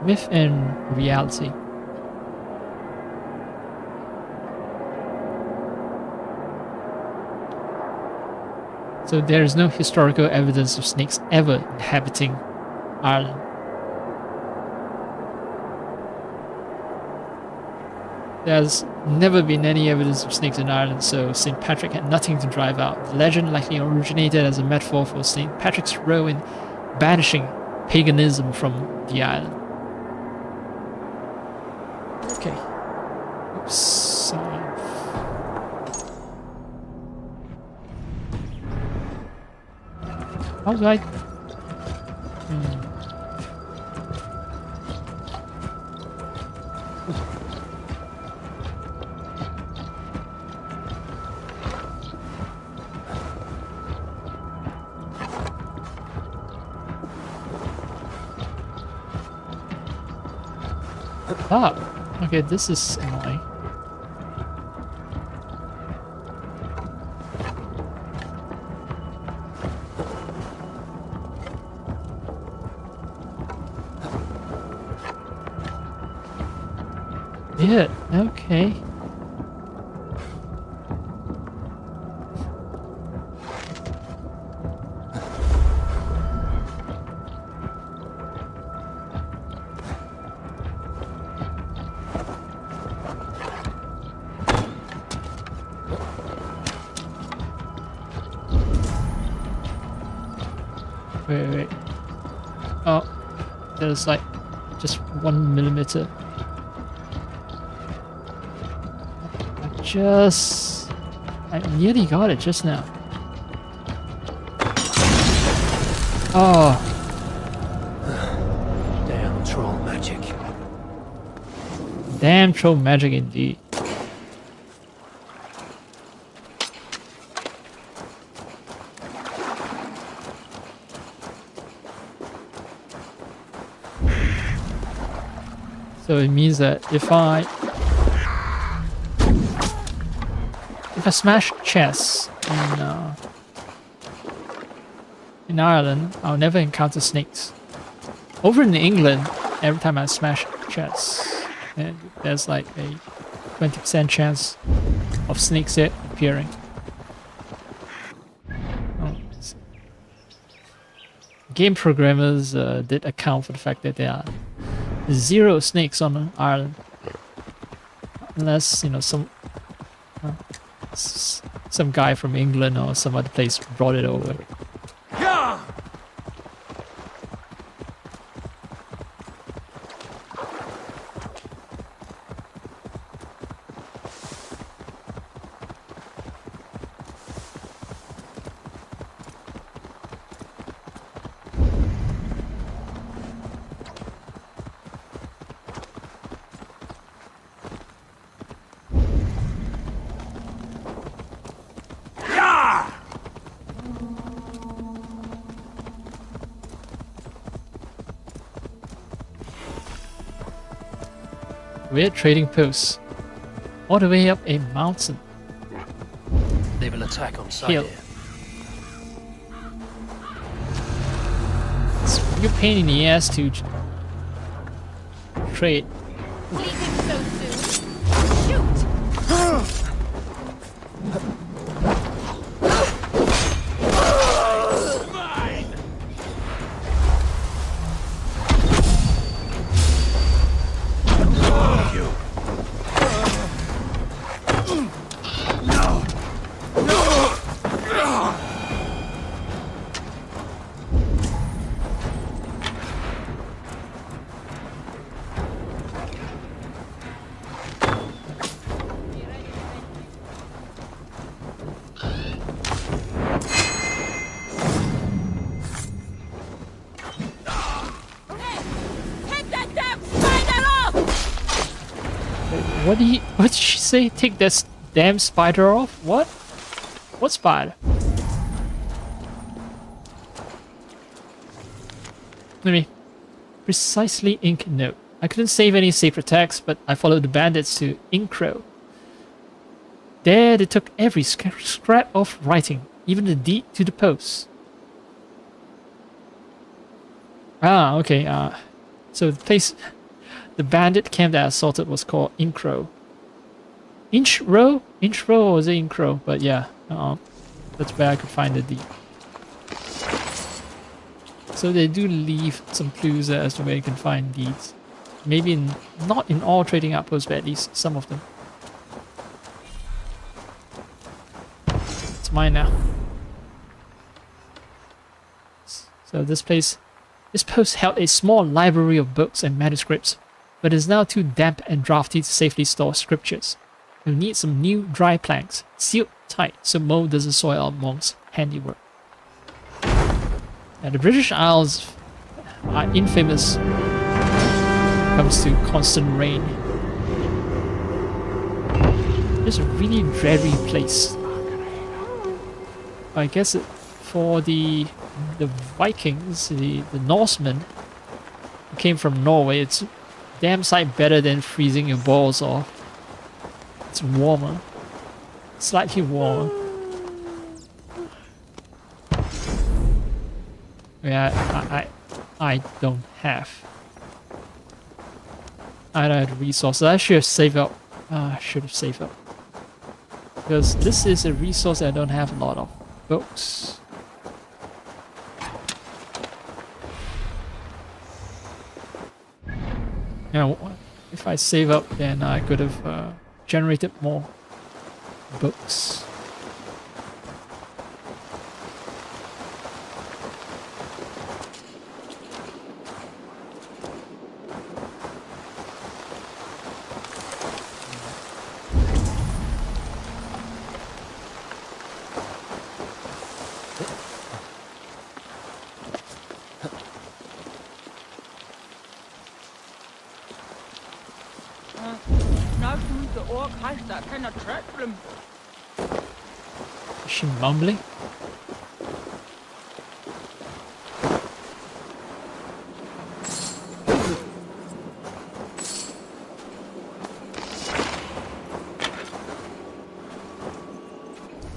Myth and reality. So there is no historical evidence of snakes ever inhabiting Ireland. There's never been any evidence of snakes in Ireland, so St. Patrick had nothing to drive out. The legend likely originated as a metaphor for St. Patrick's role in banishing paganism from the island. Okay. Oops. How do I... Ah, okay, this is annoying. Yeah, okay. Wait. Oh, there's like just 1 millimeter. I nearly got it just now. Oh. Damn troll magic. Damn troll magic indeed. So it means that if I smash chests in Ireland, I'll never encounter snakes. Over in England, every time I smash chests, there's like a 20% chance of snakes there appearing. Oh. Game programmers did account for the fact that there are 0 snakes on Ireland, unless some guy from England or some other place brought it over. We're trading posts all the way up a mountain. They will attack on sight Hill. here. It's a real pain in the ass to trade. Leaving so soon. Shoot! What did she say? Take this damn spider off? What? What spider? Let me precisely ink note. I couldn't save any sacred text, but I followed the bandits to Inkro. There they took every scrap of writing, even the deed to the post. Ah, okay. So the place, the bandit camp that I assaulted was called Inkro. Inchro? Inchro or was it Inkro? But yeah, that's where I could find the deed. So they do leave some clues as to where you can find deeds. Maybe not in all trading outposts, but at least some of them. It's mine now. So this post held a small library of books and manuscripts, but is now too damp and drafty to safely store scriptures. You'll need some new dry planks, sealed tight so mold doesn't soil amongst handiwork. Now, the British Isles are infamous when it comes to constant rain. It's a really dreary place. I guess for the Vikings, the Norsemen who came from Norway, it's damn sight better than freezing your balls off. It's warmer. Slightly warmer. Yeah, I don't have. I don't have the resources. I should have saved up. I should have saved up. Because this is a resource I don't have a lot of. Books. Now, if I save up, then I could have generated more books. Is she mumbling?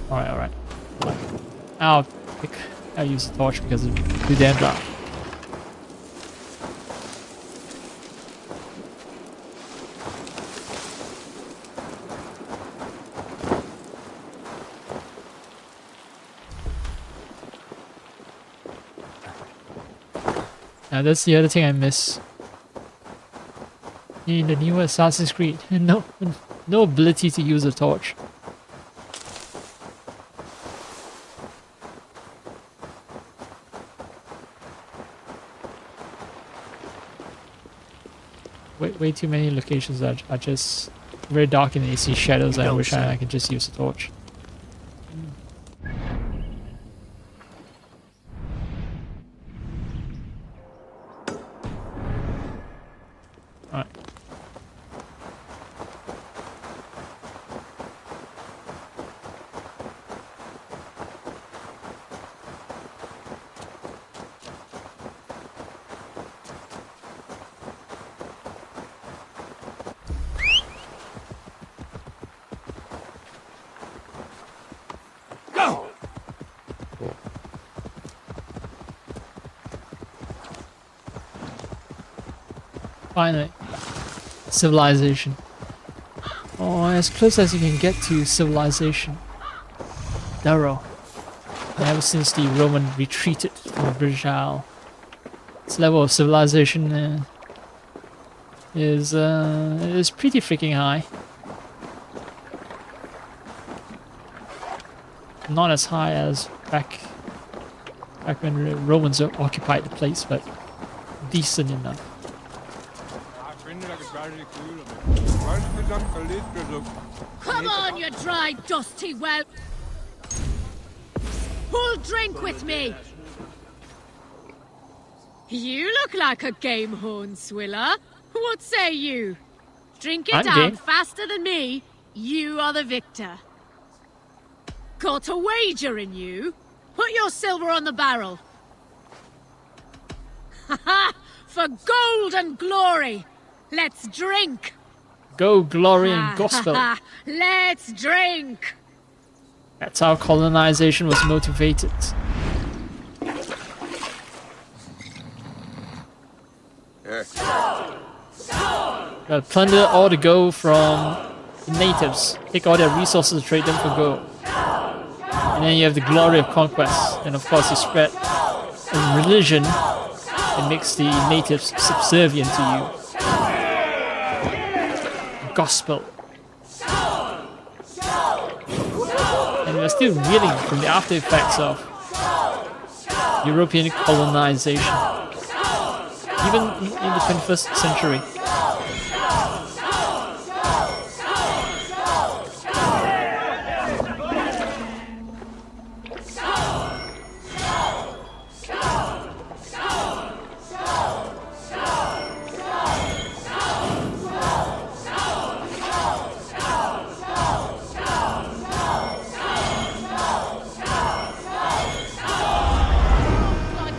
Alright. I'll use the torch because it's too damn dark. Now that's the other thing I miss in the newer Assassin's Creed. No ability to use a torch. Way too many locations are just very dark and you see shadows. I wish I could just use a torch. Alright. Finally, civilization. Oh, as close as you can get to civilization. Thorough. Ever since the Roman retreated from the British Isle, this level of civilization is pretty freaking high. Not as high as back when the Romans occupied the place, but decent enough. Come on, you dry, dusty whelp! Who'll drink with me? You look like a game horn swiller. What say you? Drink it I'm down game. faster than me. You are the victor. Got a wager in you? Put your silver on the barrel. Ha For gold and glory. Let's drink. Go, glory, and gospel. Let's drink. That's how colonization was motivated. Gotta plunder all the gold from the natives. Take all their resources, trade them for gold. And then you have the glory of conquest. And of course you spread a religion that makes the natives subservient to you. Gospel. And we're still reeling from the after effects of European colonization. Even in the 21st century. Like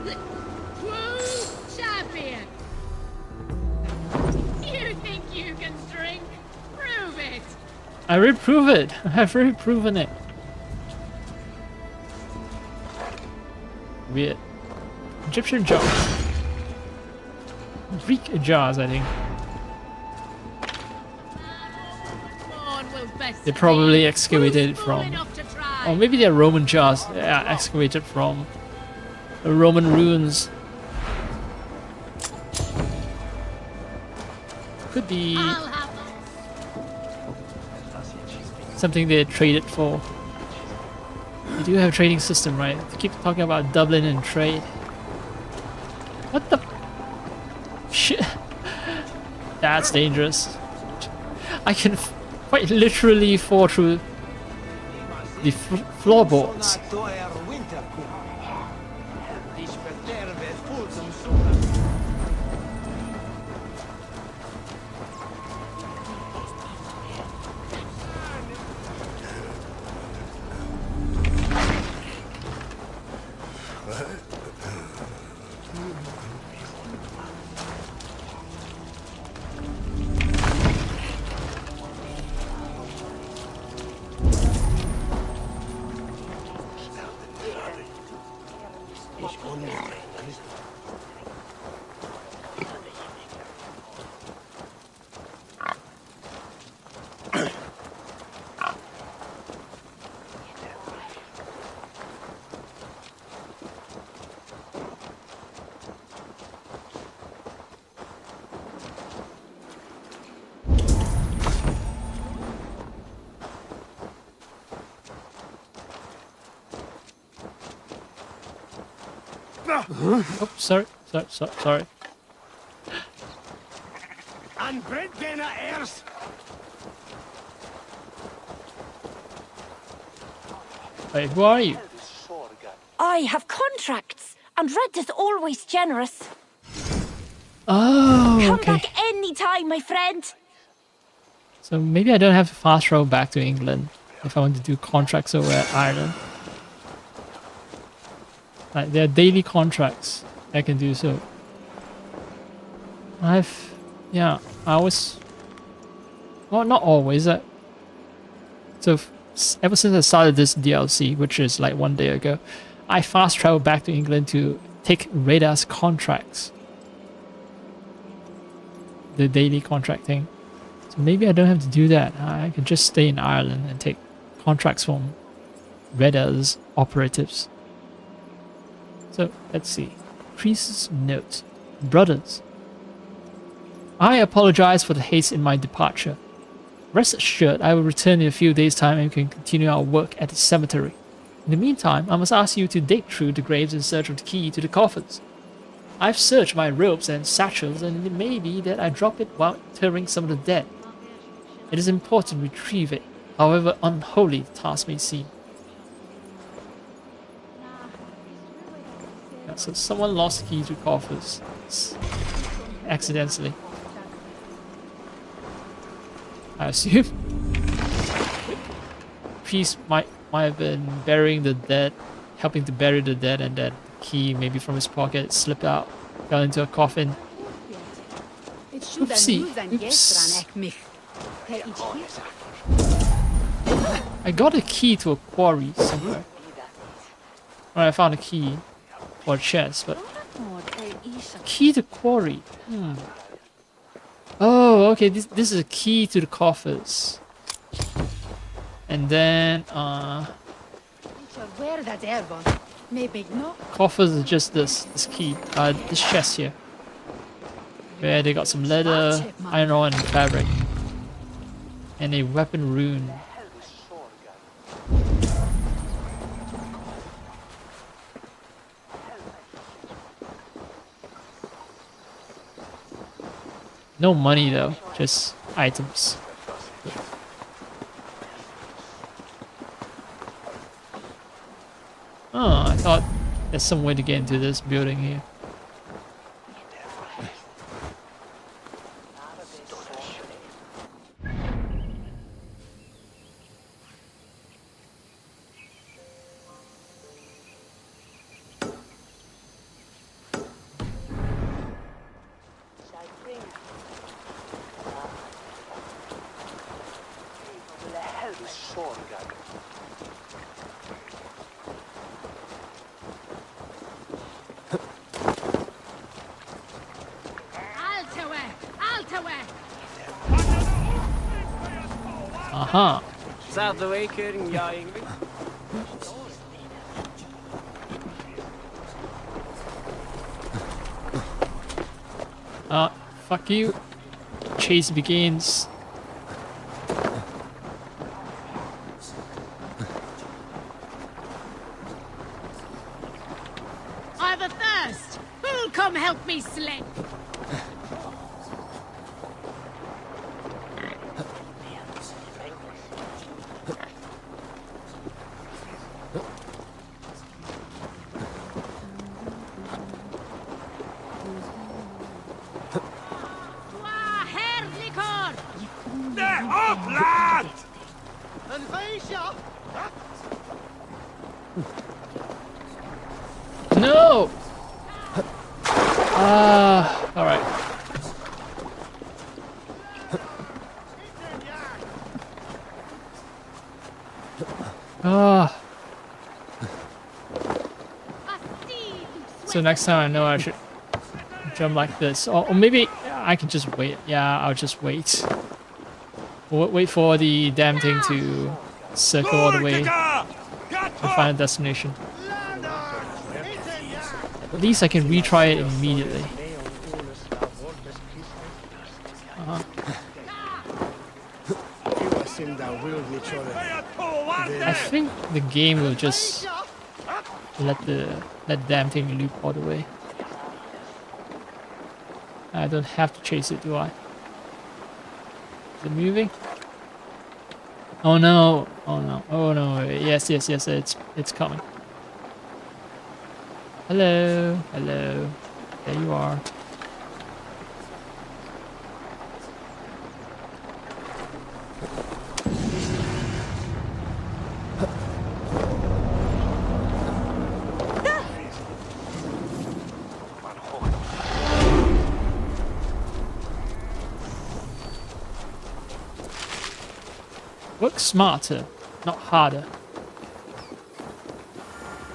a true champion. You think you can drink? Prove it. I will prove it. I have already proven it. Weird. Egyptian jars. Greek jars, I think. They probably excavated from, or maybe they're Roman jars. Yeah, excavated from the Roman ruins. Could be something they traded for. You do have a trading system, right? You keep talking about Dublin and trade. What the shit? That's dangerous. I can quite literally fall through the floorboards. Oh, sorry. Wait, who are you? I have contracts, and Red is always generous. Oh, Come okay. back anytime, my friend. So maybe I don't have to fast travel back to England if I want to do contracts over at Ireland. Like, there are daily contracts I can do so. I always, well, not always. So ever since I started this DLC, which is like 1 day ago, I fast traveled back to England to take Radar's contracts. The daily contract thing. So maybe I don't have to do that. I can just stay in Ireland and take contracts from Radar's operatives. So let's see. Priest's note. Brothers, I apologize for the haste in my departure. Rest assured, I will return in a few days' time and we can continue our work at the cemetery. In the meantime, I must ask you to dig through the graves in search of the key to the coffins. I've searched my robes and satchels, and it may be that I drop it while interring some of the dead. It is important to retrieve it, however unholy the task may seem. Yeah, so someone lost the key to coffers. Accidentally. I assume. Priest might have been burying the dead, helping to bury the dead, and that key maybe from his pocket slipped out, fell into a coffin. Oopsie. Oops. I got a key to a quarry somewhere. Well, I found a key for a chest, but key to quarry. Oh, okay. This is a key to the coffers. And then coffers is just this key, this chest here. Where they got some leather, iron ore, and fabric, and a weapon rune. No money though, just items. Oh, I thought there's some way to get into this building here. Aha. Fuck you. Chase begins. I've a thirst. Who'll come help me slay? No! Alright. So next time I know I should jump like this. Or maybe I can just wait. Yeah, I'll just wait. Wait for the damn thing to circle all the way and find a destination. At least I can retry it immediately. I think the game will just let damn thing loop all the way. I don't have to chase it, do I? Is it moving? Oh no! Oh no! Oh no! Yes! It's coming. Hello! Hello! There you are. Work smarter, not harder.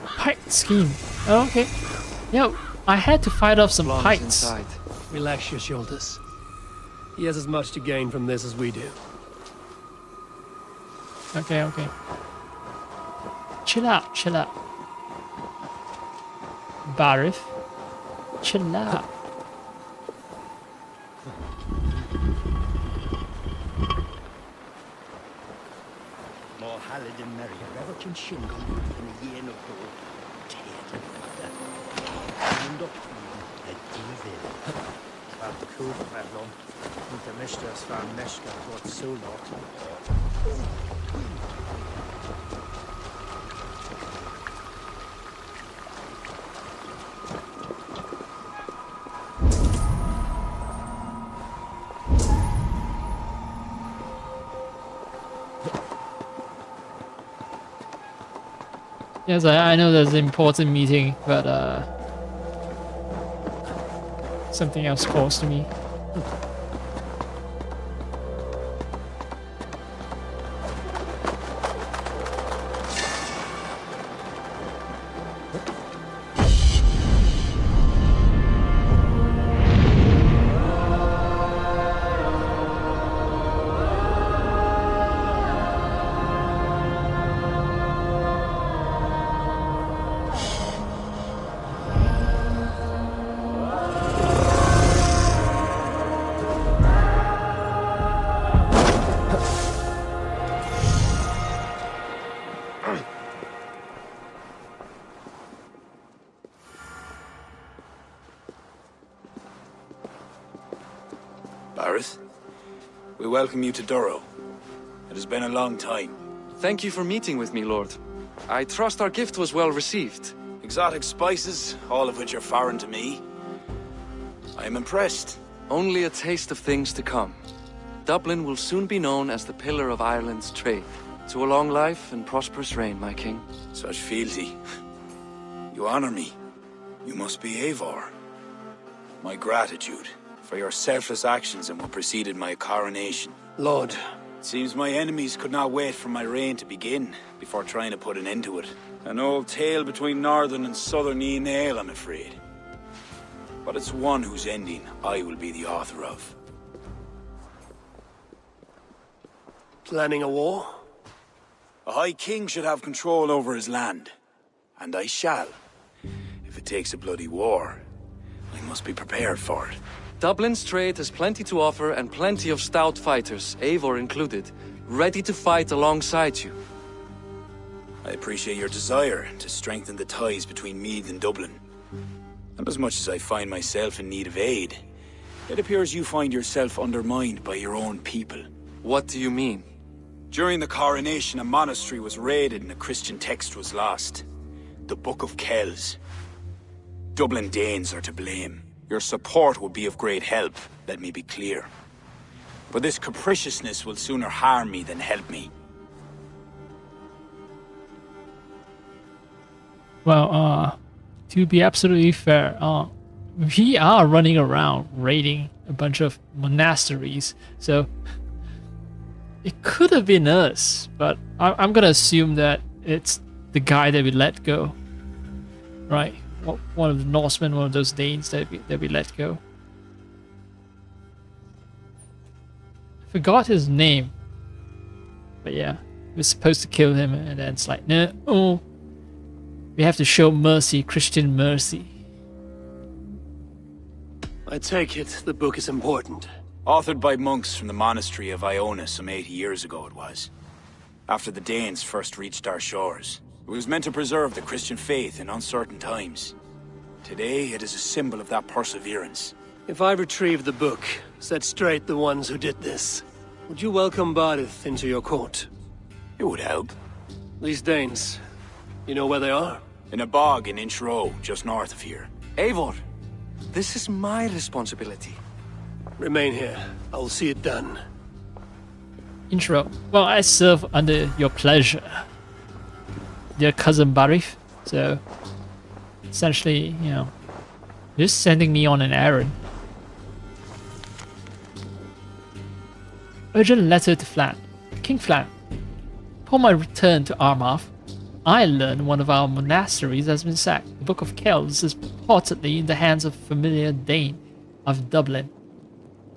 Pike scheme. Oh, okay. Yo, I had to fight off some pikes. Relax your shoulders. He has as much to gain from this as we do. Okay. Chill out. Barif. Chill out. Yes, I know there's an important meeting, but something else calls to me. Bareth, we welcome you to Durrow. It has been a long time. Thank you for meeting with me, Lord. I trust our gift was well received. Exotic spices, all of which are foreign to me. I am impressed. Only a taste of things to come. Dublin will soon be known as the pillar of Ireland's trade. To a long life and prosperous reign, my king. Such fealty. You honor me. You must be Eivor. My gratitude for your selfless actions and what preceded my coronation. Lord, It seems my enemies could not wait for my reign to begin before trying to put an end to it. An old tale between northern and southern Ian, I'm afraid. But it's one whose ending I will be the author of. planning a war? A High King should have control over his land. And I shall. If it takes a bloody war, I must be prepared for it. Dublin's trade has plenty to offer and plenty of stout fighters, Eivor included, ready to fight alongside you. I appreciate your desire to strengthen the ties between Meath and Dublin. And as much as I find myself in need of aid, it appears you find yourself undermined by your own people. What do you mean? During the coronation, a monastery was raided and a Christian text was lost. The Book of Kells. Dublin Danes are to blame. Your support will be of great help, let me be clear. But this capriciousness will sooner harm me than help me. Well, to be absolutely fair, we are running around raiding a bunch of monasteries, so it could have been us, but I'm gonna assume that it's the guy that we let go, right? One of the Norsemen, one of those Danes that we let go. I forgot his name, but yeah, we're supposed to kill him, and then it's like, no, oh, we have to show mercy, Christian mercy. I take it the book is important. Authored by monks from the monastery of Iona some 80 years ago it was. After the Danes first reached our shores. It was meant to preserve the Christian faith in uncertain times. Today, it is a symbol of that perseverance. If I retrieve the book, set straight the ones who did this, would you welcome Barith into your court? It would help. These Danes, you know where they are? In a bog in Inch Row, just north of here. Eivor, this is my responsibility. Remain here. I will see it done. Intro. Well, I serve under your pleasure, dear cousin Barith. So, essentially, you know, just sending me on an errand. Urgent letter to Flan. King Flan. Upon my return to Armagh, I learned one of our monasteries has been sacked. The Book of Kells is reportedly in the hands of familiar Dane of Dublin.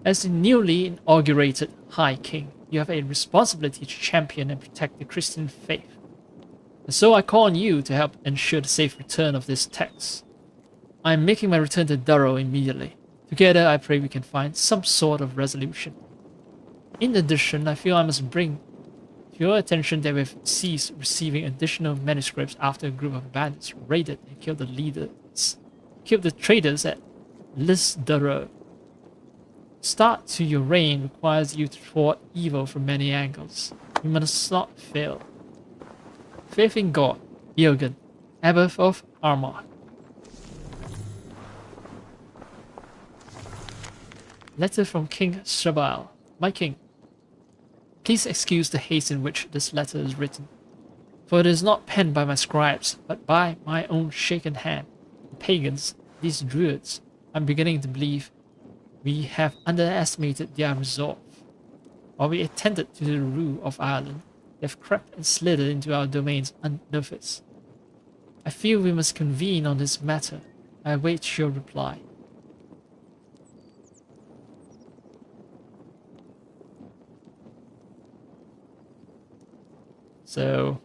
As the newly inaugurated High King, you have a responsibility to champion and protect the Christian faith. And so I call on you to help ensure the safe return of this text. I am making my return to Durrow immediately. Together, I pray we can find some sort of resolution. In addition, I feel I must bring to your attention that we've ceased receiving additional manuscripts after a group of bandits raided and killed the traders at Lisdurrow. Start to your reign requires you to thwart evil from many angles. You must not fail. Faith in God, Jürgen, Abbot of Armagh. Letter from King Shabail. My king, please excuse the haste in which this letter is written. For it is not penned by my scribes, but by my own shaken hand. The pagans, these druids, I'm beginning to believe we have underestimated their resolve. While we attended to the rule of Ireland, they have crept and slithered into our domains unnoticed. I feel we must convene on this matter. I await your reply. So,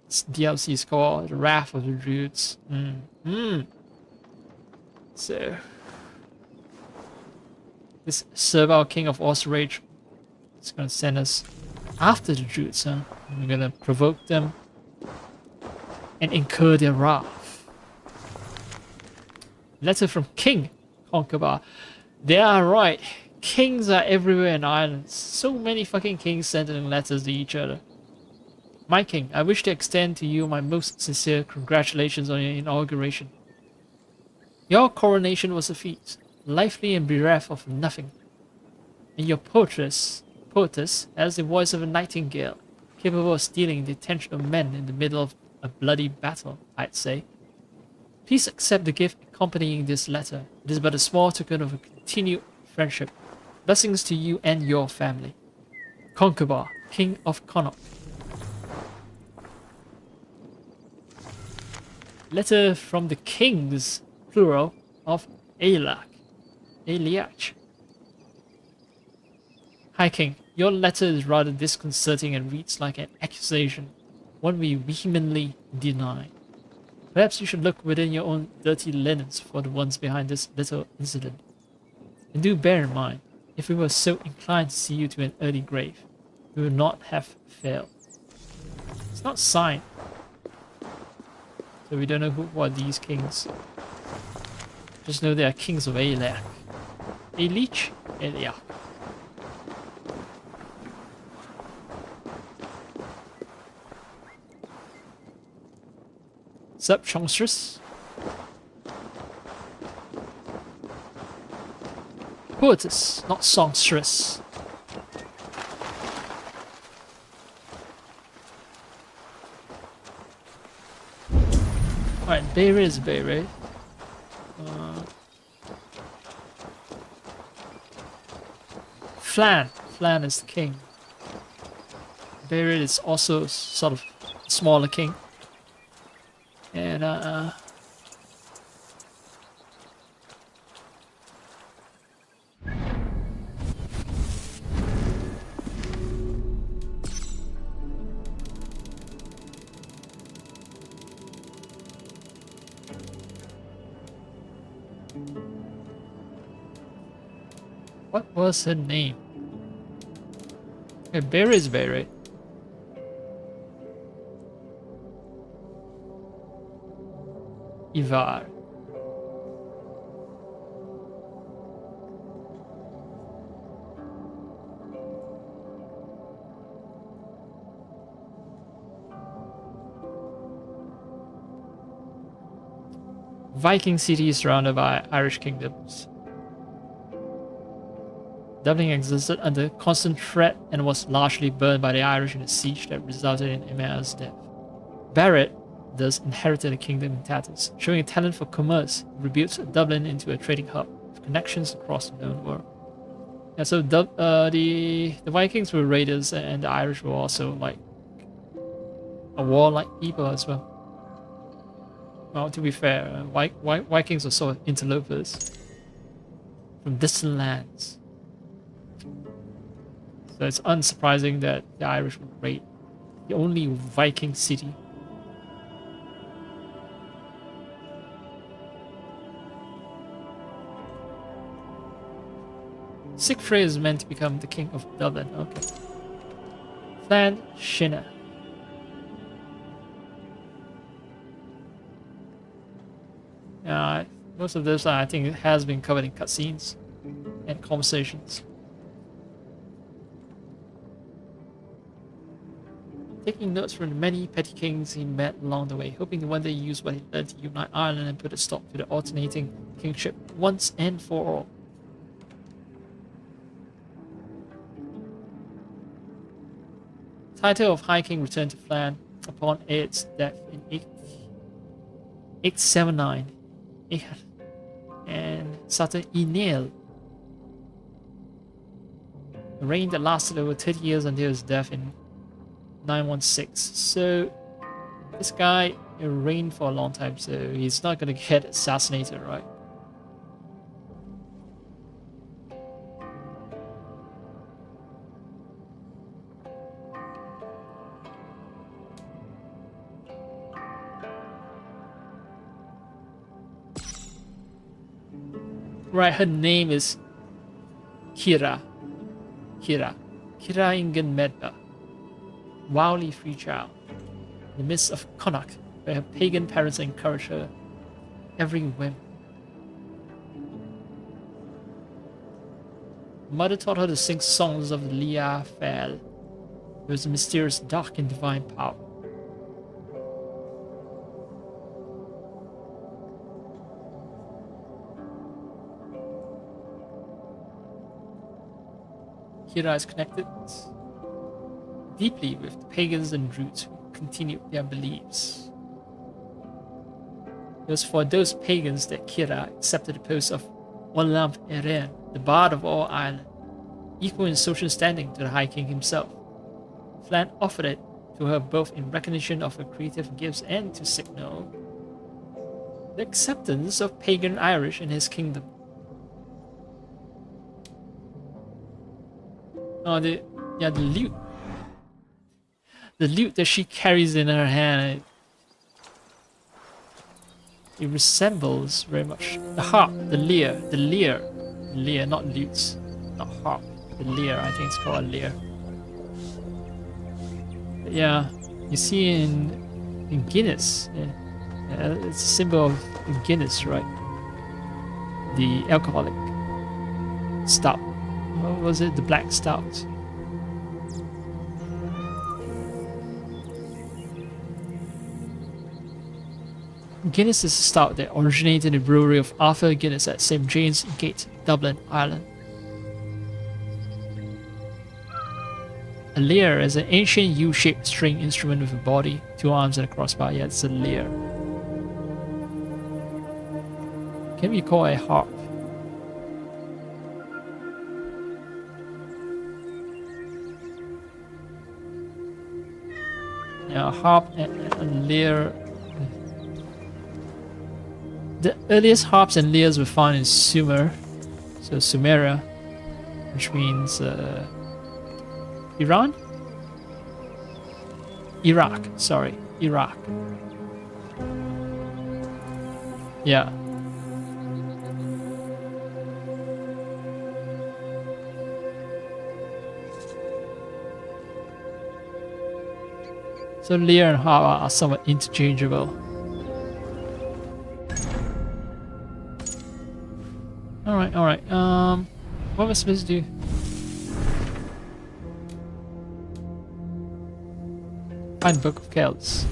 this DLC is called The Wrath of the Druids. So, this Servile King of Osrage is going to send us after the Druids, huh? And we're going to provoke them and incur their wrath. Letter from King Concobar. They are right. Kings are everywhere in Ireland. So many fucking kings sending letters to each other. My king, I wish to extend to you my most sincere congratulations on your inauguration. Your coronation was a feat, lively and bereft of nothing. And your poetess has the voice of a nightingale, capable of stealing the attention of men in the middle of a bloody battle, I'd say. Please accept the gift accompanying this letter. It is but a small token of a continued friendship. Blessings to you and your family. Concobar, King of Connaught. Letter from the kings, plural, of Eliach. Hi King, your letter is rather disconcerting and reads like an accusation, one we vehemently deny. Perhaps you should look within your own dirty linens for the ones behind this little incident. And do bear in mind, if we were so inclined to see you to an early grave, we would not have failed. It's not signed. So we don't know who are these kings. Just know they are kings of Eliach. Eliach? Eliach. Sup, songstress? Poetess, not songstress. Alright, Bayray is Bayray. Flan is the king. Bayray is also sort of a smaller king. And what was her name? Okay, Bayray is Bayray. Ivar. Viking city is surrounded by Irish kingdoms. Dublin existed under constant threat and was largely burned by the Irish in a siege that resulted in Emma's death. Barrett thus inherited the kingdom in tatters, showing a talent for commerce. He rebuilt Dublin into a trading hub with connections across the known world. Yeah, so the Vikings were raiders, and the Irish were also like a warlike people as well. Well, to be fair, Vikings are sort of interlopers from distant lands. So it's unsurprising that the Irish would raid the only Viking city. Sigfrid is meant to become the king of Dublin. Okay. Flan Shinna. Most of this I think has been covered in cutscenes and conversations. Taking notes from the many petty kings he met along the way, hoping to one day use what he learned to unite Ireland and put a stop to the alternating kingship once and for all. Title of High King returned to Flan. upon its death in 879. And Sata Inel, a reign that lasted over 30 years until his death in 916. So this guy reigned for a long time, so he's not gonna get assassinated, right? Right, her name is Kira Ingen Medba, wildly free child, in the midst of Connacht, where her pagan parents encouraged her every whim. Her mother taught her to sing songs of the Lia Fel. It was a mysterious, dark, and divine power. Kira is connected deeply with the pagans and Druids who continued their beliefs. It was for those pagans that Kira accepted the post of Ollamh Eren, the Bard of all Ireland, equal in social standing to the High King himself. Flann offered it to her both in recognition of her creative gifts and to signal the acceptance of pagan Irish in his kingdom. Oh, the lute. The lute that she carries in her hand, it resembles very much the harp, the lyre, not lutes, not harp, the lyre, I think it's called a lyre. But yeah, you see in Guinness, it's a symbol of Guinness, right? The alcoholic stout. What was it? The black stout. Guinness is a stout that originated in the brewery of Arthur Guinness at St. James Gate, Dublin, Ireland. A lyre is an ancient U-shaped string instrument with a body, 2 arms, and a crossbar. Yeah, it's a lyre. Can we call a harp? Yeah, a harp and a lyre. The earliest harps and lyres were found in Sumer, so Sumeria, which means Iran? Iraq, sorry, Iraq. Yeah. So lyre and harp are somewhat interchangeable. Alright, what am I supposed to do? Find Book of Kells.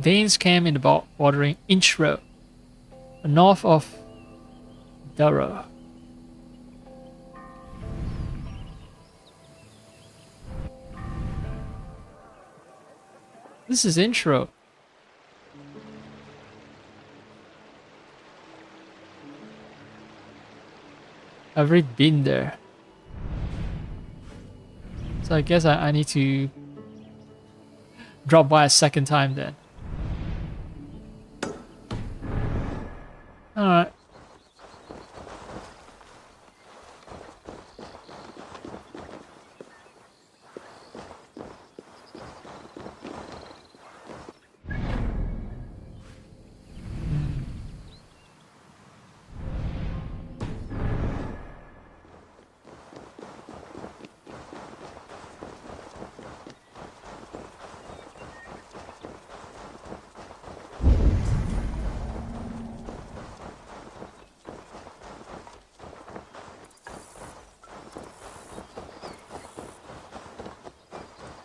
Danes came in the bordering Inchrow, north of Durrow. This is Inchrow. I've already been there. So I guess I need to drop by a second time then. Alright.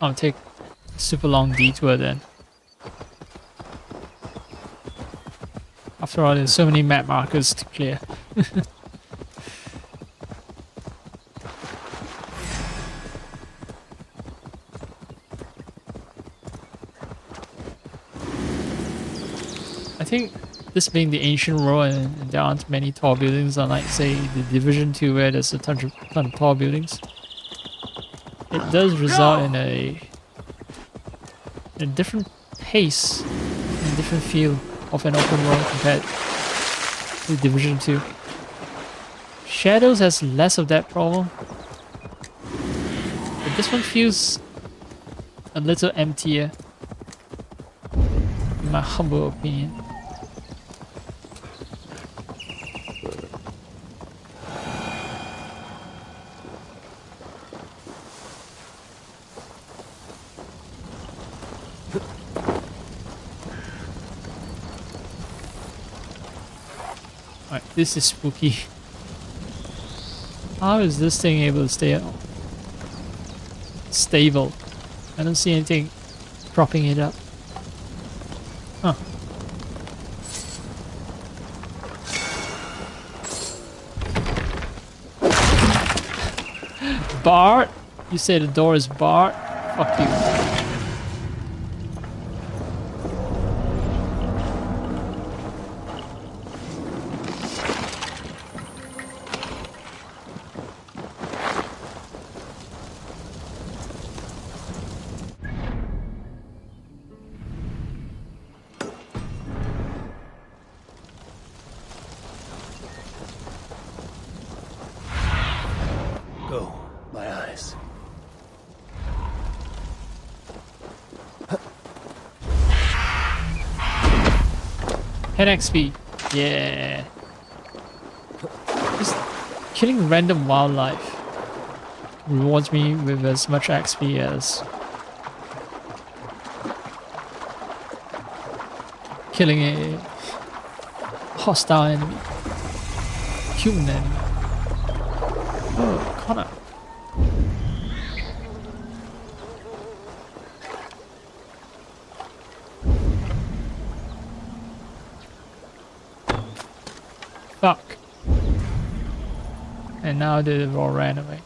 I'll take a super long detour then. After all, there's so many map markers to clear. I think this being the ancient world and there aren't many tall buildings, unlike say the Division 2 where there's a ton of tall buildings, it does result in a different pace and different feel of an open world compared to Division 2. Shadows has less of that problem, but this one feels a little emptier, in my humble opinion. Alright, this is spooky. How is this thing able to stay stable? I don't see anything propping it up. Huh. Barred? You say the door is barred? Fuck you. Go, my eyes. 10 XP. Yeah. Just killing random wildlife rewards me with as much XP as killing a hostile enemy. Human enemy. Oh, Connor. Fuck. And now they all ran away.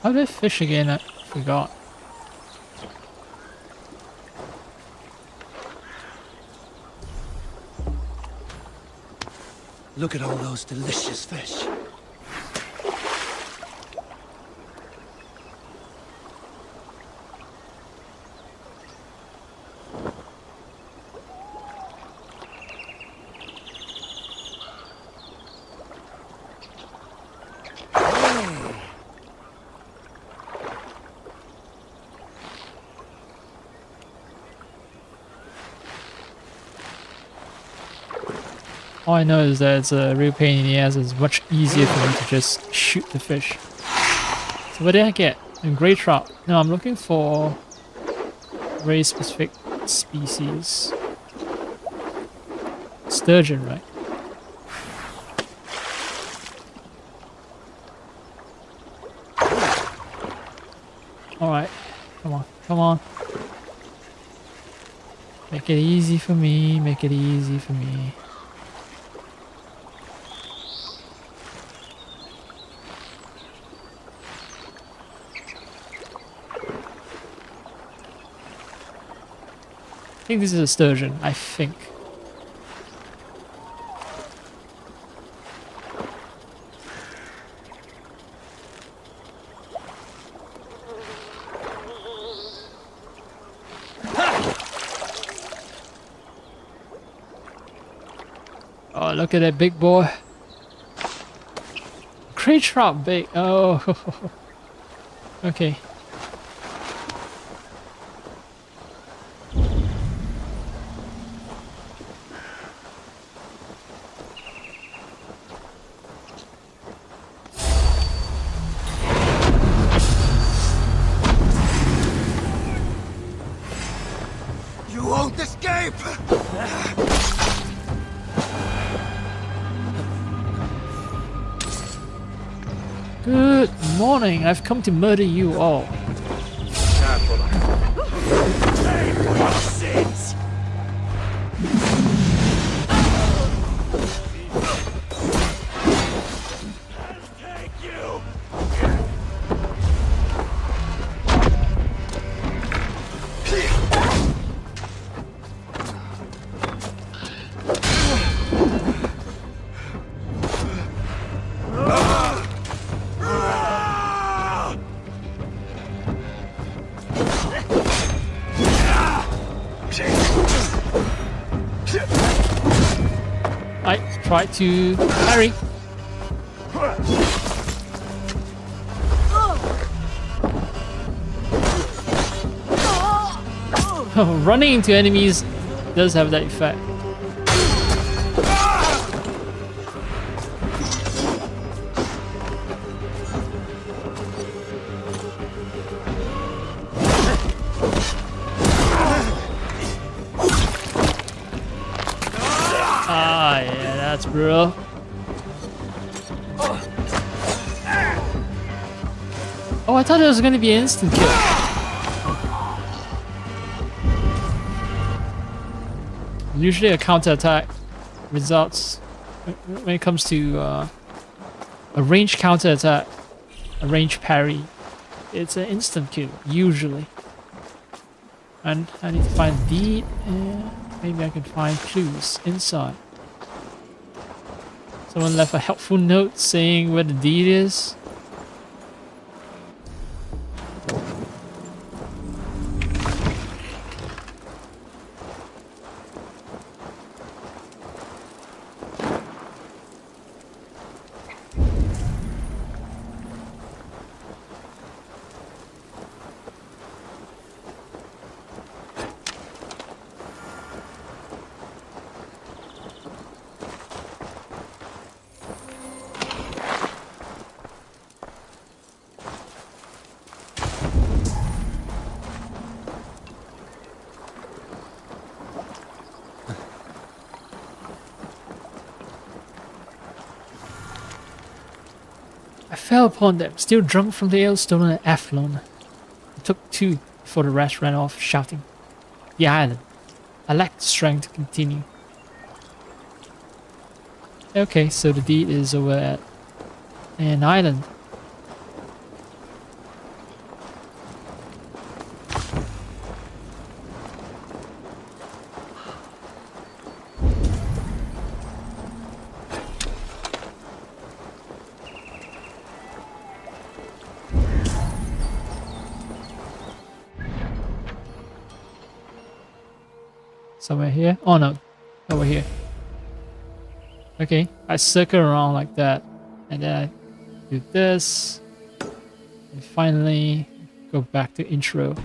How did I fish again? I forgot. Look at all those delicious fish. All I know is that it's a real pain in the ass. It's much easier for me to just shoot the fish. So what did I get? A grey trout. No, I'm looking for very specific species. Sturgeon, right? Alright. Come on. Come on. Make it easy for me. Make it easy for me. I think this is a sturgeon, I think. Oh, look at that big boy. Creed trout big. Oh, okay. You won't escape! Good morning. I've come to murder you all. I tried to parry. Running into enemies does have that effect. Ah, yeah, that's brutal. Oh, I thought it was gonna be an instant kill. Usually a counter-attack results when it comes to a ranged counter-attack, a ranged parry. It's an instant kill, usually. And I need to find the... maybe I can find clues inside. Someone left a helpful note saying where the deed is. I fell upon them, still drunk from the ale stolen at Athlone. I took two before the rest ran off, shouting. The island. I lacked strength to continue. Okay, so the deed is over at an island. Somewhere here? Oh no, over here. Okay, I circle around like that, and then I do this, and finally go back to intro.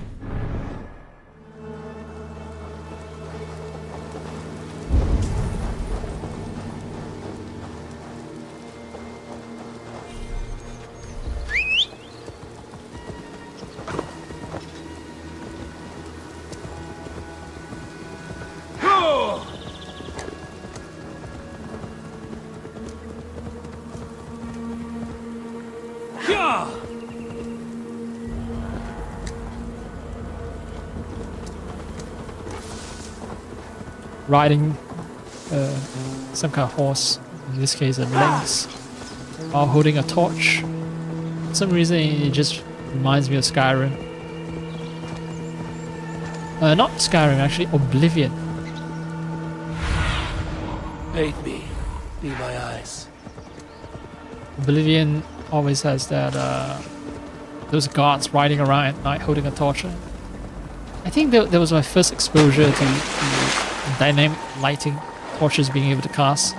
Riding some kind of horse, in this case a lynx, while holding a torch. For some reason it just reminds me of Skyrim. Not Skyrim, actually, Oblivion. Aid me. Be my eyes. Oblivion always has that, those guards riding around at night holding a torch. I think that was my first exposure to dynamic lighting, torches being able to cast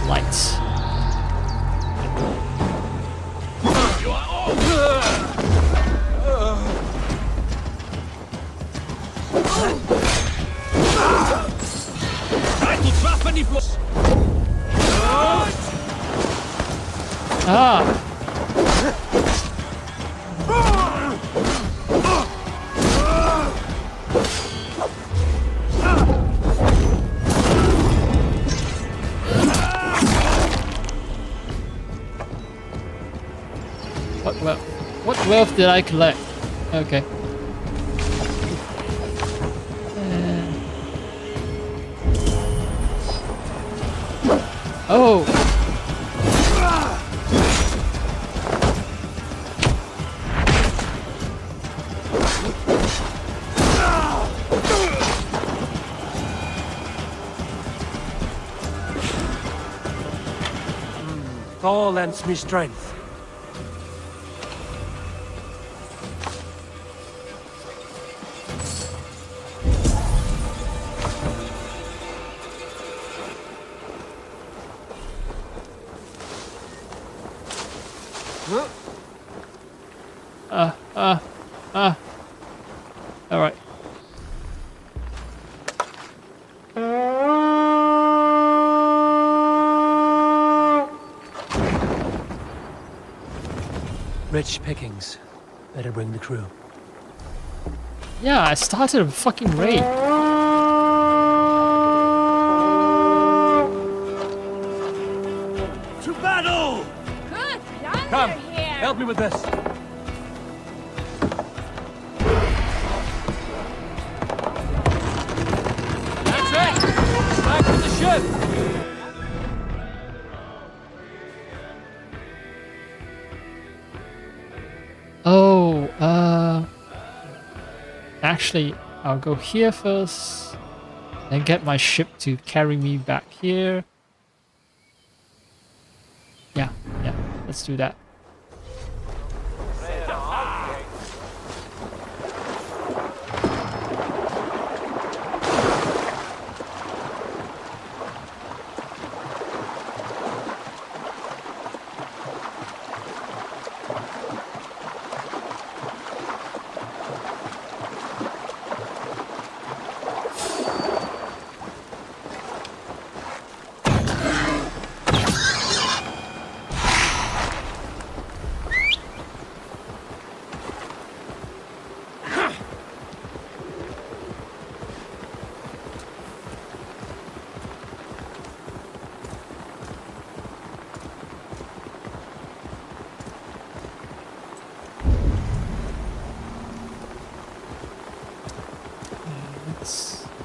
lights. Ah! wealth did I collect? Okay. Oh! Thor lends me strength. Alright. Rich pickings. Better bring the crew. Yeah, I started a fucking raid. To battle! Good thunder Come, here. help me with this. That's it! Back to the ship! Oh, actually, I'll go here first, then get my ship to carry me back here. Yeah, let's do that.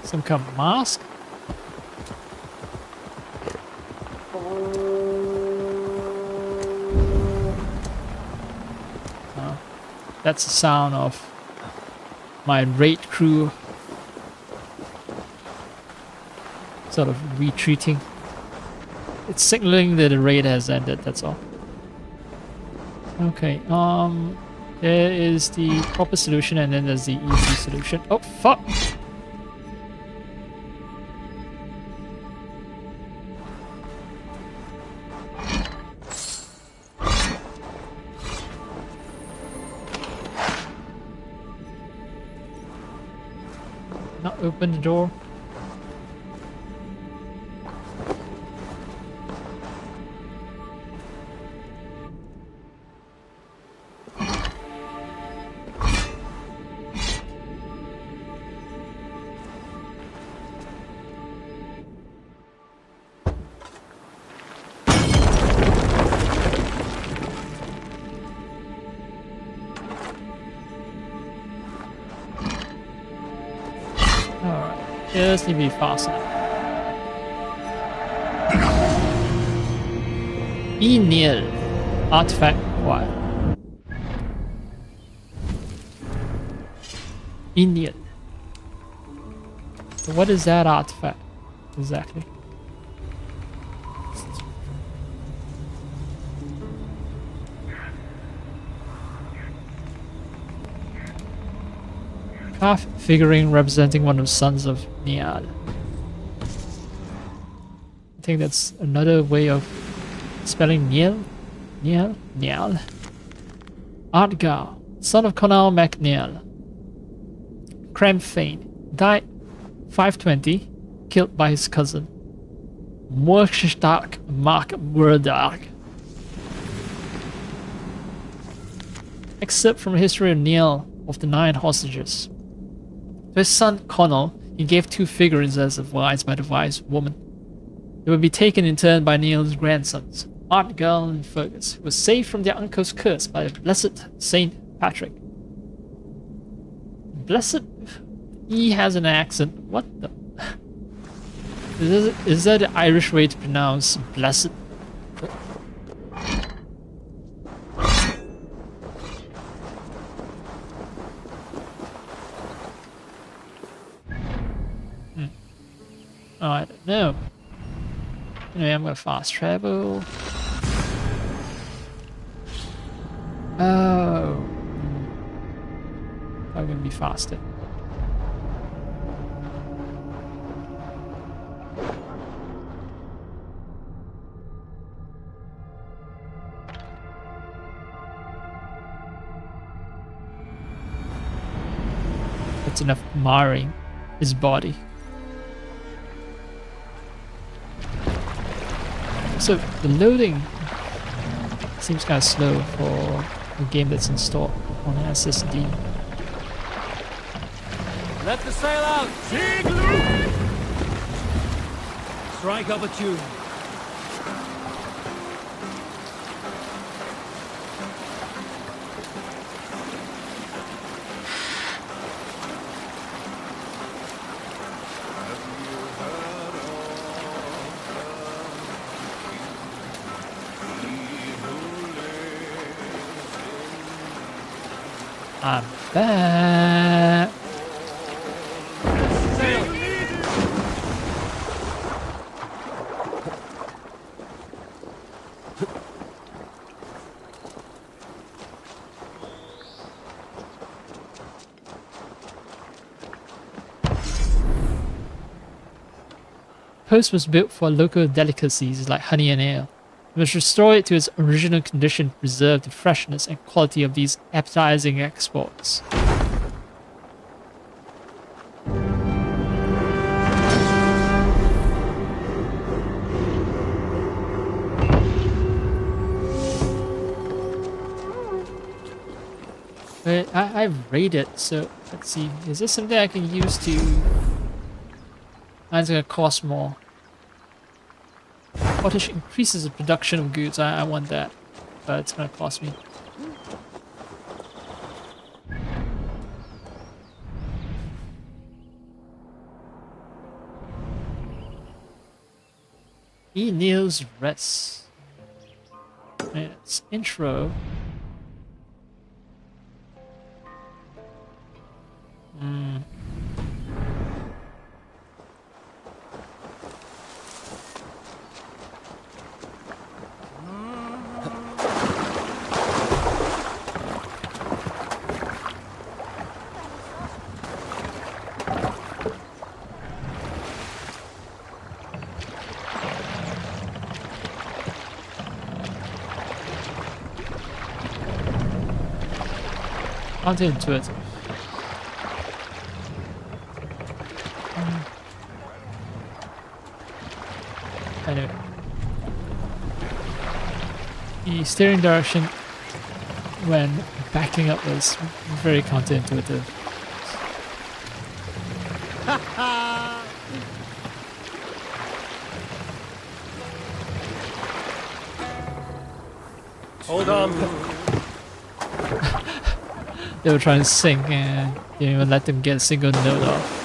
Some kind of mask? Oh, that's the sound of my raid crew sort of retreating. It's signaling that the raid has ended, that's all. Okay, there is the proper solution and then there's the easy solution. Oh, fuck! Not open the door. Just need to be fast enough. Enil artifact acquired. Enil. So what is that artifact exactly? Half figurine representing one of the sons of Nial. I think that's another way of spelling Nial. Nial. Ardgar, son of Conal MacNeil. Cramfane, died 520, killed by his cousin. Morshtak Mark Murdark. Excerpt from History of Nial of the Nine Hostages. To his son Connell, he gave 2 figurines as advised by the wise woman. They would be taken in turn by Neil's grandsons, Artgal and Fergus, who were saved from their uncle's curse by the blessed Saint Patrick. Blessed. E has an accent. What the? Is that the Irish way to pronounce blessed? Oh, I don't know. Anyway, I'm gonna fast travel. Oh. I'm gonna be faster. That's enough marring his body. So the loading seems kind of slow for a game that's installed on an SSD. Let the sail out! Strike up a tune. I'm back. Post was built for local delicacies like honey and ale. We must restore it to its original condition to preserve the freshness and quality of these appetizing exports. But I've raided, so let's see. Is this something I can use to... Mine's gonna cost more. Potash increases the production of goods. I want that, but it's gonna cost me. Neil's Rest. And it's intro. Counterintuitive. Anyway. The steering direction when backing up was very counterintuitive. Hold on. They were trying to sing and didn't even let them get a single note off.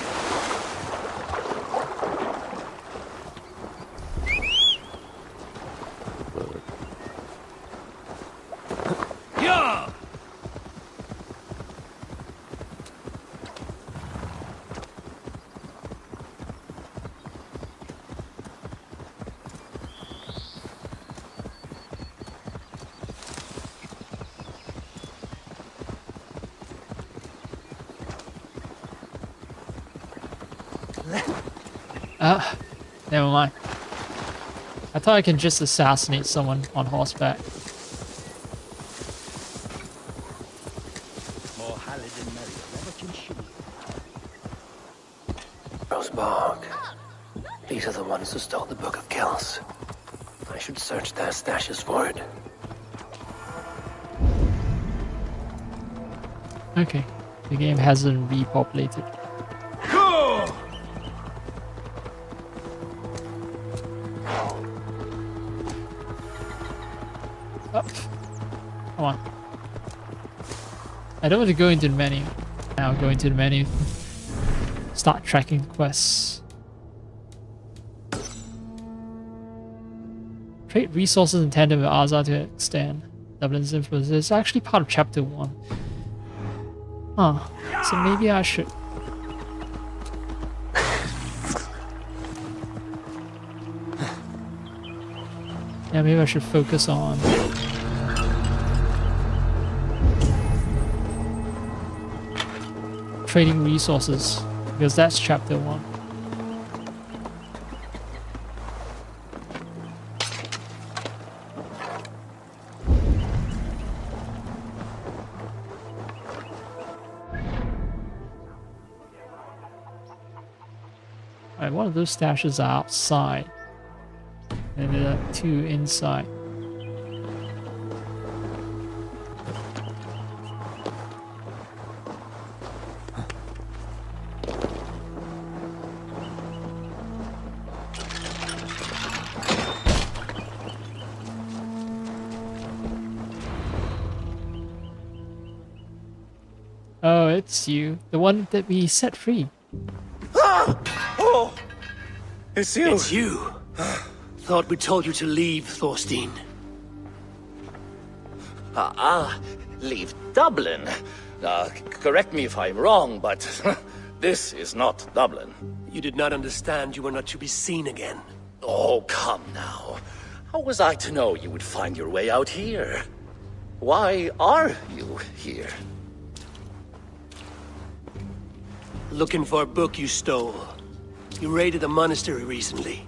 Yeah! Never mind. I thought I can just assassinate someone on horseback. Rosebog. These are the ones who stole the Book of Kells. I should search their stashes for it. Okay. The game hasn't repopulated. Oh. Come on. I don't want to go into the menu. Now go into the menu. Start tracking quests. Trade resources in tandem with Azar to extend Dublin's influence. It's actually part of chapter 1. Huh. So maybe I should. Yeah, maybe I should focus on trading resources, because that's chapter 1. Alright, one of those stashes are outside, and there are 2 inside. Oh, it's you. The one that we set free. Oh! It's you! It's you! Thought we told you to leave, Thorstein. Leave Dublin. Correct me if I'm wrong, but this is not Dublin. You did not understand you were not to be seen again. Oh, come now. How was I to know you would find your way out here? Why are you here? Looking for a book you stole. You raided a monastery recently.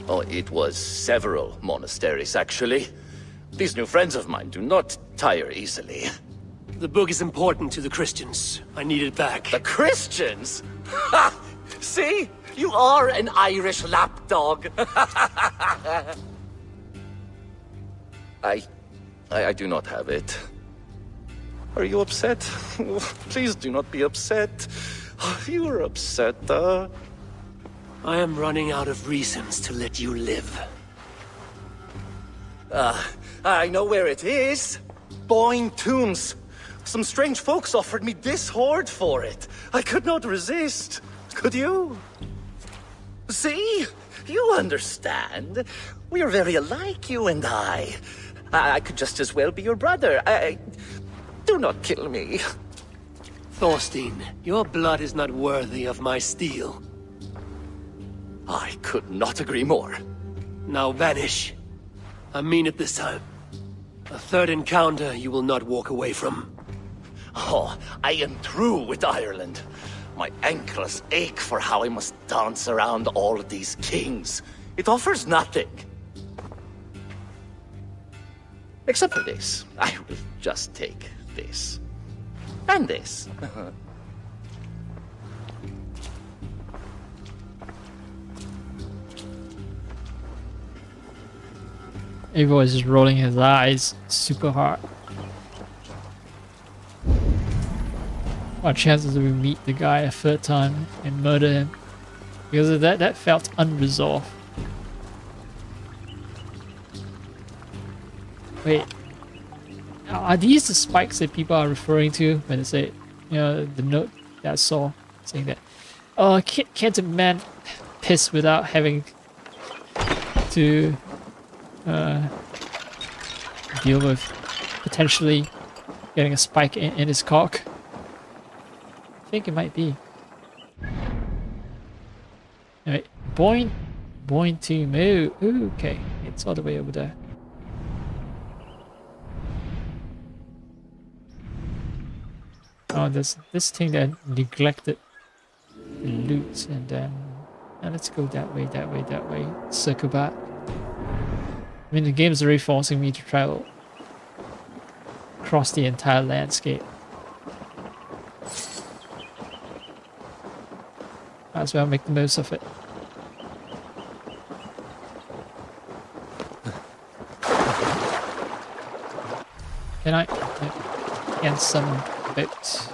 Oh, it was several monasteries, actually. These new friends of mine do not tire easily. The book is important to the Christians. I need it back. The Christians? Ha! See? You are an Irish lapdog. I do not have it. Are you upset? Please do not be upset. You are upset, I am running out of reasons to let you live. I know where it is. Boyne Tombs. Some strange folks offered me this hoard for it. I could not resist. Could you? See? You understand. We are very alike, you and I. I could just as well be your brother. Do not kill me. Thorstein, your blood is not worthy of my steel. I could not agree more. Now vanish. I mean it this time. A third encounter you will not walk away from. Oh, I am through with Ireland. My ankles ache for how I must dance around all of these kings. It offers nothing. Except for this. I will just take this. And this. Everyone's just rolling his eyes super hard. What chances do we meet the guy a 3rd time and murder him? Because of that felt unresolved. Wait. Are these the spikes that people are referring to when they say, you know, the note that I saw saying that, oh, can't a man piss without having to deal with potentially getting a spike in his cock? I think it might be. Alright, Boyne to move. Ooh, okay, it's all the way over there. Oh, there's this thing that neglected loot, and then let's go that way, circle back. I mean, the game's already forcing me to travel across the entire landscape. Might as well make the most of it. Can I? Get some bits.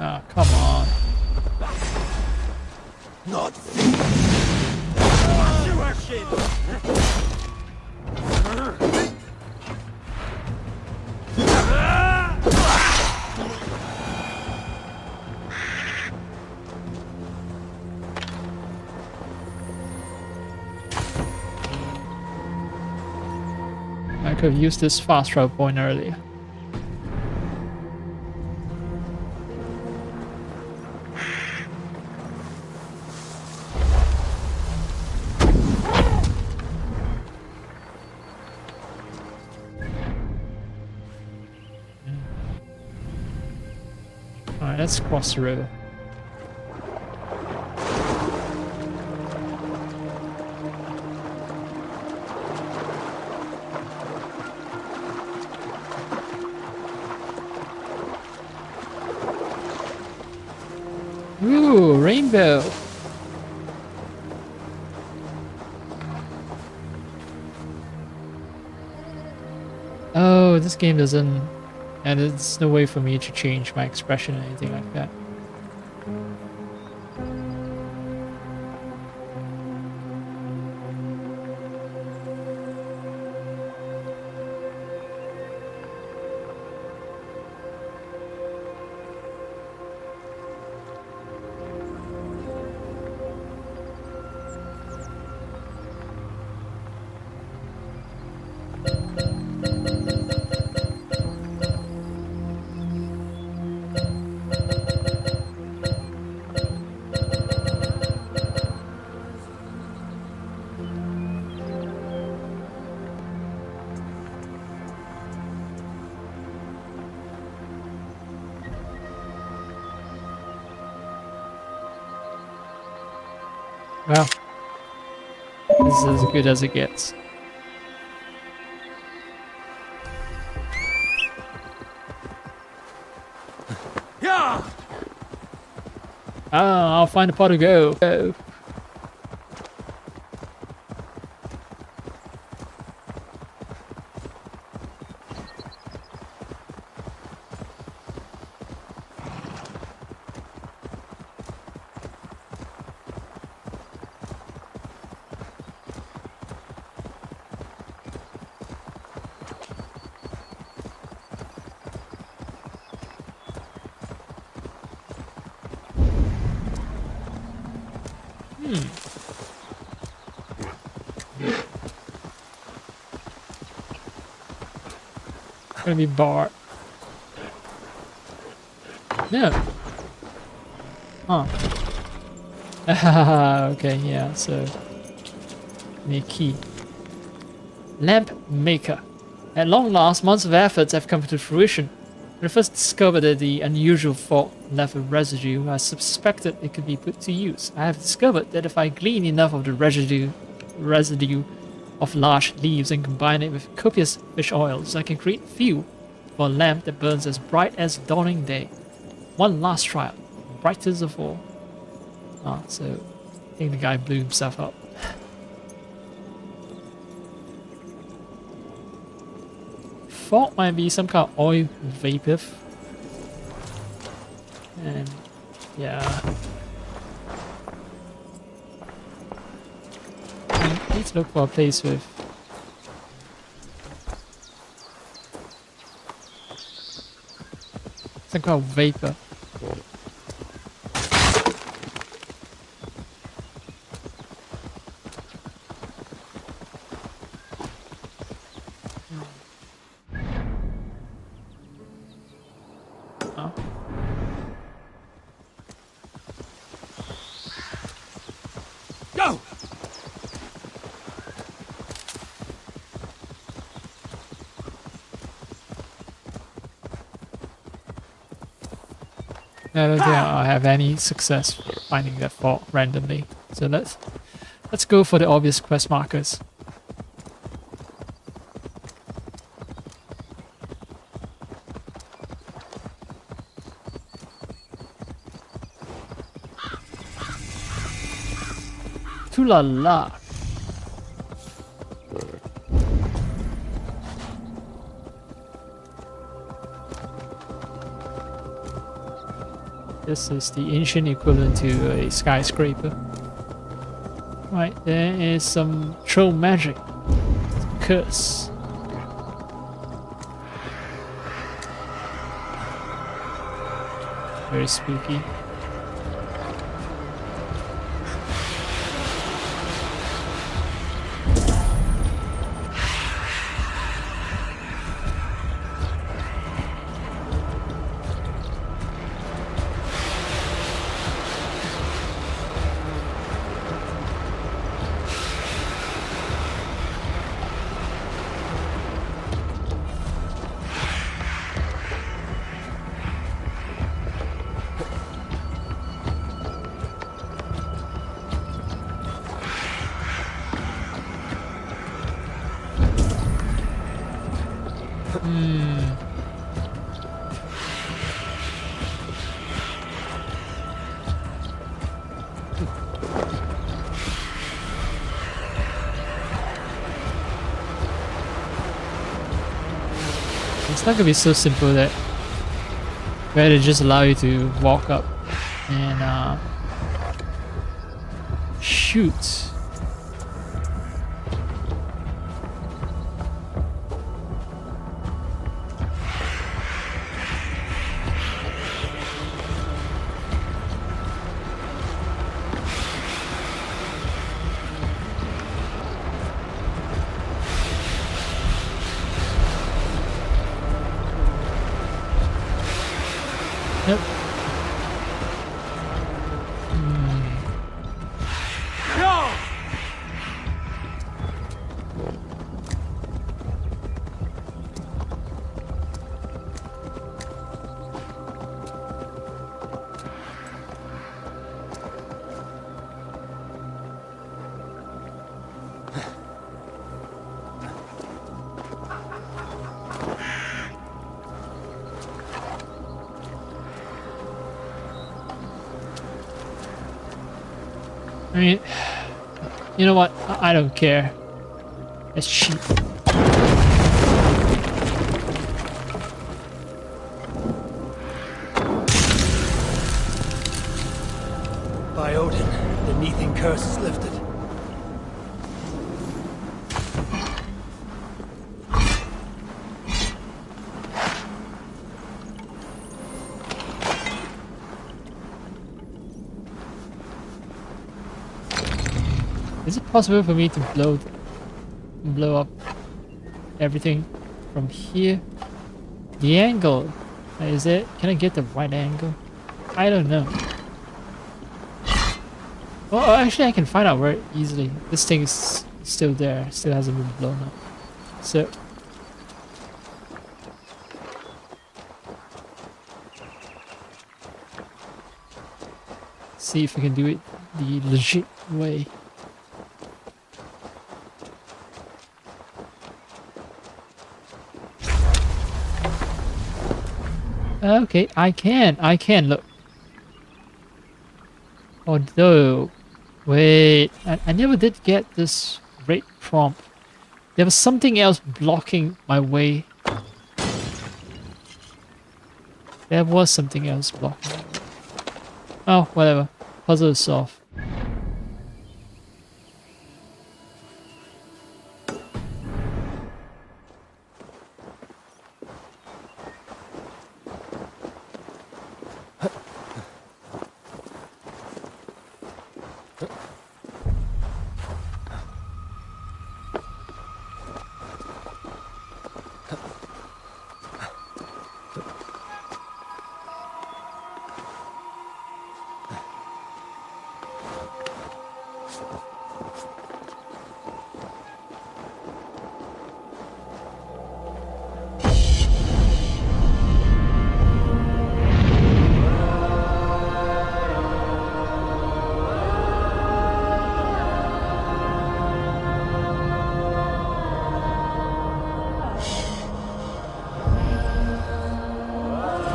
Ah, come on. Not I could have used this fast travel point earlier. Alright, let's cross the river. Ooh, rainbow. Oh, this game doesn't... And there's no way for me to change my expression or anything like that. Well, this is as good as it gets. Yeah! Ah, I'll find a pot to go. Gonna be bar. No. Huh. Okay, yeah, so need a key. Lamp maker. At long last, months of efforts have come to fruition. When I first discovered that the unusual fault left a residue, I suspected it could be put to use. I have discovered that if I glean enough of the residue of large leaves and combine it with copious fish oils, I can create fuel for a lamp that burns as bright as dawning day. One last trial, brightest of all. Ah, so I think the guy blew himself up. Thought might be some kind of oil vapor. And yeah. I need to look for a place with some kind of vapor. Oh. Go! I don't think I'll have any success finding that fault randomly. So let's go for the obvious quest markers. Tulala. This is the ancient equivalent to a skyscraper. Right, there is some troll magic. Curse. Very spooky. It's not gonna be so simple that where they just allow you to walk up and shoot. Yep. No! I mean, you know what? I don't care. It's cheap. By Odin, the Neething curse is lifted. Is it possible for me to blow up everything from here? The angle, is it? Can I get the right angle? I don't know. Well, actually, I can find out very easily. This thing is still there, still hasn't been blown up. So, see if we can do it the legit way. Okay, I can, look. Although, wait, I never did get this raid prompt. There was something else blocking my way. There was something else blocking my way. Oh, whatever. Puzzle is solved.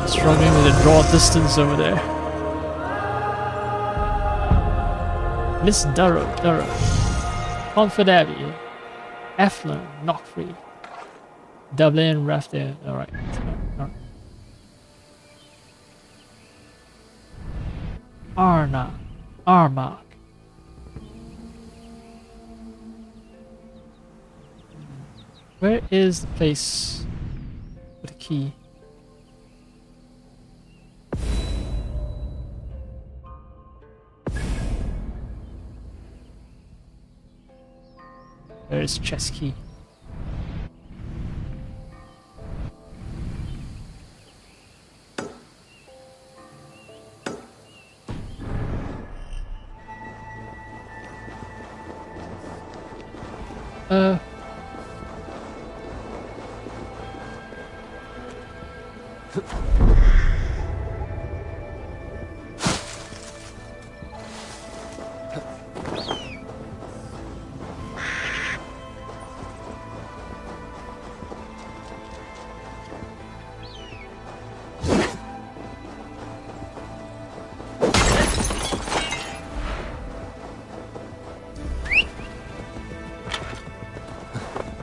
Struggling with the draw distance over there. Miss Durrow, Confederacy, Eflin, Knockfree, Dublin, Rafter. Alright. Armagh. Where is the place with the key? Where is chest key?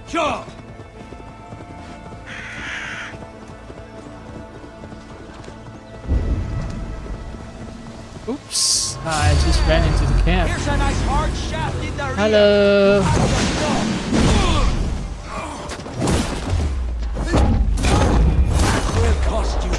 Sure. Oops, I just ran into the camp. Here's a nice hard shaft in the rear. Hello. Will cost you.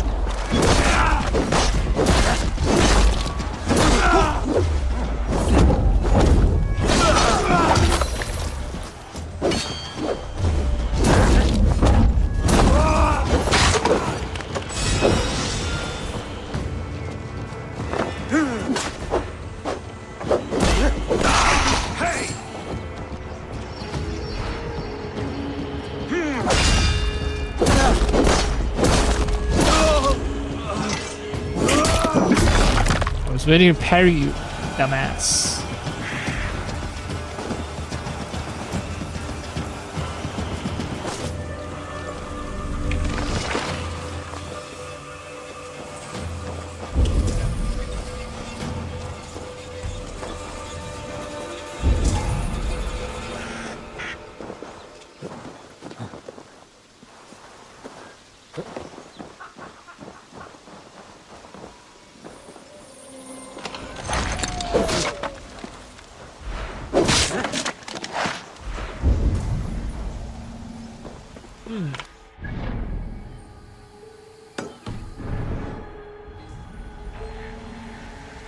I was waiting to parry you, dumbass.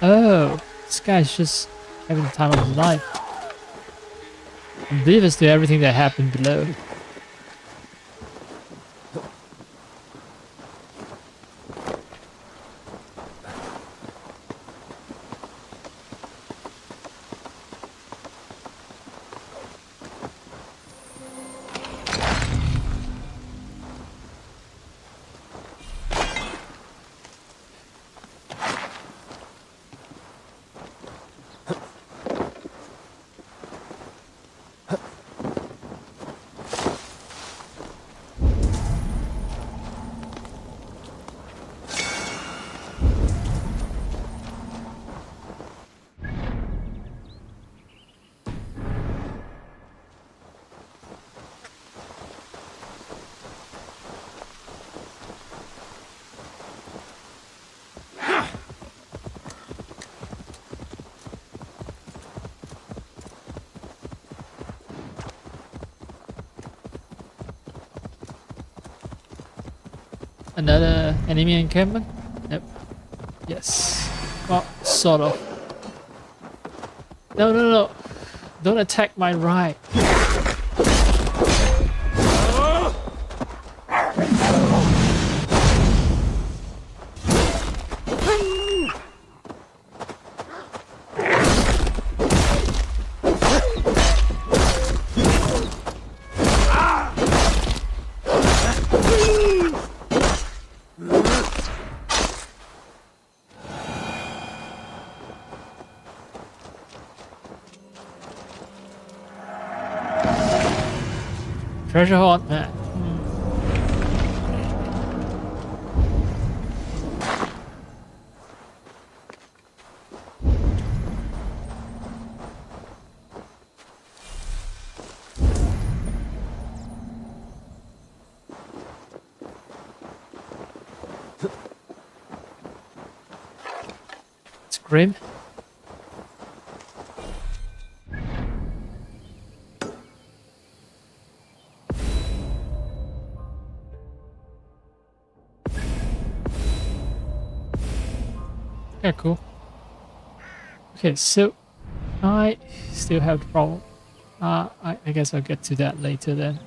Oh, this guy's just having the time of his life. Oblivious to everything that happened below. Another enemy encampment? Nope. Yes. Well, sort of. No, no, no. Don't attack my right. Treasure hunt, man. Let's grim. Yeah, cool. Okay, so I still have the problem. I guess I'll get to that later then.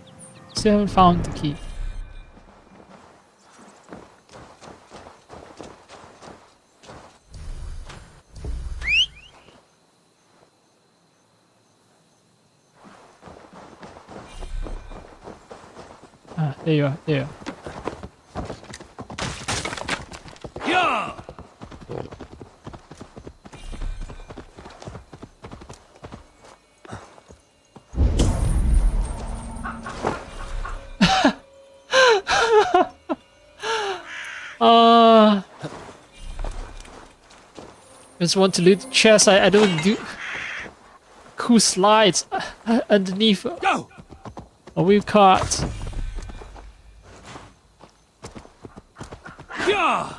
Still haven't found the key. Ah, there you are, there you are. Yeah! Just want to loot the chest. I don't do cool slides underneath Go! a wheel cart. Yeah!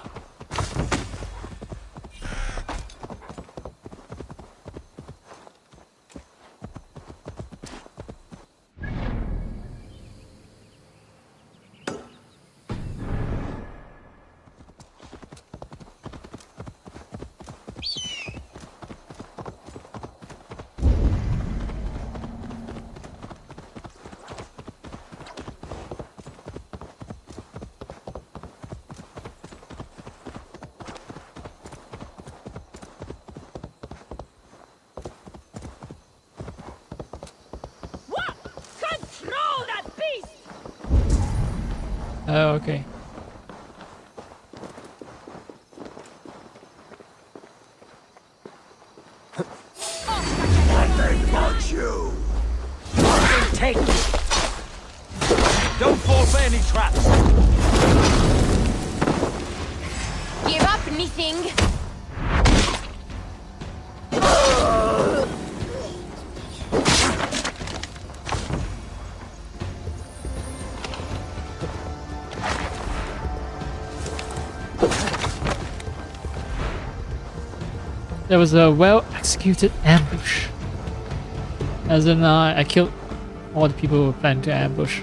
What? Control that beast! Oh, okay. Take it! Don't fall for any traps! Give up, anything! There was a well-executed ambush. As in, I killed all the people who were planning to ambush.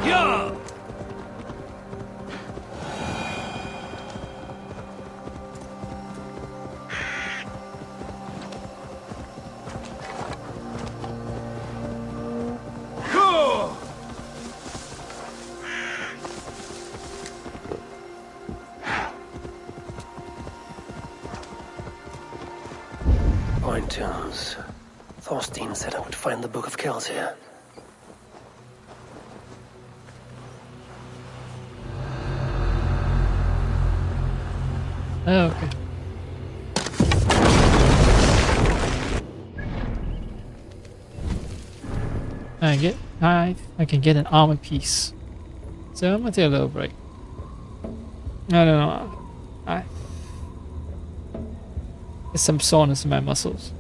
Yeah! Go! Point tunes. Thorstein said I would find the Book of Kells here. Oh, okay. I can get an armor piece. So I'm gonna take a little break. I don't know. There's some soreness in my muscles.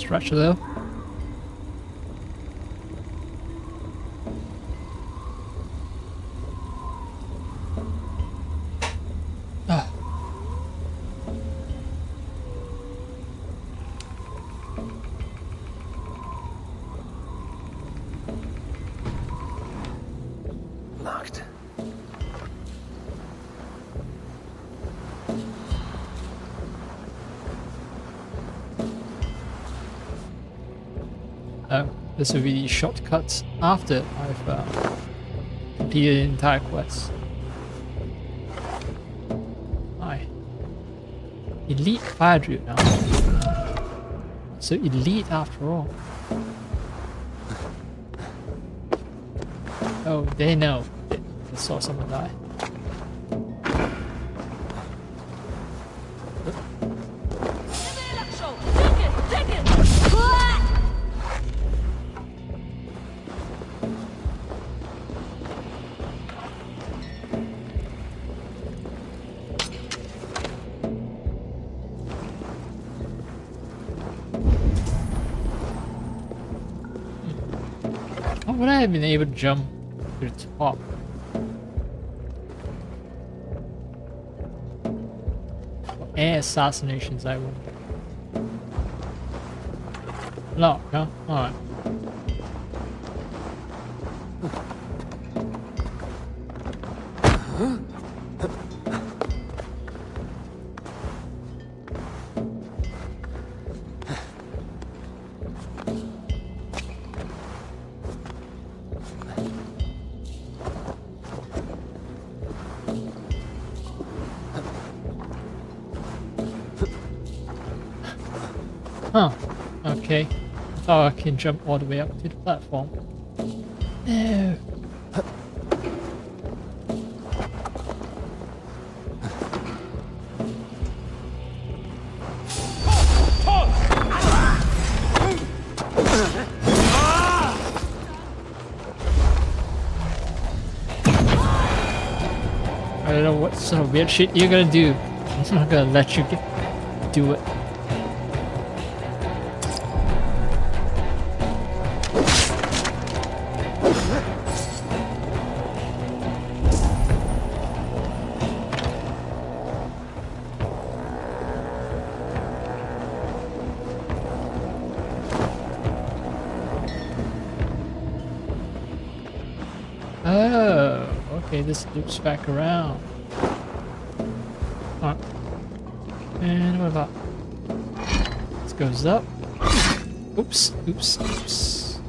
stretch though. Ah. Locked. Oh, this will be shortcuts after I've completed the entire quest. Hi. Elite fire drill now. So elite after all. Oh, they know. They saw someone die. How would I have been able to jump to the top? For air assassinations, I wonder. Lock, huh? Alright. Huh. Okay. I thought I can jump all the way up to the platform. No. I don't know what sort of weird shit you're gonna do. I'm not gonna let you do it. Oh, okay, this loops back around. Alright. And what about? This goes up. Oops, oops, oops.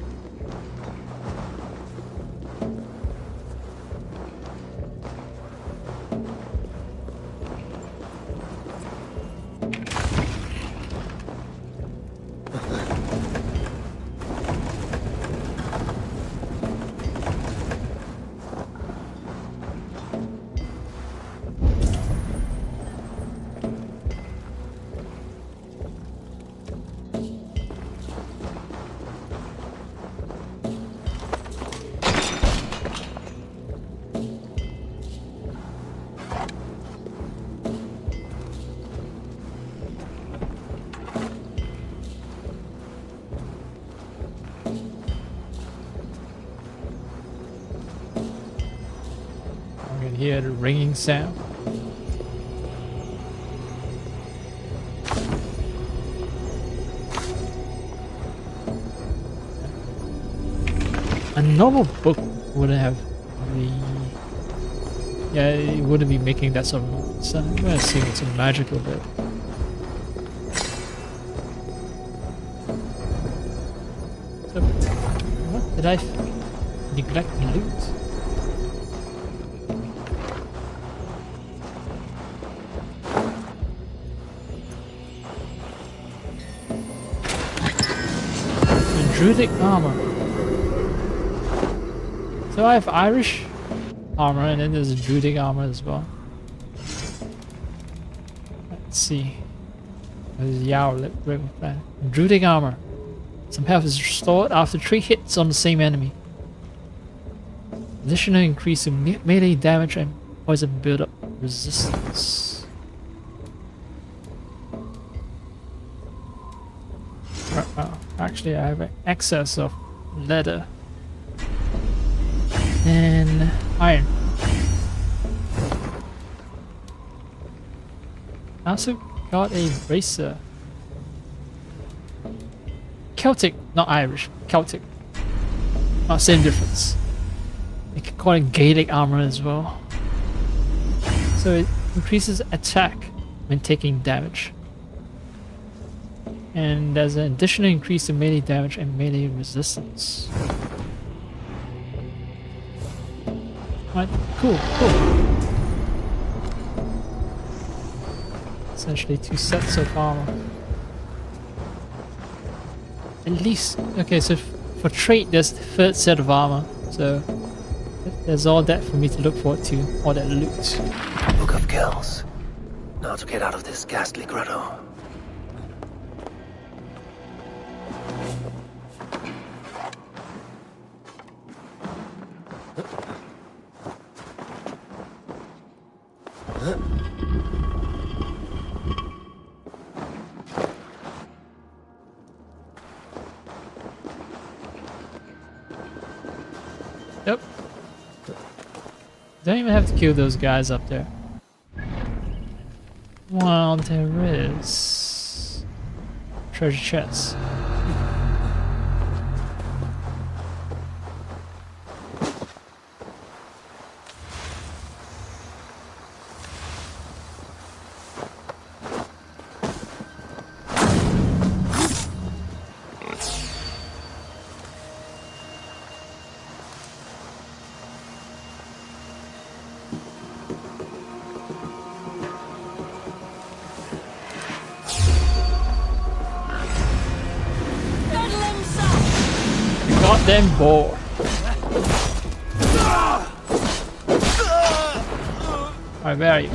I can hear the ringing sound. A normal book wouldn't have the... Yeah, it wouldn't be making that sort of noise. I'm gonna see what's a magical bit. So, what did I neglect to loot? Druidic armor. So I have Irish armor and then there's Druidic armor as well. Let's see. There's Yarl River Plan. Druidic armor. Some health is restored after 3 hits on the same enemy. Additional increase in melee damage and poison build-up resistance. actually I have an excess of leather and iron. I also got a bracer. Celtic, not Irish, Celtic. Oh, same difference. You can call it Gaelic armor as well. So it increases attack when taking damage. And there's an additional increase in melee damage and melee resistance. Right, cool. Essentially 2 sets of armor. At least, okay, so for trade there's the 3rd set of armor. So there's all that for me to look forward to, all that loot. Book of Kells. Now to get out of this ghastly grotto. Yep. Don't even have to kill those guys up there. Well, there is treasure chests. Goddamn boar. Alright, where are you?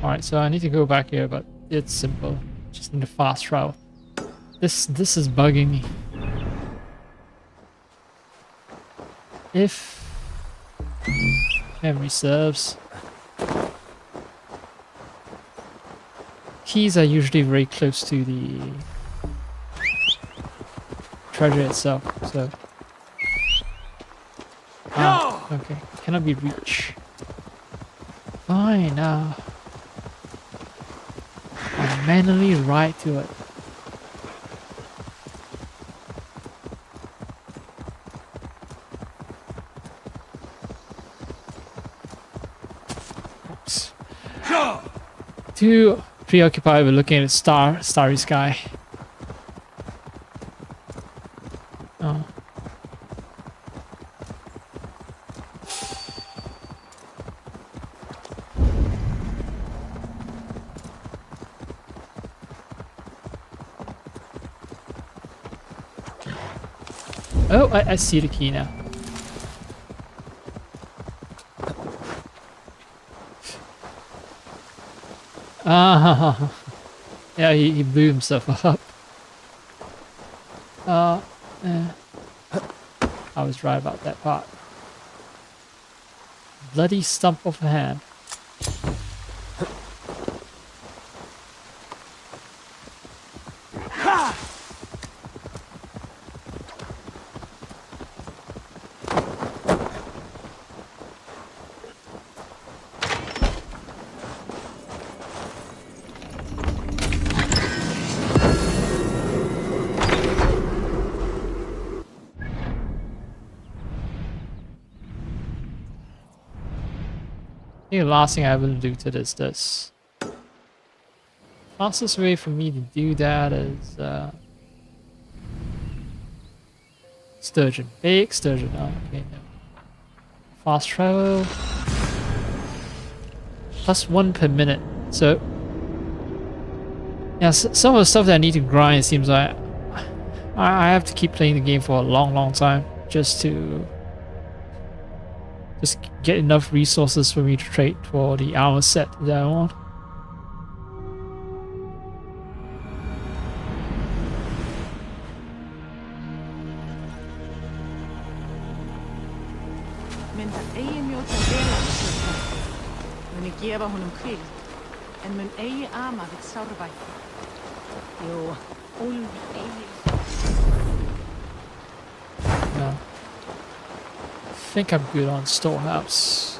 Alright, so I need to go back here, but it's simple. Just need a fast travel. This is bugging me. If memory serves, keys are usually very close to the treasure itself, so okay, cannot be reached. Fine, now I'll manually ride to it. Oops. Too preoccupied with looking at the starry sky. Oh. Oh, I see the key now. Ah, yeah, he blew himself up. I was right about that part. Bloody stump of a hand. I think the last thing I will do to this. Fastest way for me to do that is sturgeon. Big sturgeon. Oh, okay, no. Fast travel. +1 per minute. So yeah, some of the stuff that I need to grind, it seems like I have to keep playing the game for a long time just to get enough resources for me to trade for the armor set that I want. Gefa honum hvíld, en mun eigi ama við sárvætti. Jú, Úlf eigi. No. I think I'm good on storehouse.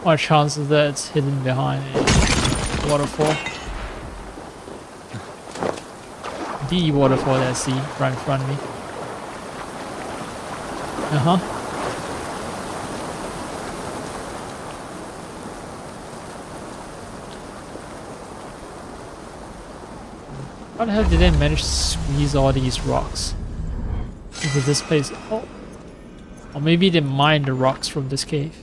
What chances that it's hidden behind a waterfall? The waterfall that I see right in front of me. How the hell did they manage to squeeze all these rocks into this place? Oh. Or maybe they mined the rocks from this cave.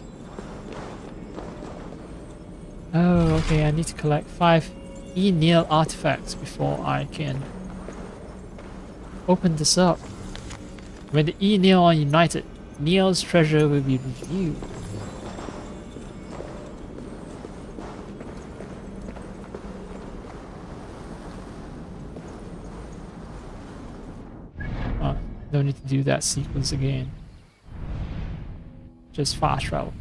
Oh, okay, I need to collect 5 E-Nail artifacts before I can open this up. When the E-Nail are united, Neil's treasure will be reviewed. Oh, don't need to do that sequence again. Just fast travel.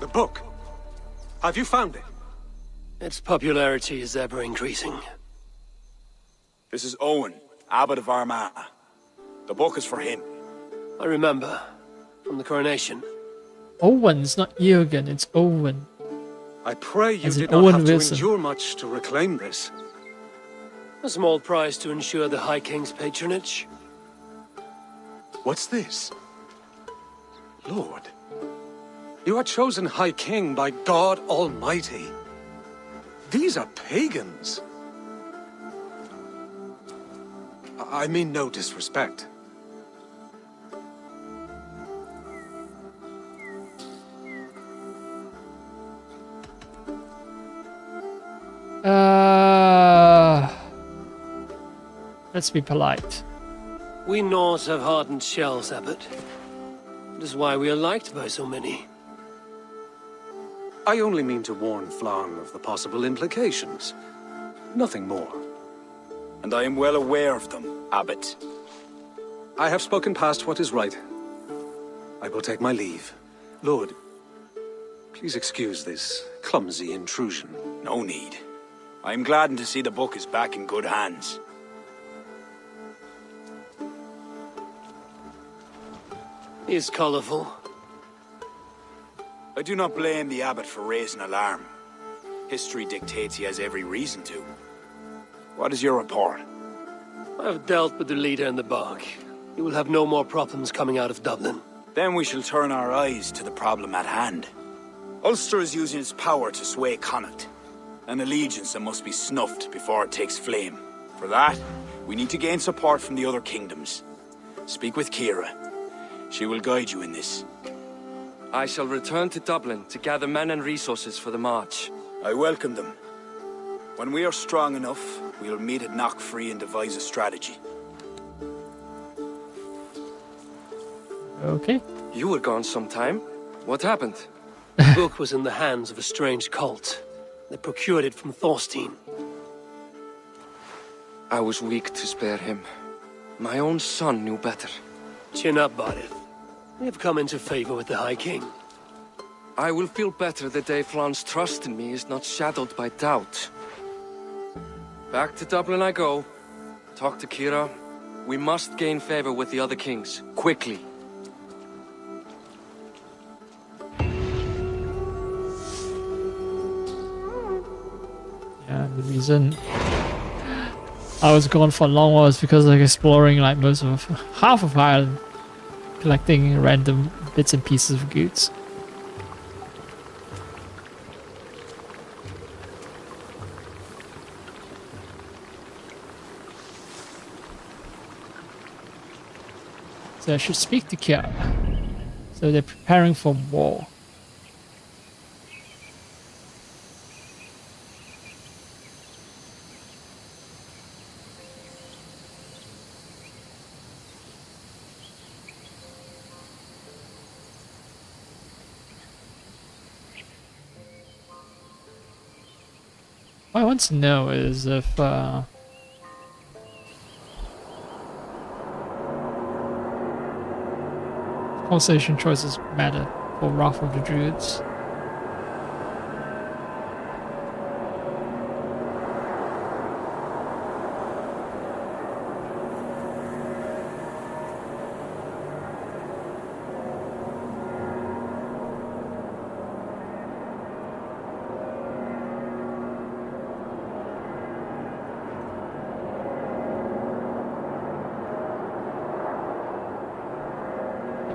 The book. Have you found it? Its popularity is ever increasing. This is Owen, Abbot of Armagh. The book is for him. I remember. From the coronation. Owen, it's not Jürgen, it's Owen. I pray you As in did not Owen have Wilson. to endure much to reclaim this. A small price to ensure the High King's patronage. What's this? Lord, you are chosen High King by God Almighty. These are pagans. I mean no disrespect. Let's be polite. We Norse have hardened shells, Abbot. It is why we are liked by so many. I only mean to warn Flan of the possible implications. Nothing more. And I am well aware of them, Abbot. I have spoken past what is right. I will take my leave. Lord, please excuse this clumsy intrusion. No need. I am gladdened to see the book is back in good hands. He is colorful. I do not blame the Abbot for raising alarm. History dictates he has every reason to. What is your report? I have dealt with the leader in the bog. You will have no more problems coming out of Dublin. Then we shall turn our eyes to the problem at hand. Ulster is using its power to sway Connacht, an allegiance that must be snuffed before it takes flame. For that, we need to gain support from the other kingdoms. Speak with Kira. She will guide you in this. I shall return to Dublin to gather men and resources for the march. I welcome them. When we are strong enough, we'll meet at Knockfree and devise a strategy. Okay. You were gone some time. What happened? The book was in the hands of a strange cult. They procured it from Thorstein. I was weak to spare him. My own son knew better. Chin up, Badith. We have come into favor with the High King. I will feel better the day Flan's trust in me is not shadowed by doubt. Back to Dublin I go. Talk to Kira. We must gain favor with the other kings, quickly. Yeah, the reason I was gone for long was because like exploring like most of half of Ireland, collecting random bits and pieces of goods. So I should speak to Kira. So they're preparing for war. What I want to know is if conversation choices matter for Wrath of the Druids.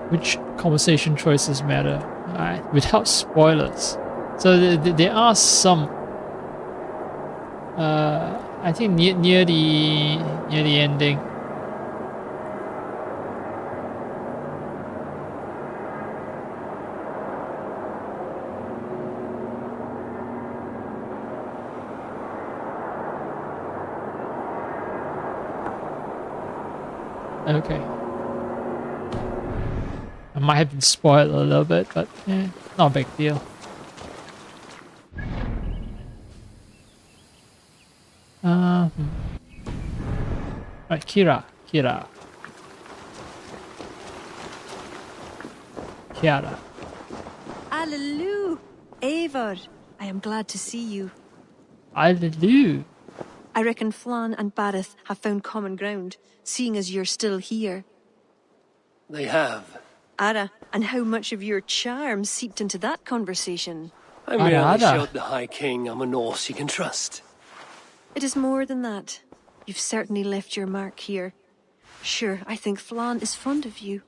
Which conversation choices matter? Alright, without spoilers. So there are some. I think near the ending. Okay. I might have been spoiled a little bit, but not a big deal. Right, Kiara. Alleluia! Eivor, I am glad to see you. Alleluia! I reckon Flan and Barith have found common ground, seeing as you're still here. They have. Ara, and how much of your charm seeped into that conversation? I merely showed the High King I'm a Norse he can trust. It is more than that. You've certainly left your mark here. Sure, I think Flan is fond of you.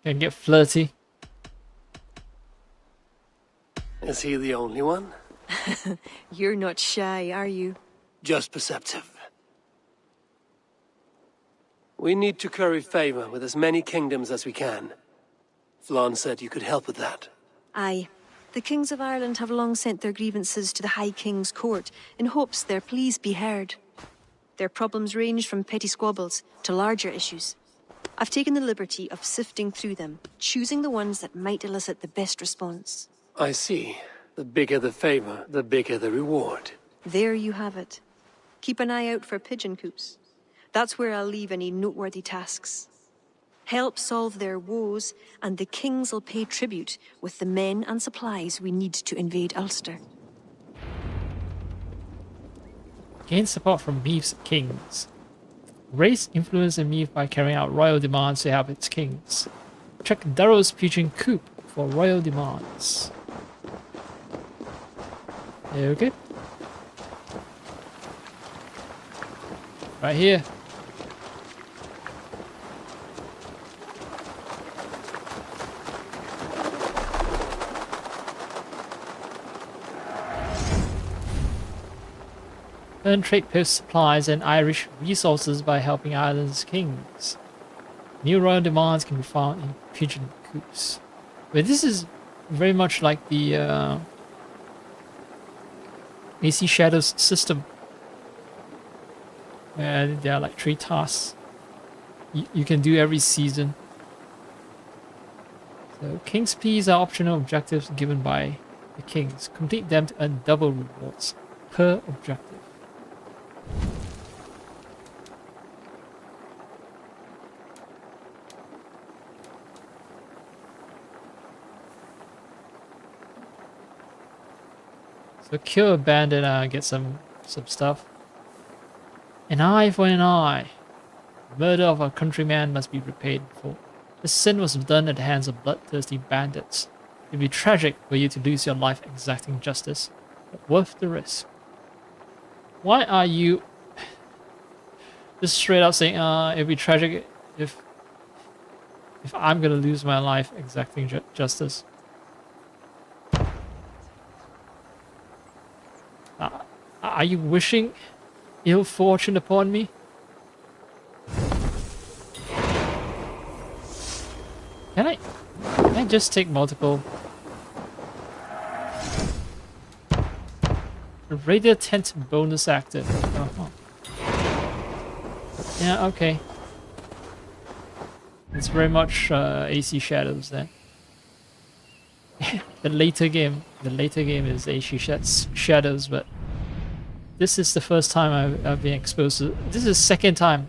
Can get flirty. Is he the only one? You're not shy, are you? Just perceptive. We need to curry favor with as many kingdoms as we can. Flan said you could help with that. Aye. The kings of Ireland have long sent their grievances to the High King's court in hopes their pleas be heard. Their problems range from petty squabbles to larger issues. I've taken the liberty of sifting through them, choosing the ones that might elicit the best response. I see. The bigger the favor, the bigger the reward. There you have it. Keep an eye out for pigeon coops. That's where I'll leave any noteworthy tasks. Help solve their woes, and the kings will pay tribute with the men and supplies we need to invade Ulster. Gain support from Meath's kings. Raise influence in Meath by carrying out royal demands to help its kings. Check Darrow's pigeon coop for royal demands. Okay. Right here. Earn trade post supplies and Irish resources by helping Ireland's kings. New royal demands can be found in pigeon coops. But this is very much like the AC Shadows system. And there are like 3 tasks you can do every season. So King's Pleas are optional objectives given by the kings. Complete them to earn double rewards per objective. So kill a bandit, get some stuff. An eye for an eye. Murder of a countryman must be repaid for. The sin was done at the hands of bloodthirsty bandits. It would be tragic for you to lose your life exacting justice, but worth the risk. Why are you just straight up saying, it'd be tragic if I'm gonna lose my life exacting justice? Are you wishing ill fortune upon me? Can I just take multiple? Radio tent bonus active. Yeah, okay. It's very much AC Shadows then. The later game is AC Shadows, but this is the first time I've been exposed to. This is the second time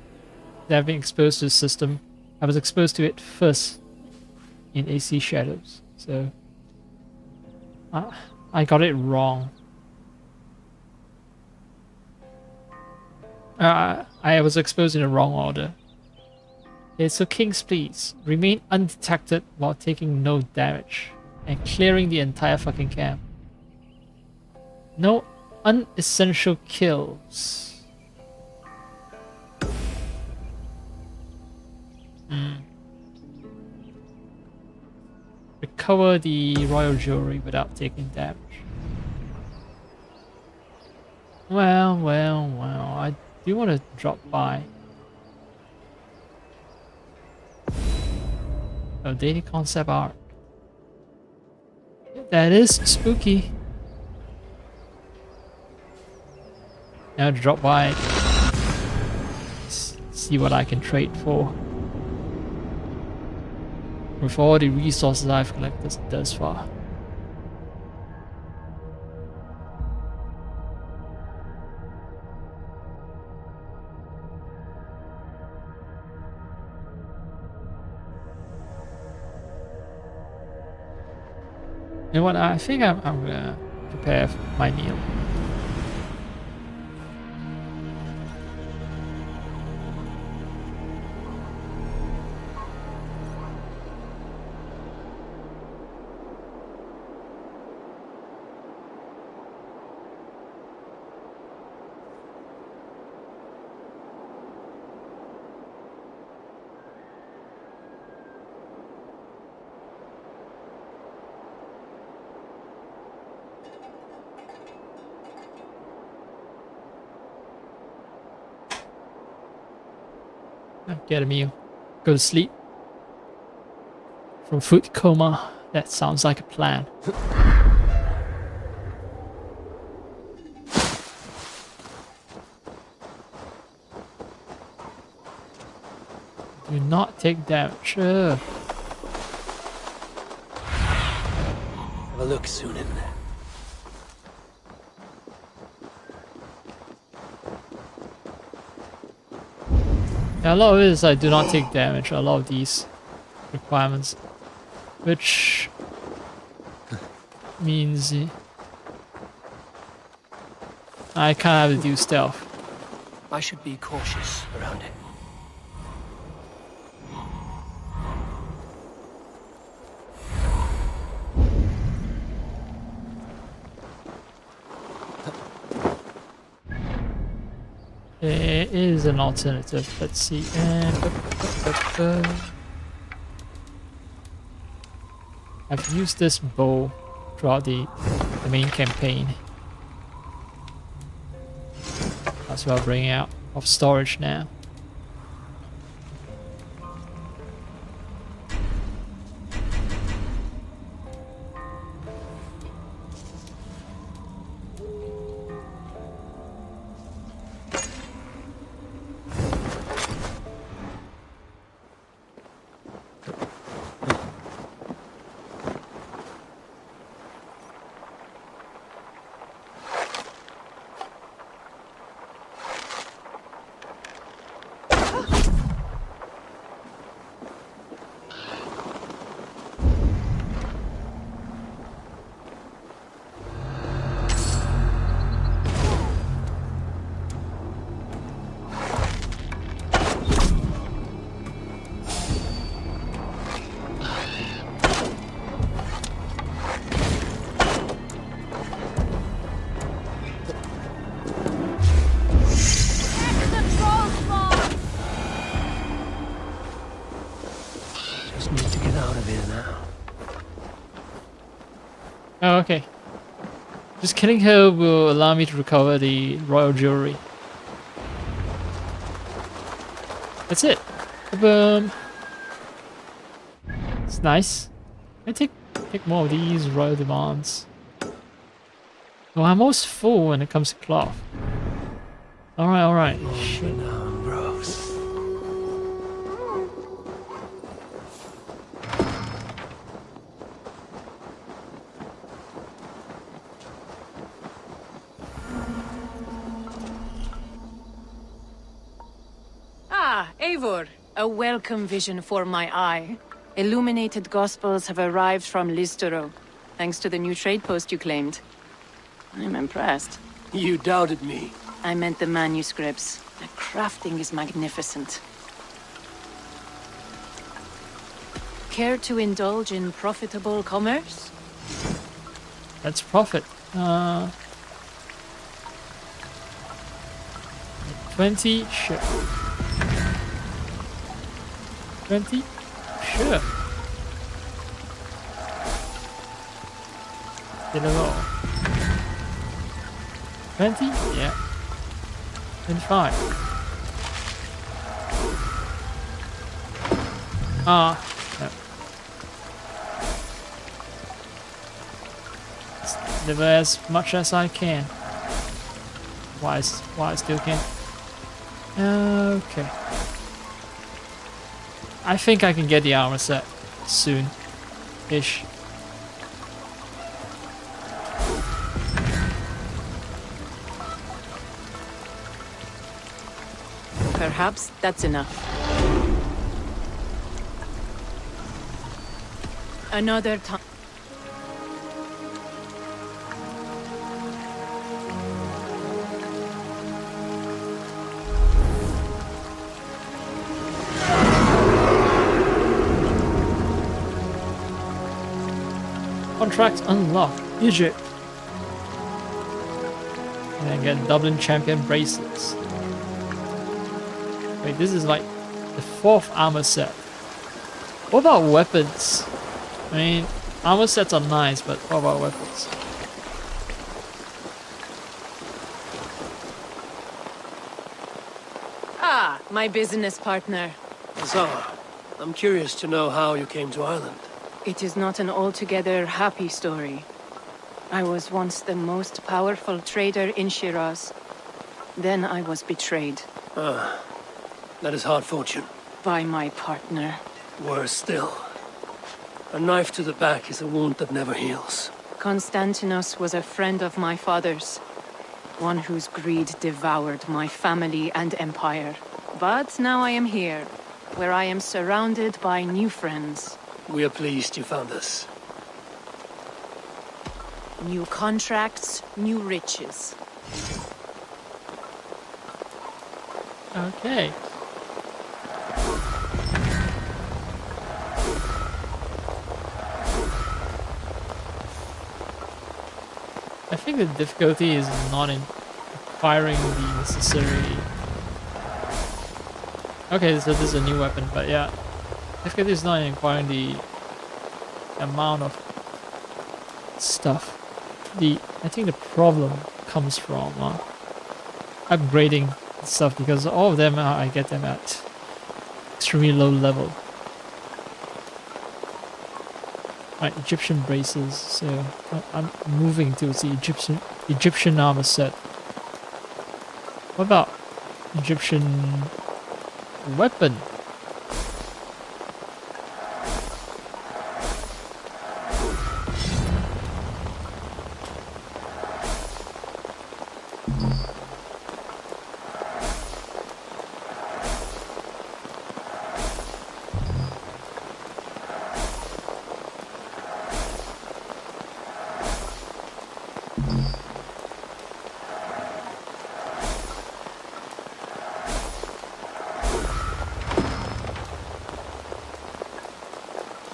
that I've been exposed to the system. I was exposed to it first in AC Shadows, so I got it wrong. I was exposed in the wrong order. Okay, so King's Pleas. Remain undetected while taking no damage and clearing the entire fucking camp. No unessential kills. Recover the royal jewelry without taking damage. Well, I do want to drop by. Oh, daily concept art. That is spooky. Now drop by. See what I can trade for. With all the resources I've collected thus far. You know what? I think I'm gonna prepare my meal. Get a meal. Go to sleep. From food coma. That sounds like a plan. Do not take damage. Have a look, Sunan. Yeah, a lot of it is I do not take damage, a lot of these requirements. Which means I kind of have to do stealth. I should be cautious around it. is an alternative. Let's see. I've used this bow throughout the main campaign. That's what I'll bring out of storage now. Just need to get out of here now. Oh, okay. Just killing her will allow me to recover the royal jewelry. That's it. Boom. It's nice. I take more of these royal demands. Oh, I'm almost full when it comes to cloth. Alright. Shit. Gross. Ah, Eivor, a welcome vision for my eye. Illuminated Gospels have arrived from Listero, thanks to the new trade post you claimed. I'm impressed. You doubted me. I meant the manuscripts. The crafting is magnificent. Care to indulge in profitable commerce? Let's profit. 20? Sure. 20? Sure. Did it all. 20? Yeah. 25. No. Let's deliver as much as I can. Why I still can. Okay. I think I can get the armor set soon-ish. Perhaps that's enough. Another time. Contract unlocked. Egypt. And then get Dublin champion bracelets. Wait, this is like the 4th armor set. What about weapons? I mean, armor sets are nice, but what about weapons? Ah, my business partner. Azar, I'm curious to know how you came to Ireland. It is not an altogether happy story. I was once the most powerful trader in Shiraz. Then I was betrayed. Ah, that is hard fortune. By my partner. Worse still. A knife to the back is a wound that never heals. Konstantinos was a friend of my father's. One whose greed devoured my family and empire. But now I am here, where I am surrounded by new friends. We are pleased you found us. New contracts, new riches. Okay. I think the difficulty is not in acquiring the necessary Okay, so this is a new weapon, but yeah. Difficulty is not in acquiring the amount of stuff. I think the problem comes from upgrading stuff, because all of them I get them at extremely low level. Right, Egyptian braces, so I'm moving towards the Egyptian armor set. What about Egyptian weapon?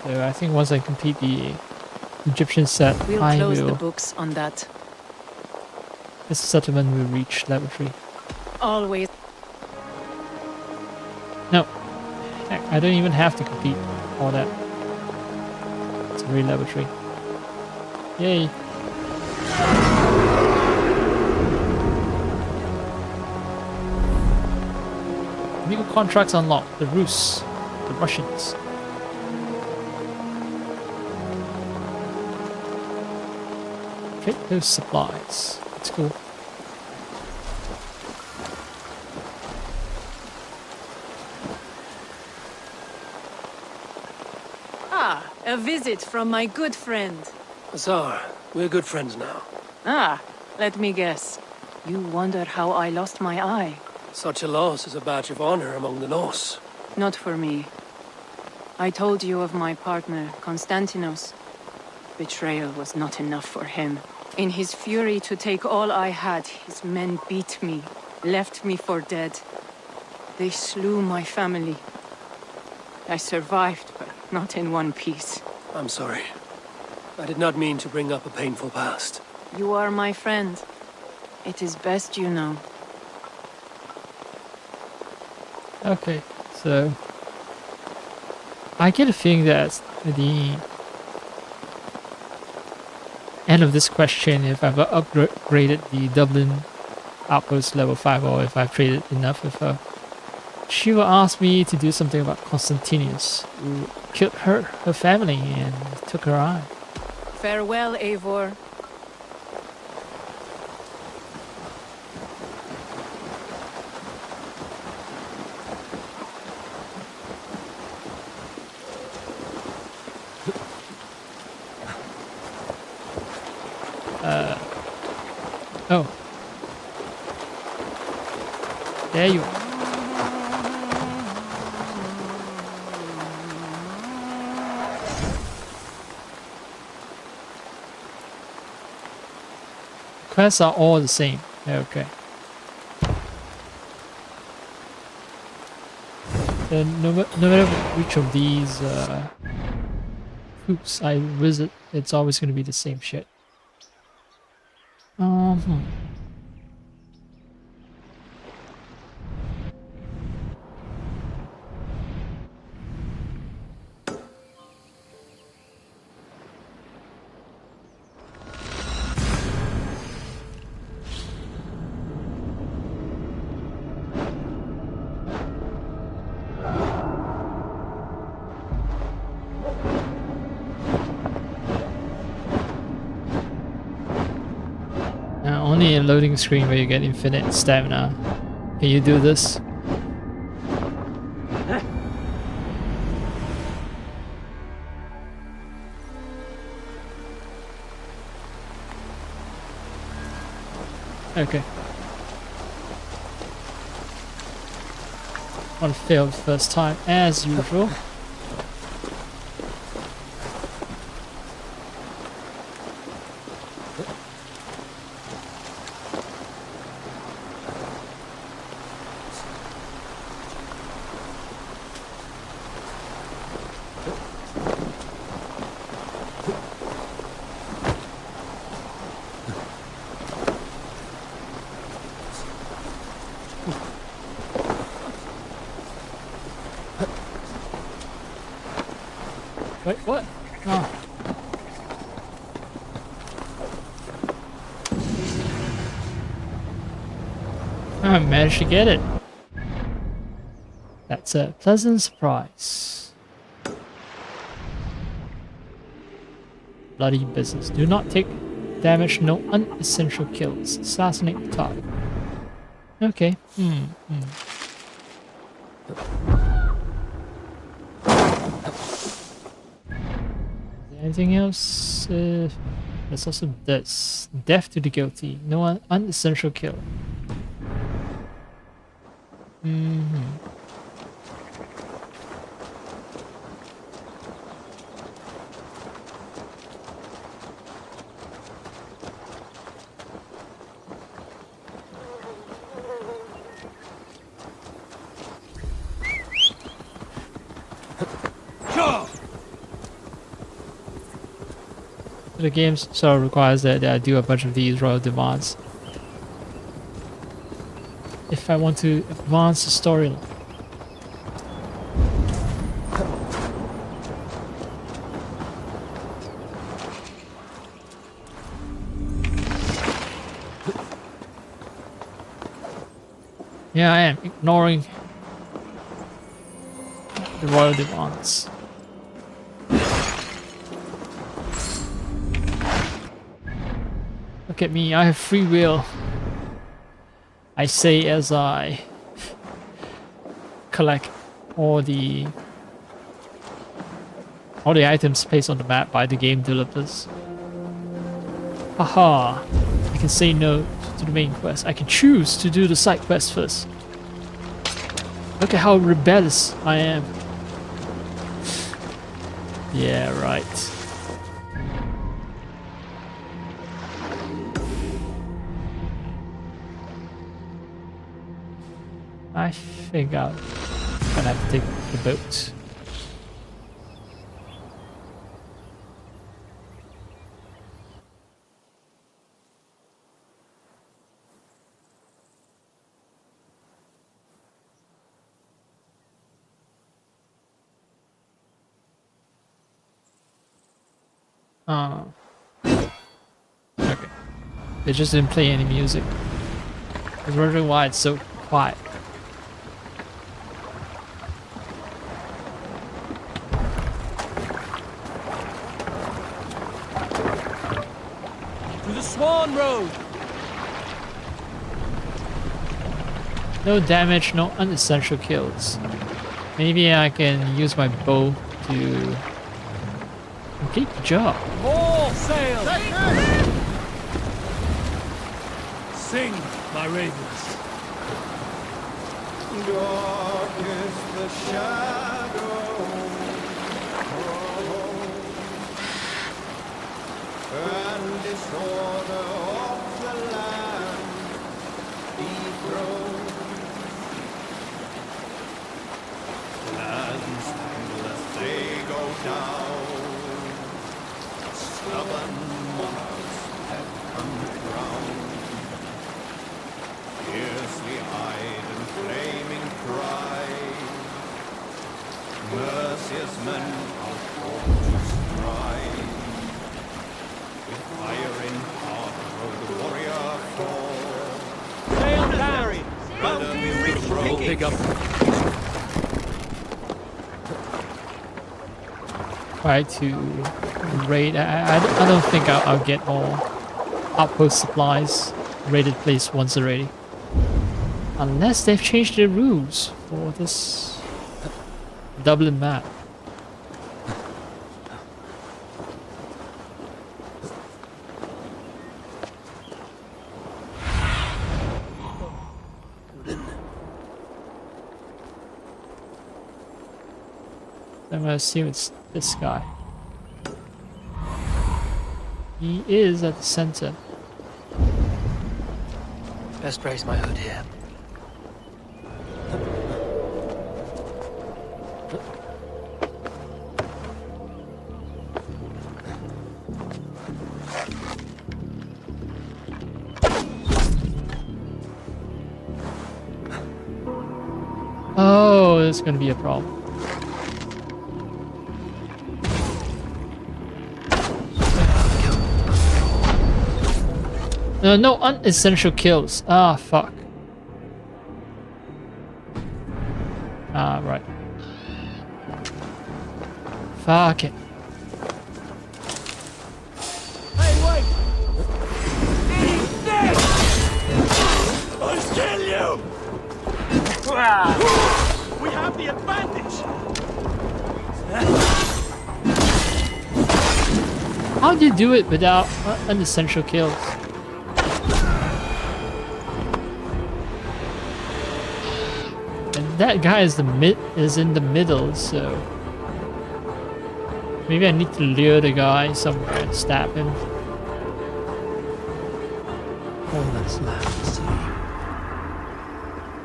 So I think once I complete the Egyptian set, We'll I close will. the books on that. This settlement will reach level 3. Always. No, heck, I don't even have to complete all that. It's already level 3. Yay! Legal contracts unlocked. The Rus, the Russians. Trade those supplies. That's cool. Ah, a visit from my good friend. Azar, we're good friends now. Ah, let me guess. You wonder how I lost my eye. Such a loss is a badge of honor among the Norse. Not for me. I told you of my partner, Constantinos. Betrayal was not enough for him. In his fury to take all I had, his men beat me, left me for dead. They slew my family. I survived, but not in one piece. I'm sorry. I did not mean to bring up a painful past. You are my friend. It is best you know. Okay, so I get a feeling that the end of this question, if I've upgraded the Dublin outpost level 5, or if I've traded enough with her, she will ask me to do something about Constantinus, who killed her family and took her eye. Farewell, Eivor. Oh. There you are. Quests are all the same. Okay. Then no matter which of these hoops I visit, it's always going to be the same shit. Only a loading screen where you get infinite stamina. Can you do this? Okay. One failed first time as usual. Wait, what? Oh. I managed to get it. That's a pleasant surprise. Bloody business. Do not take damage, no unessential kills. Assassinate the target. Okay. Anything else? There's also this. Death to the guilty. No unessential kill. The game sort of requires that I do a bunch of these royal demands if I want to advance the storyline. Yeah, I am ignoring the royal demands. Look at me, I have free will. I say as I collect all the items placed on the map by the game developers. Haha, I can say no to the main quest. I can choose to do the side quest first. Look at how rebellious I am. Yeah, right. I think I'm gonna have to take the boat. Okay. They just didn't play any music. I was wondering why it's so quiet. To the Swan Road! No damage, no unessential kills. Maybe I can use my bow to complete the job. All sail! Sing, my ravens. Dark is the shadow, and disorder of the land dethroned. Lands endless they go down, stubborn monarchs have come crowned. Fiercely eyed and flaming pride, merciless men are called to stride. With fire in heart rode the warrior fall. Sail down! Rather be rich We'll pick up. Try to raid. I don't think I'll get all outpost supplies raided place once already. Unless they've changed the rules for this Dublin map. I'm gonna assume it's this guy. He is at the center. Best raise my hood here. Oh, there's gonna be a problem. No unessential kills. Ah, fuck. Ah, right. Fuck it. Hey, wait! Eat this! I'll kill you! We have the advantage! How do you do it without unessential kills? And that guy is in the middle, so maybe I need to lure the guy somewhere and stab him. All that's left is to leave.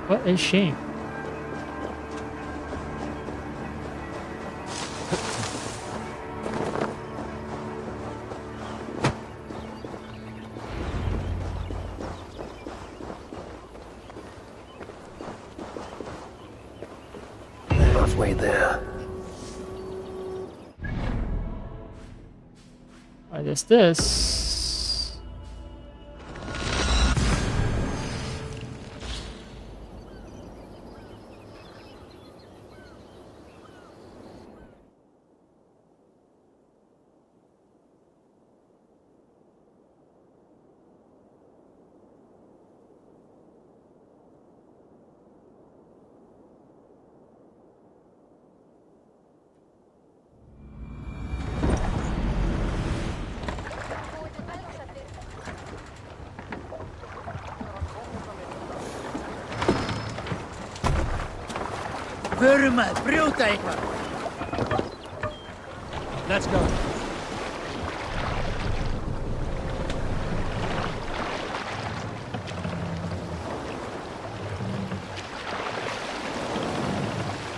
What a shame. Halfway there. Alright, there's this. Let's go.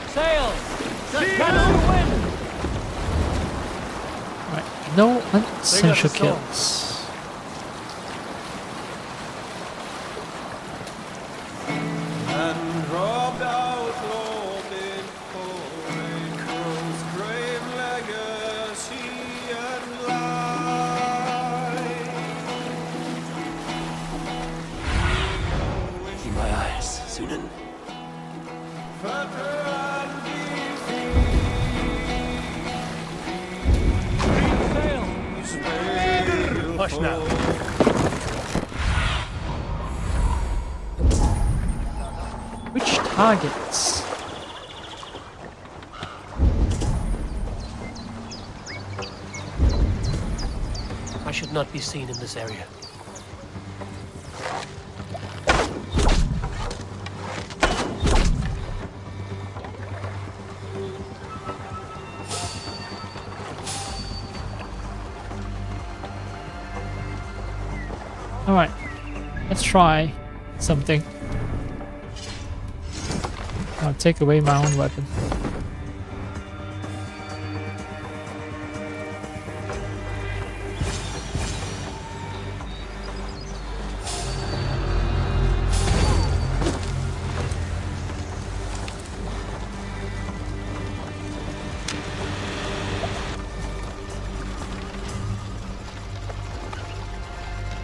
Sail! Catch the wind! Alright, no unessential kills. And robbed outlaw bid for a crow's grave legacy and life. In my eyes, Sunan. Fetter and defeat. Push now. Which targets? I should not be seen in this area. Alright, let's try something. I'll take away my own weapon.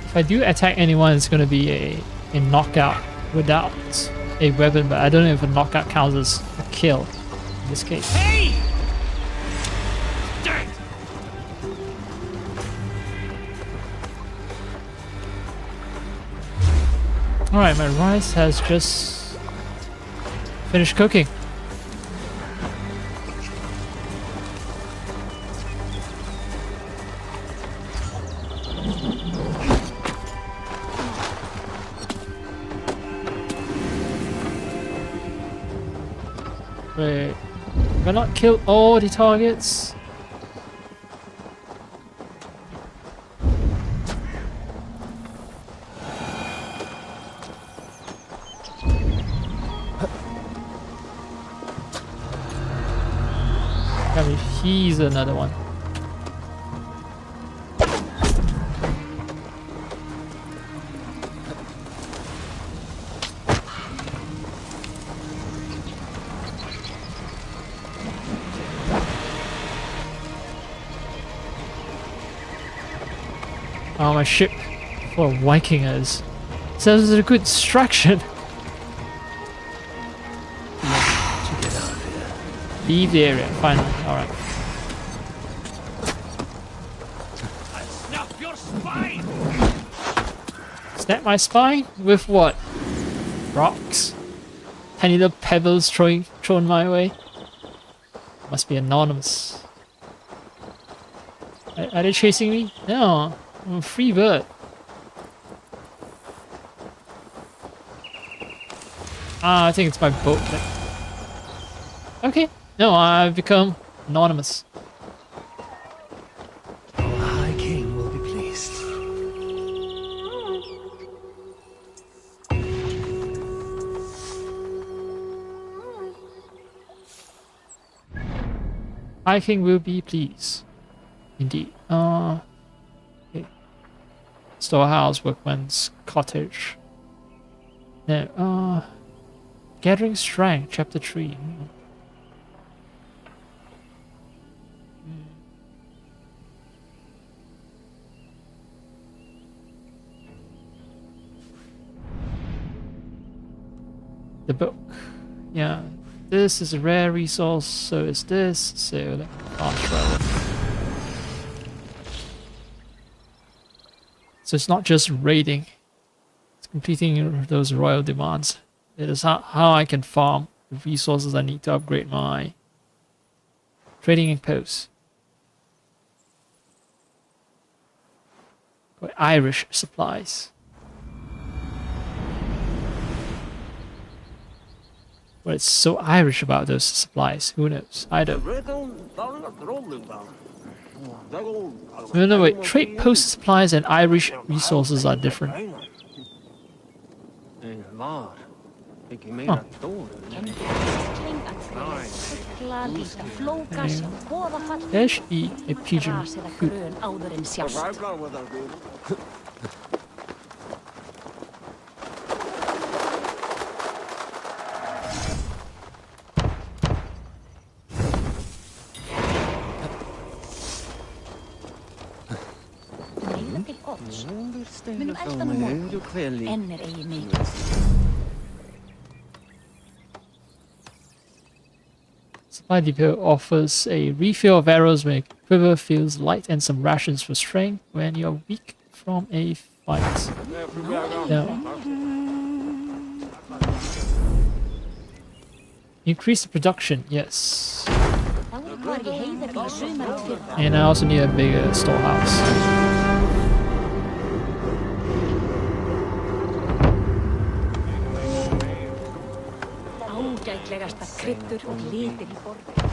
If I do attack anyone, it's going to be a knockout without a weapon, but I don't know if a knockout counts as a kill in this case. Hey! Alright, my rice has just finished cooking. Wait, have I not killed all the targets? I mean, he's another one. Oh, my ship for vikingers. So this is a good distraction. Leave the area, finally. Alright. Snap your spine! Snap my spine? With what? Rocks? Tiny little pebbles thrown my way? Must be anonymous. Are they chasing me? No. I'm a free bird. Ah, I think it's my boat. Okay. No, I've become anonymous. Our High King will be pleased. High King will be pleased. Indeed. Okay. Storehouse, workman's cottage. No, Gathering Strength, chapter 3. The book. Yeah. This is a rare resource, so is this, so let me fast travel. So it's not just raiding, it's completing those royal demands. It is how I can farm the resources I need to upgrade my trading posts. Got Irish supplies. What is so Irish about those supplies? Who knows? I don't. No, wait. Trade post supplies and Irish resources are different. Huh. There should be a pigeon coop. Supply depot offers a refill of arrows when a quiver feels light and some rations for strength when you're weak from a fight. No. Increase the production, yes. And I also need a bigger storehouse. Kryddur og litir í borðinu.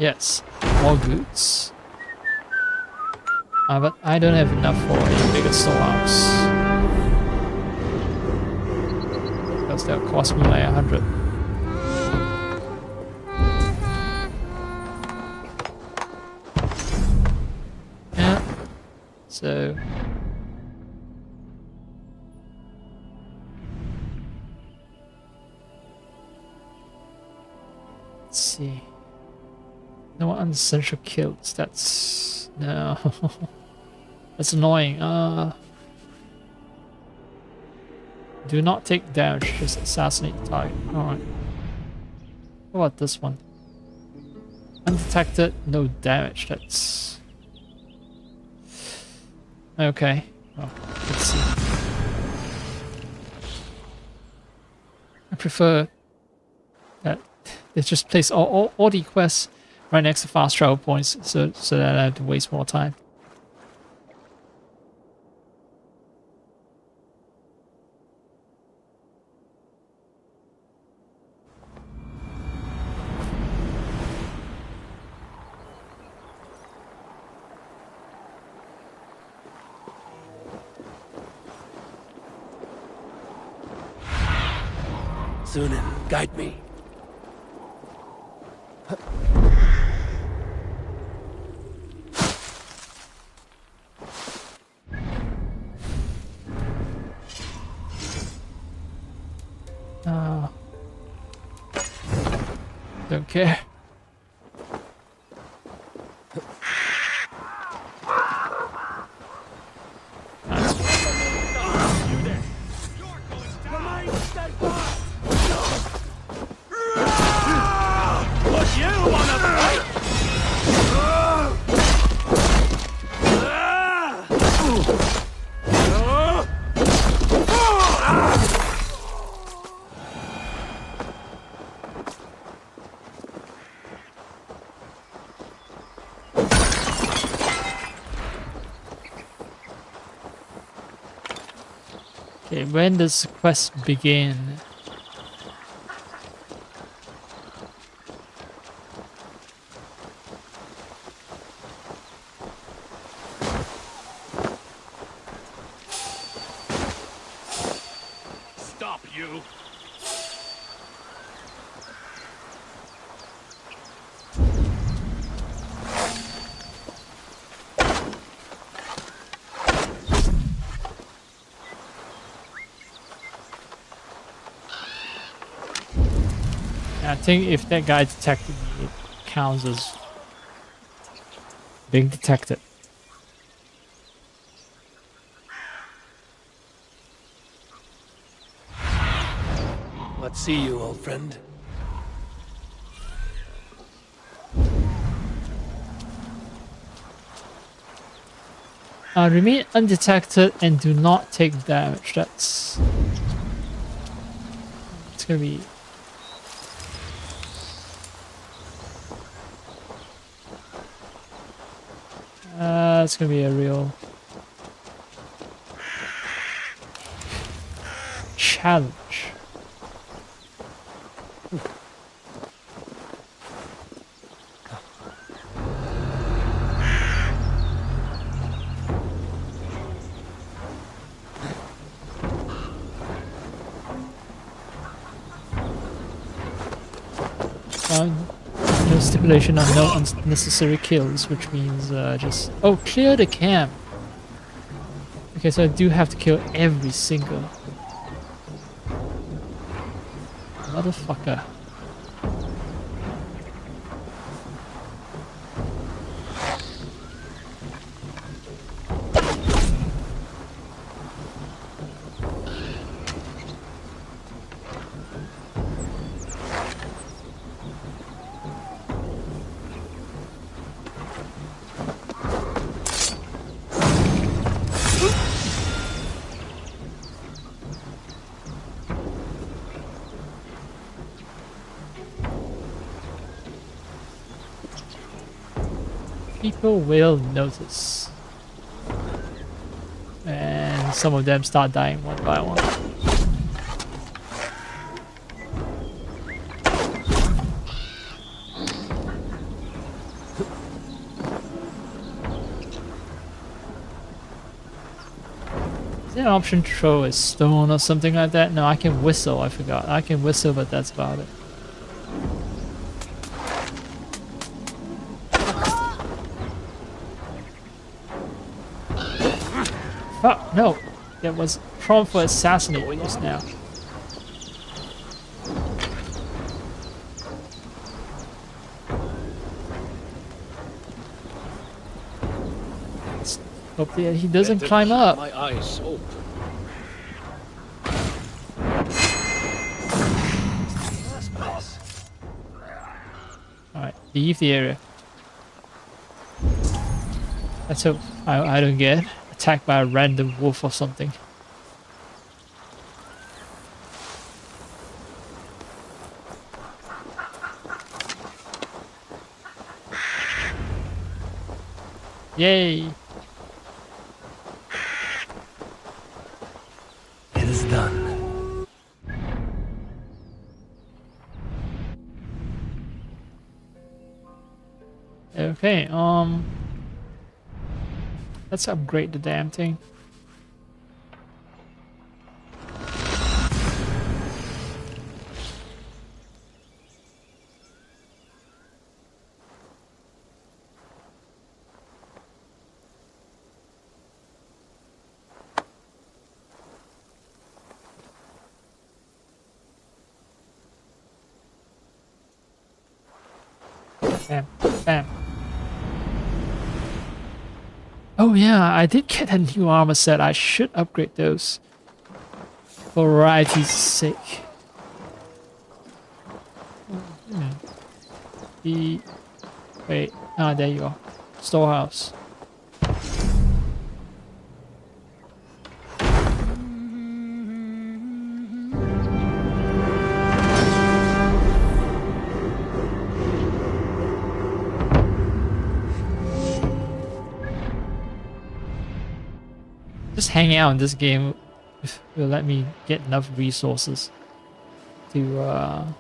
Yes, more goods. But I don't have enough for a bigger storehouse. Because that'll cost me like 100. Yeah. So let's see. No unessential kills. That's no. That's annoying. Do not take damage. Just assassinate the target. All right. What about this one? Undetected, no damage. That's okay. Well, let's see. I prefer that They just place all the quests right next to fast travel points, so that I have to waste more time. Sunan, guide me. Don't care. Okay, when does the quest begin? Stop, you! I think if that guy detected me, it counts as being detected. What see you, old friend? Remain undetected and do not take damage. It's gonna be... it's gonna be a real challenge. No stipulation on no unnecessary kills, which means just... Oh, clear the camp! Okay, so I do have to kill every single... motherfucker. People will notice. And some of them start dying one by one. Is there an option to throw a stone or something like that? No, I can whistle, I forgot. I can whistle, but that's about it. Oh, no! That was prompt for assassinating just now. Let's hope that he doesn't climb up. My eyes open. Alright, leave the area. Let's hope I don't get attacked by a random wolf or something. Yay! It is done. Okay, let's upgrade the damn thing. Bam, bam. Oh yeah, I did get a new armor set. I should upgrade those for variety's sake. Wait, there you are. Storehouse. Just hanging out in this game will let me get enough resources to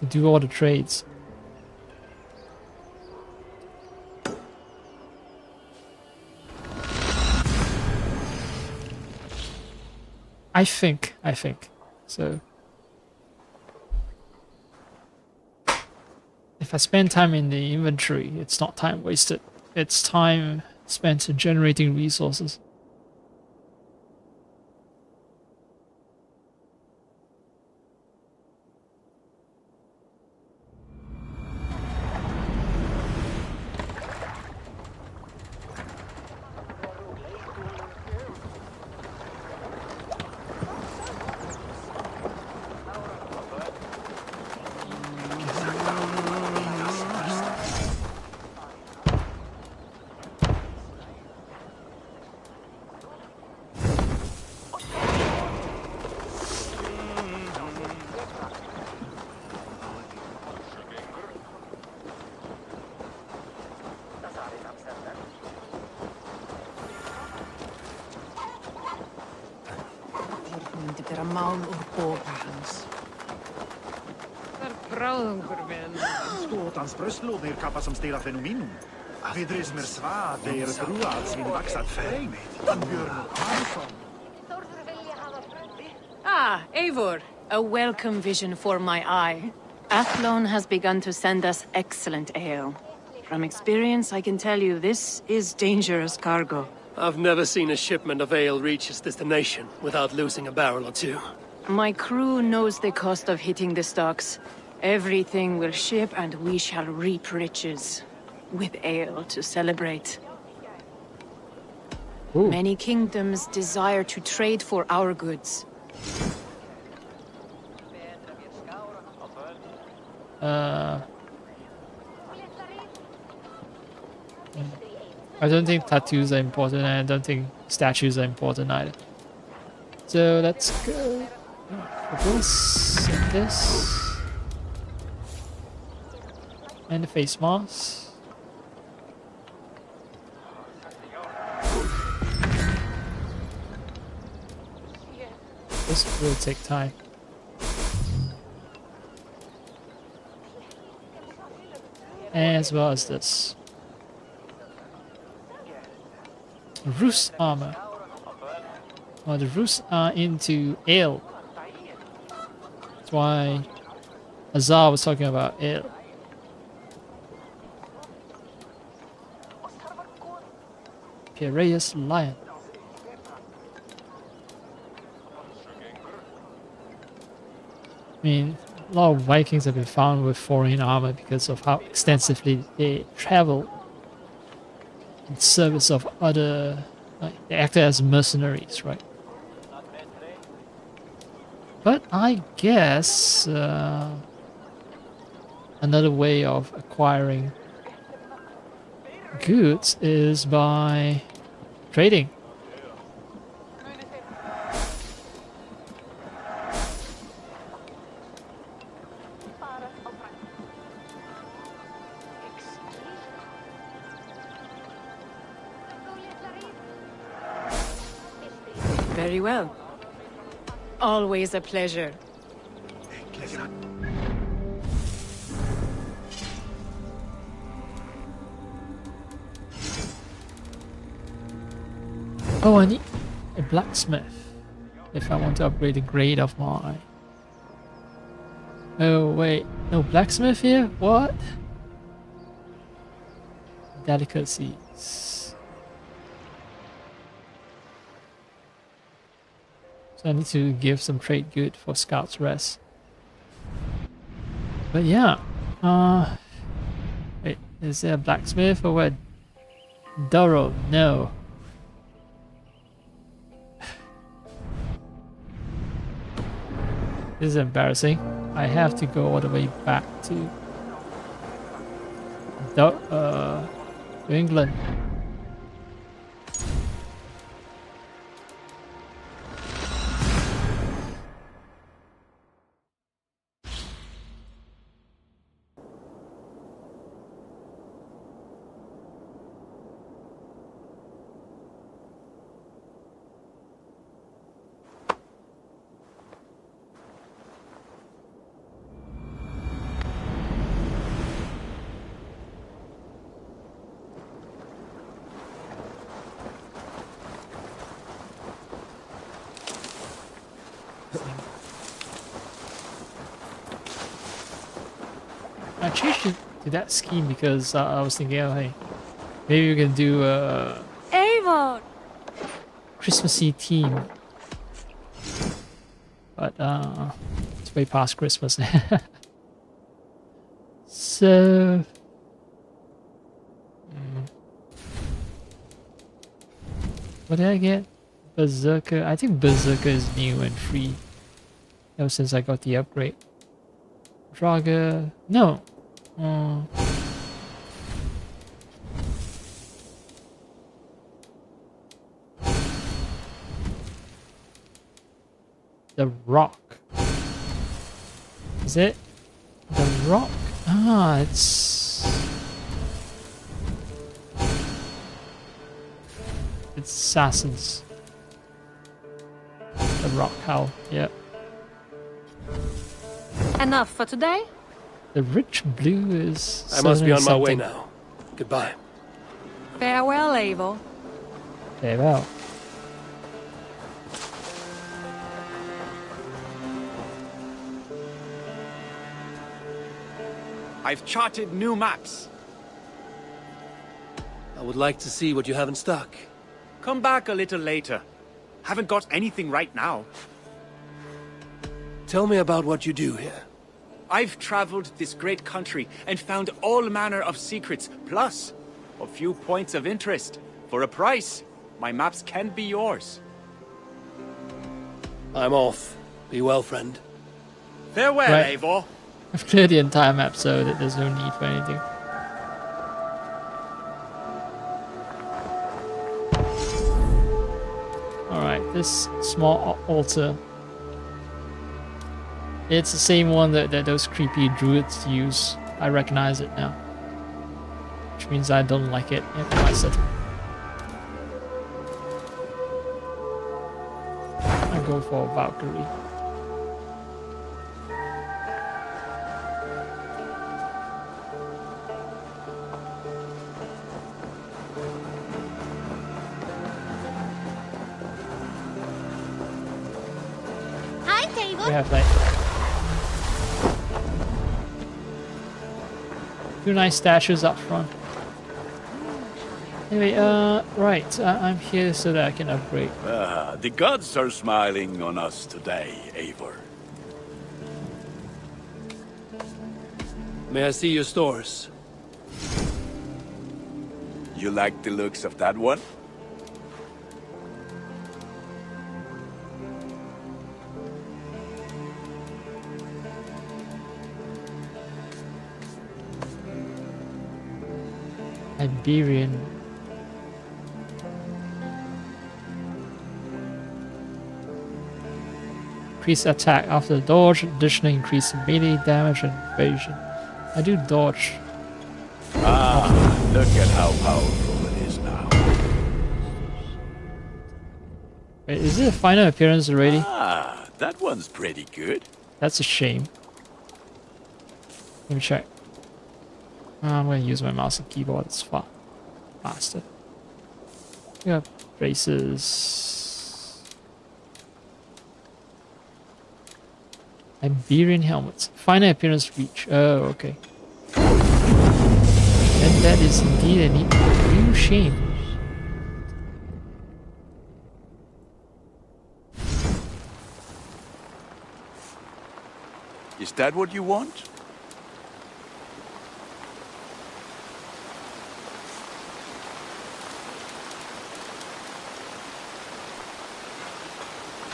do all the trades. I think. So if I spend time in the inventory, it's not time wasted. It's time spent generating resources. Skåtans bröstlåd i'r kappa som stela fenomen. Fedrys mer svad i'r drwad sy'n vaxat färg. Björn Hansson. Ah, Eivor, a welcome vision for my eye. Athlon has begun to send us excellent ale. From experience, I can tell you this is dangerous cargo. I've never seen a shipment of ale reach its destination without losing a barrel or two. My crew knows the cost of hitting the stocks. Everything will ship and we shall reap riches. With ale to celebrate. Ooh. Many kingdoms desire to trade for our goods. I don't think tattoos are important, and I don't think statues are important either. So let's go for this and this. And the face mask. This will take time. As well as this. Rus armor. Well, the Rus are into ale. That's why Azar was talking about ale. Piraeus Lion. I mean, a lot of Vikings have been found with foreign armor because of how extensively they travel in service of other, they acted as mercenaries, right? But I guess another way of acquiring goods is by trading. Very well. Always a pleasure. Oh, I need a blacksmith if I want to upgrade the grade of my... Oh wait, no blacksmith here? What? Delicacies. So I need to give some trade good for Scout's Rest. But yeah, wait, is there a blacksmith or what? Doro, no. This is embarrassing. I have to go all the way back to England. I changed it to that scheme because I was thinking, oh, hey, maybe we can do a Avon! Christmassy theme. But it's way past Christmas. So what did I get? Berserker. I think Berserker is new and free ever since I got the upgrade. Draga. No. The Rock. Is it? The Rock? Ah, it's assassins. The Rock Howl, yep. Enough for today? The rich blue is... I must be on my way something. now. Goodbye. Farewell, Abel. Farewell. I've charted new maps. I would like to see what you have in stock. Come back a little later. Haven't got anything right now. Tell me about what you do here. I've traveled this great country and found all manner of secrets, plus a few points of interest. For a price, my maps can be yours. I'm off. Be well, friend. Farewell, Right. Eivor. I've cleared the entire map so that there's no need for anything. Alright, this small altar. It's the same one that those creepy druids use. I recognize it now. Which means I don't like it in my settlement. I go for Valkyrie. Hi, table. We have like two nice statues up front. Anyway, right, I'm here so that I can upgrade. The gods are smiling on us today, Eivor. May I see your stores? You like the looks of that one? Iberian. Increase attack after dodge, additionally increase melee damage and evasion. I do dodge. Look at how powerful it is now. Wait, is it a final appearance already? Ah, that one's pretty good. That's a shame. Let me check. I'm gonna use my mouse and keyboard. It's far faster. We have braces. Iberian helmets. Final appearance reach. Oh, okay. And that is indeed a real shame. Is that what you want?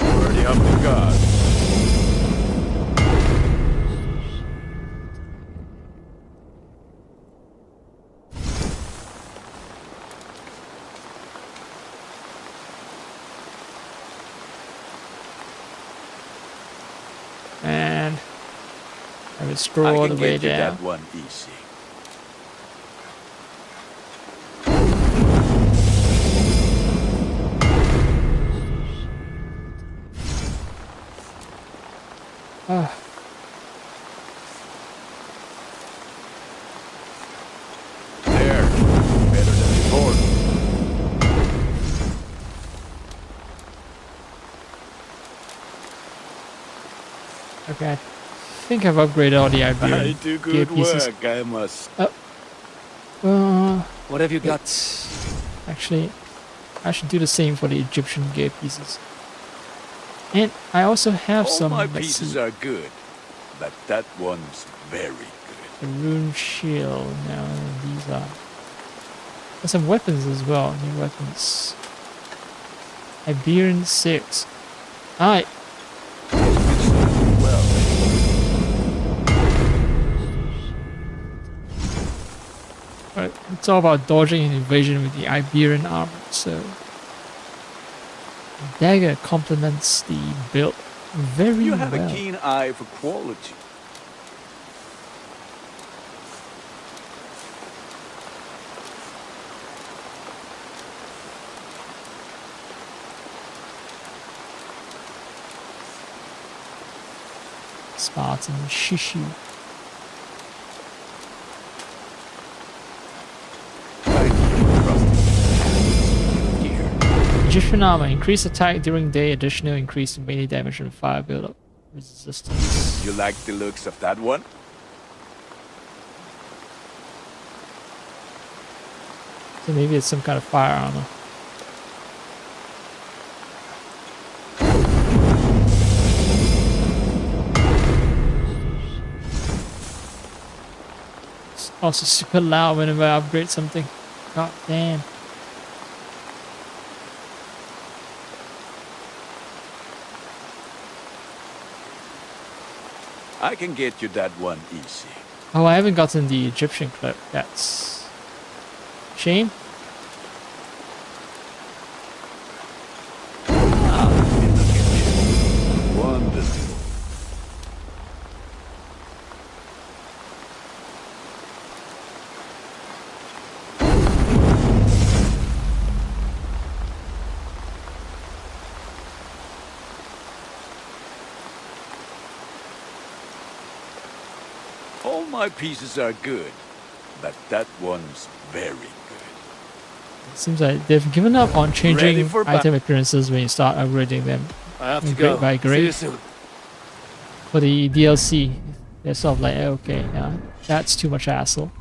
Already up the guard. And I will scroll all the way get you down. that one easy. Ah. There, better than before. Okay, I think I've upgraded all the Iberian I do gear good pieces. work, I must. What have you got? Actually, I should do the same for the Egyptian gear pieces. And I also have All some, my let's pieces see, are good, but that one's very good. the rune shield. Now these are and some weapons as well. New weapons. Iberian 6. Alright. Well, Alright, it's all about dodging and evasion with the Iberian armor, so dagger complements the build very you have well. a keen eye for quality. Spartan Shishu. Egyptian armor, increase attack during day, additional increase in melee damage and fire build-up resistance. You like the looks of that one? So maybe it's some kind of fire armor. It's also super loud whenever I upgrade something. God damn. I can get you that one easy. Oh, I haven't gotten the Egyptian clip. That's shame. Ah, look at you. Wonderful. All my pieces are good, but that one's very good. It seems like they've given up on Ready changing for item appearances when you start upgrading them. I have to Grade go. by See grade. you soon. For the DLC, they're sort of like, okay, that's too much hassle.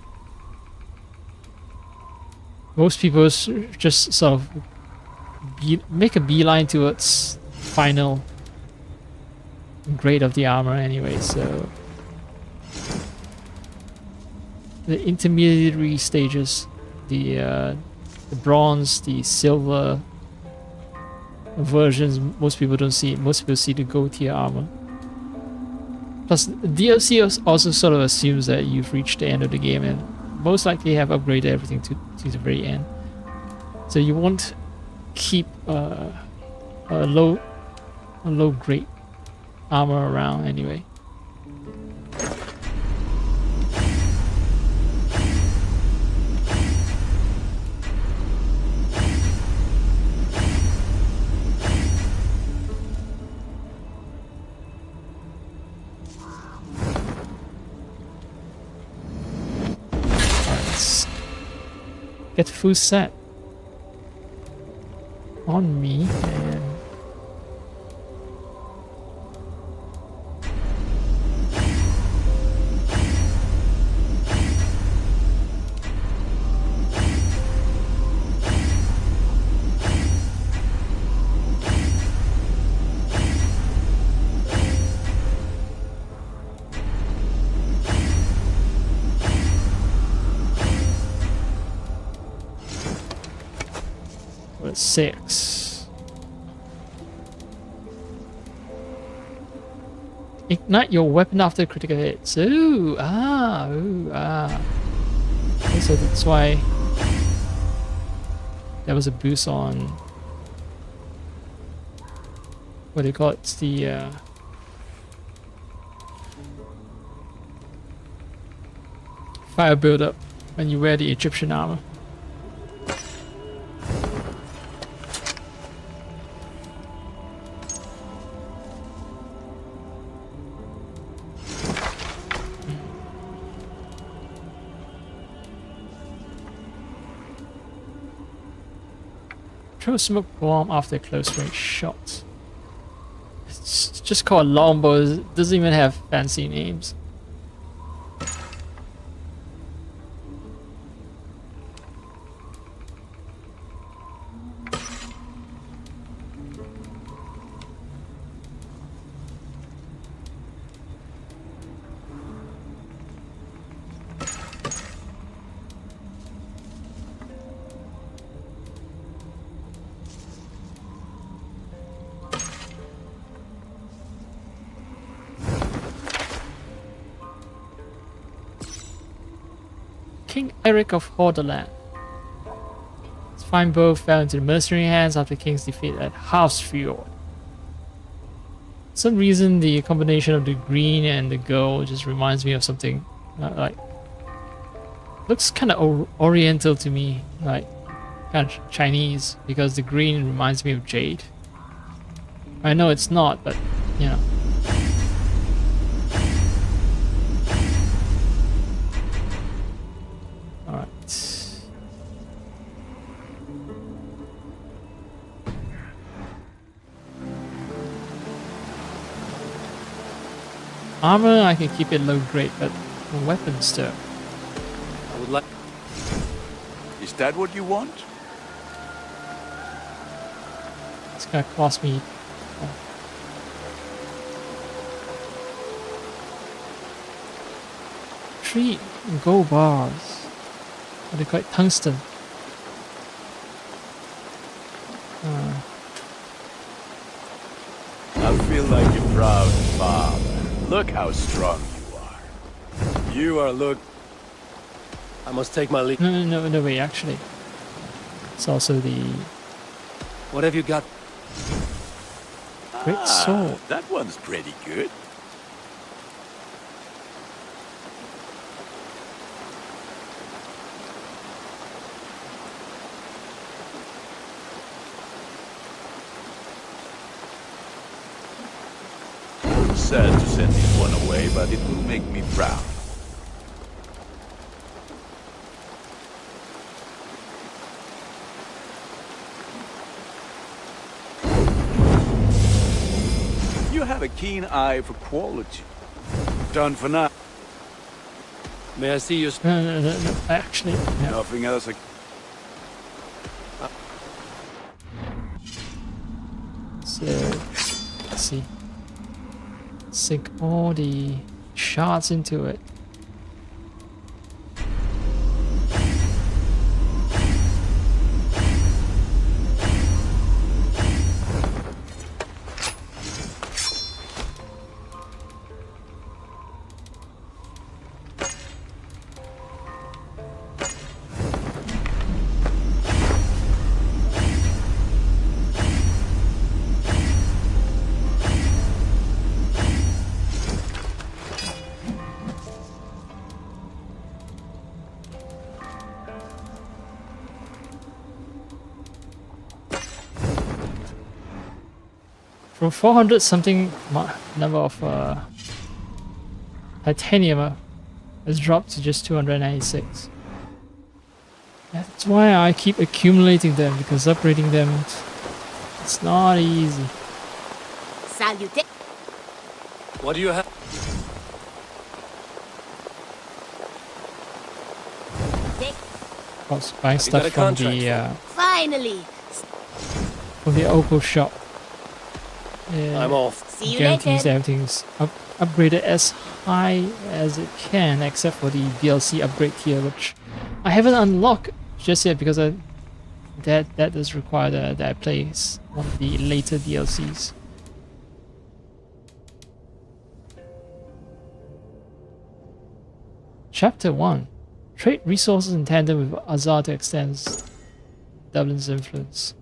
Most people just sort of make a beeline towards final grade of the armor anyway, so the intermediary stages, the bronze, the silver versions, most people don't see it. Most people see the gold tier armor. Plus, DLC also sort of assumes that you've reached the end of the game and most likely have upgraded everything to the very end. So you won't keep a low grade armor around anyway. get the full set on me, and we're at 6. Ignite your weapon after critical hits. Ooh, ah. Okay, so that's why there was a boost on what do you call it? It's the fire buildup when you wear the Egyptian armor. Throw a smoke bomb after a close range shot. It's just called longbow. It doesn't even have fancy names. King Eric of Hordaland. His fine bow fell into the mercenary hands after the king's defeat at Halfsfjord. For some reason, the combination of the green and the gold just reminds me of something like looks kind of oriental to me, like kind of Chinese, because the green reminds me of jade. I know it's not, but you know. Armor, I can keep it low grade, but weapons though. I would like. Is that what you want? It's gonna cost me. Three gold bars. What do they call it? Tungsten. I feel like a proud father. Look how strong you are. You are I must take my leave. No, wait, actually. It's also the... What have you got? Great sword. That one's pretty good. Sad to send this one away, but it will make me proud. You have a keen eye for quality. Done for now. May I see your... No, actually. No. Nothing else. So, let's see. Sink all the shards into it. From 400 something number of titanium has dropped to just 296. That's why I keep accumulating them, because upgrading them, it's not easy. Salute. What do you have? I was buying Have you got stuff a contract Finally. from the Opal shop. I'm off. See you Guarantees later. everything's upgraded as high as it can, except for the DLC upgrade tier, which I haven't unlocked just yet because that does require that I play one of the later DLCs. Chapter 1. Trade resources in tandem with Azar to extend Dublin's influence.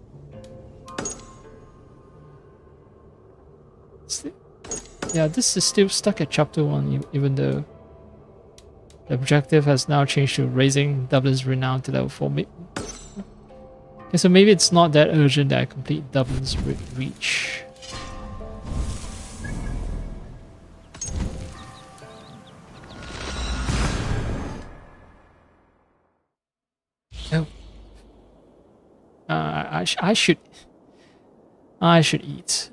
Yeah, this is still stuck at chapter 1, even though the objective has now changed to raising Dublin's renown to level 4. Okay, so maybe it's not that urgent that I complete Dublin's reach. Oh. I should eat.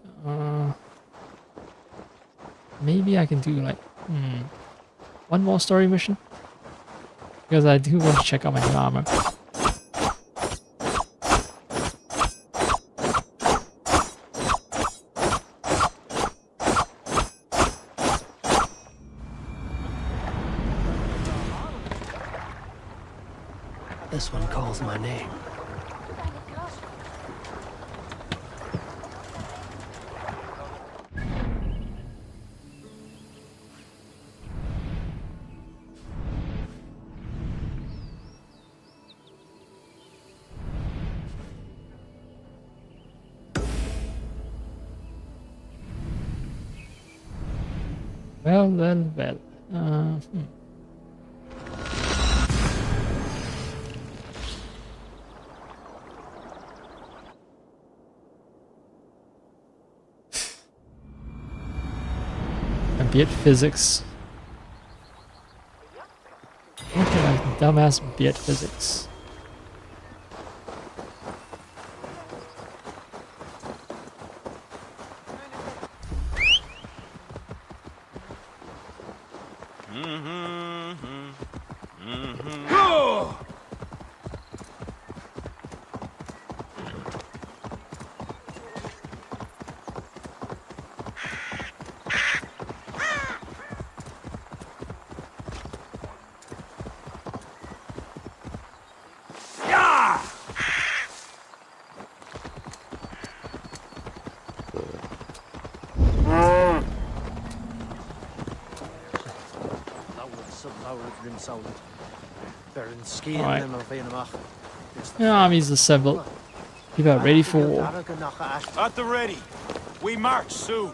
Maybe I can do like one more story mission, because I do want to check out my new armor. This one calls my name. Well. Beard physics. Look at my dumbass beard physics. The army's assembled. People are ready for war. At the ready. We march soon.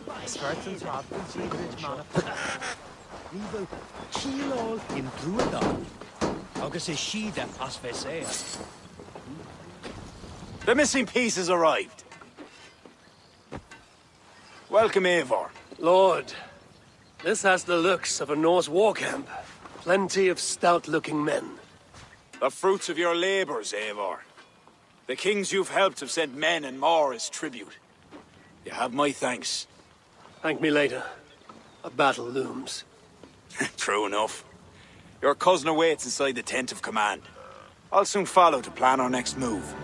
The missing piece has arrived. Welcome, Eivor. Lord, this has the looks of a Norse war camp. Plenty of stout-looking men. The fruits of your labors, Eivor. The kings you've helped have sent men and more as tribute. You have my thanks. Thank me later. A battle looms. True enough. Your cousin awaits inside the tent of command. I'll soon follow to plan our next move.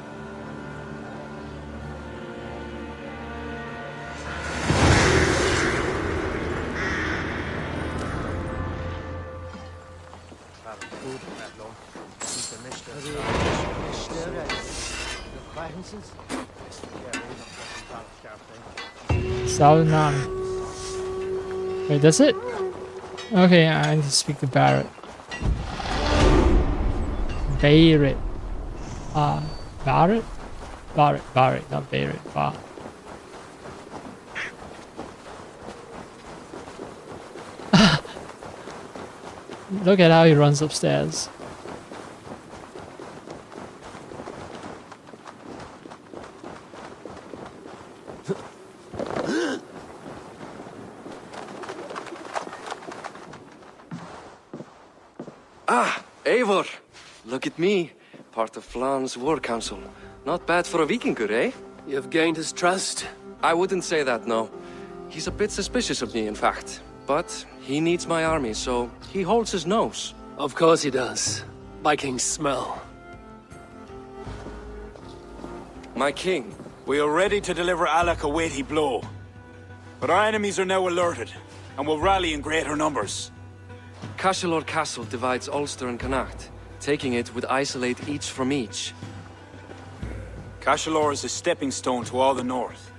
Salnan. Wait, that's it? Okay, I need to speak to Barrett. Barrett. Barrett? Barrett, not Barrett. Look at how he runs upstairs. Ah, Eivor. Look at me, Part of Flan's war council. Not bad for a vikingr, eh? You've gained his trust? I wouldn't say that, no. He's a bit suspicious of me, in fact. But he needs my army, so he holds his nose. Of course he does. Vikings smell. My king. We are ready to deliver Alec a weighty blow. But our enemies are now alerted, and will rally in greater numbers. Cashel Castle divides Ulster and Connacht. Taking it would isolate each from each. Cashel is a stepping stone to all the north.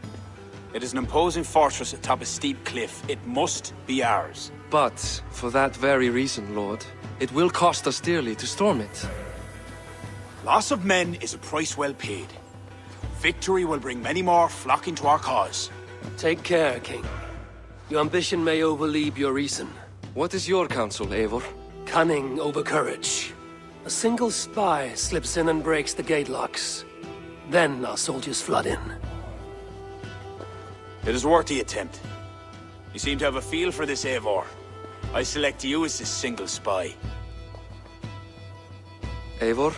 It is an imposing fortress atop a steep cliff. It must be ours. But, for that very reason, Lord, it will cost us dearly to storm it. Loss of men is a price well paid. Victory will bring many more flocking to our cause. Take care, King. Your ambition may overleap your reason. What is your counsel, Eivor? Cunning over courage. A single spy slips in and breaks the gate locks. Then our soldiers flood in. It is worth the attempt. You seem to have a feel for this, Eivor. I select you as this single spy. Eivor?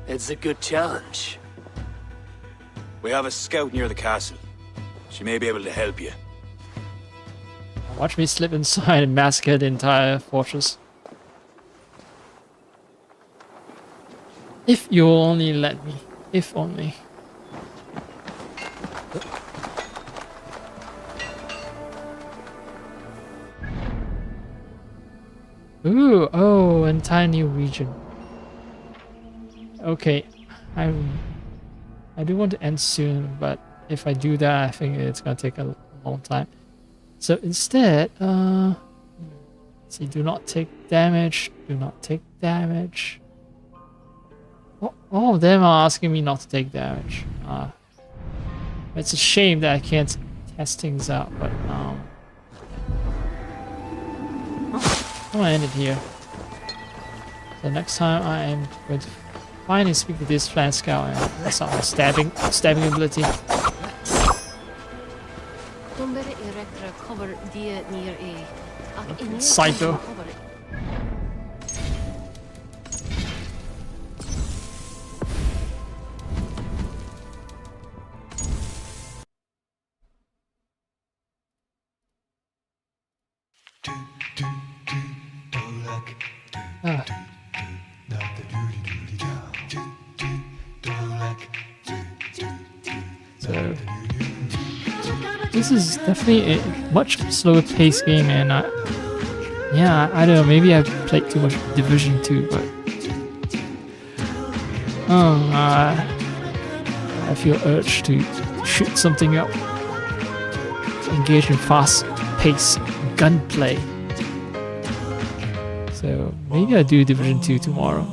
It's a good challenge. We have a scout near the castle. She may be able to help you. Watch me slip inside and massacre the entire fortress. If you only let me. If only. Ooh, oh, entire new region. Okay, I do want to end soon, but if I do that, I think it's gonna take a long time. So instead, see, do not take damage, do not take damage. All of them are asking me not to take damage. It's a shame that I can't test things out, but I'm gonna end it here. So next time I am going to finally speak to this flank scout and that's not my stabbing ability. Psycho. So this is definitely a much slower paced game, and yeah, I don't know, maybe I've played too much Division 2, but I feel urged to shoot something up, engage in fast paced gunplay. So maybe I do Division 2 tomorrow.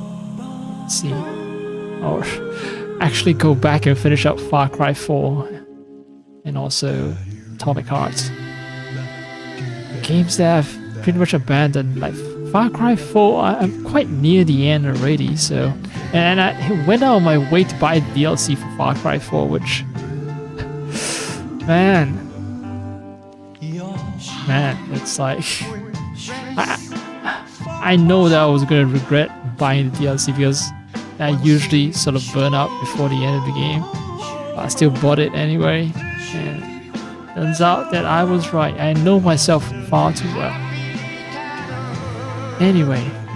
Let's see. Or actually go back and finish up Far Cry 4 and also Atomic Heart. Games that I've pretty much abandoned, like Far Cry 4, I'm quite near the end already, so... And I went out of my way to buy DLC for Far Cry 4, which... Man, it's like... I know that I was going to regret buying the DLC because I usually sort of burn out before the end of the game. But I still bought it anyway, and turns out that I was right. I know myself far too well. Anyway,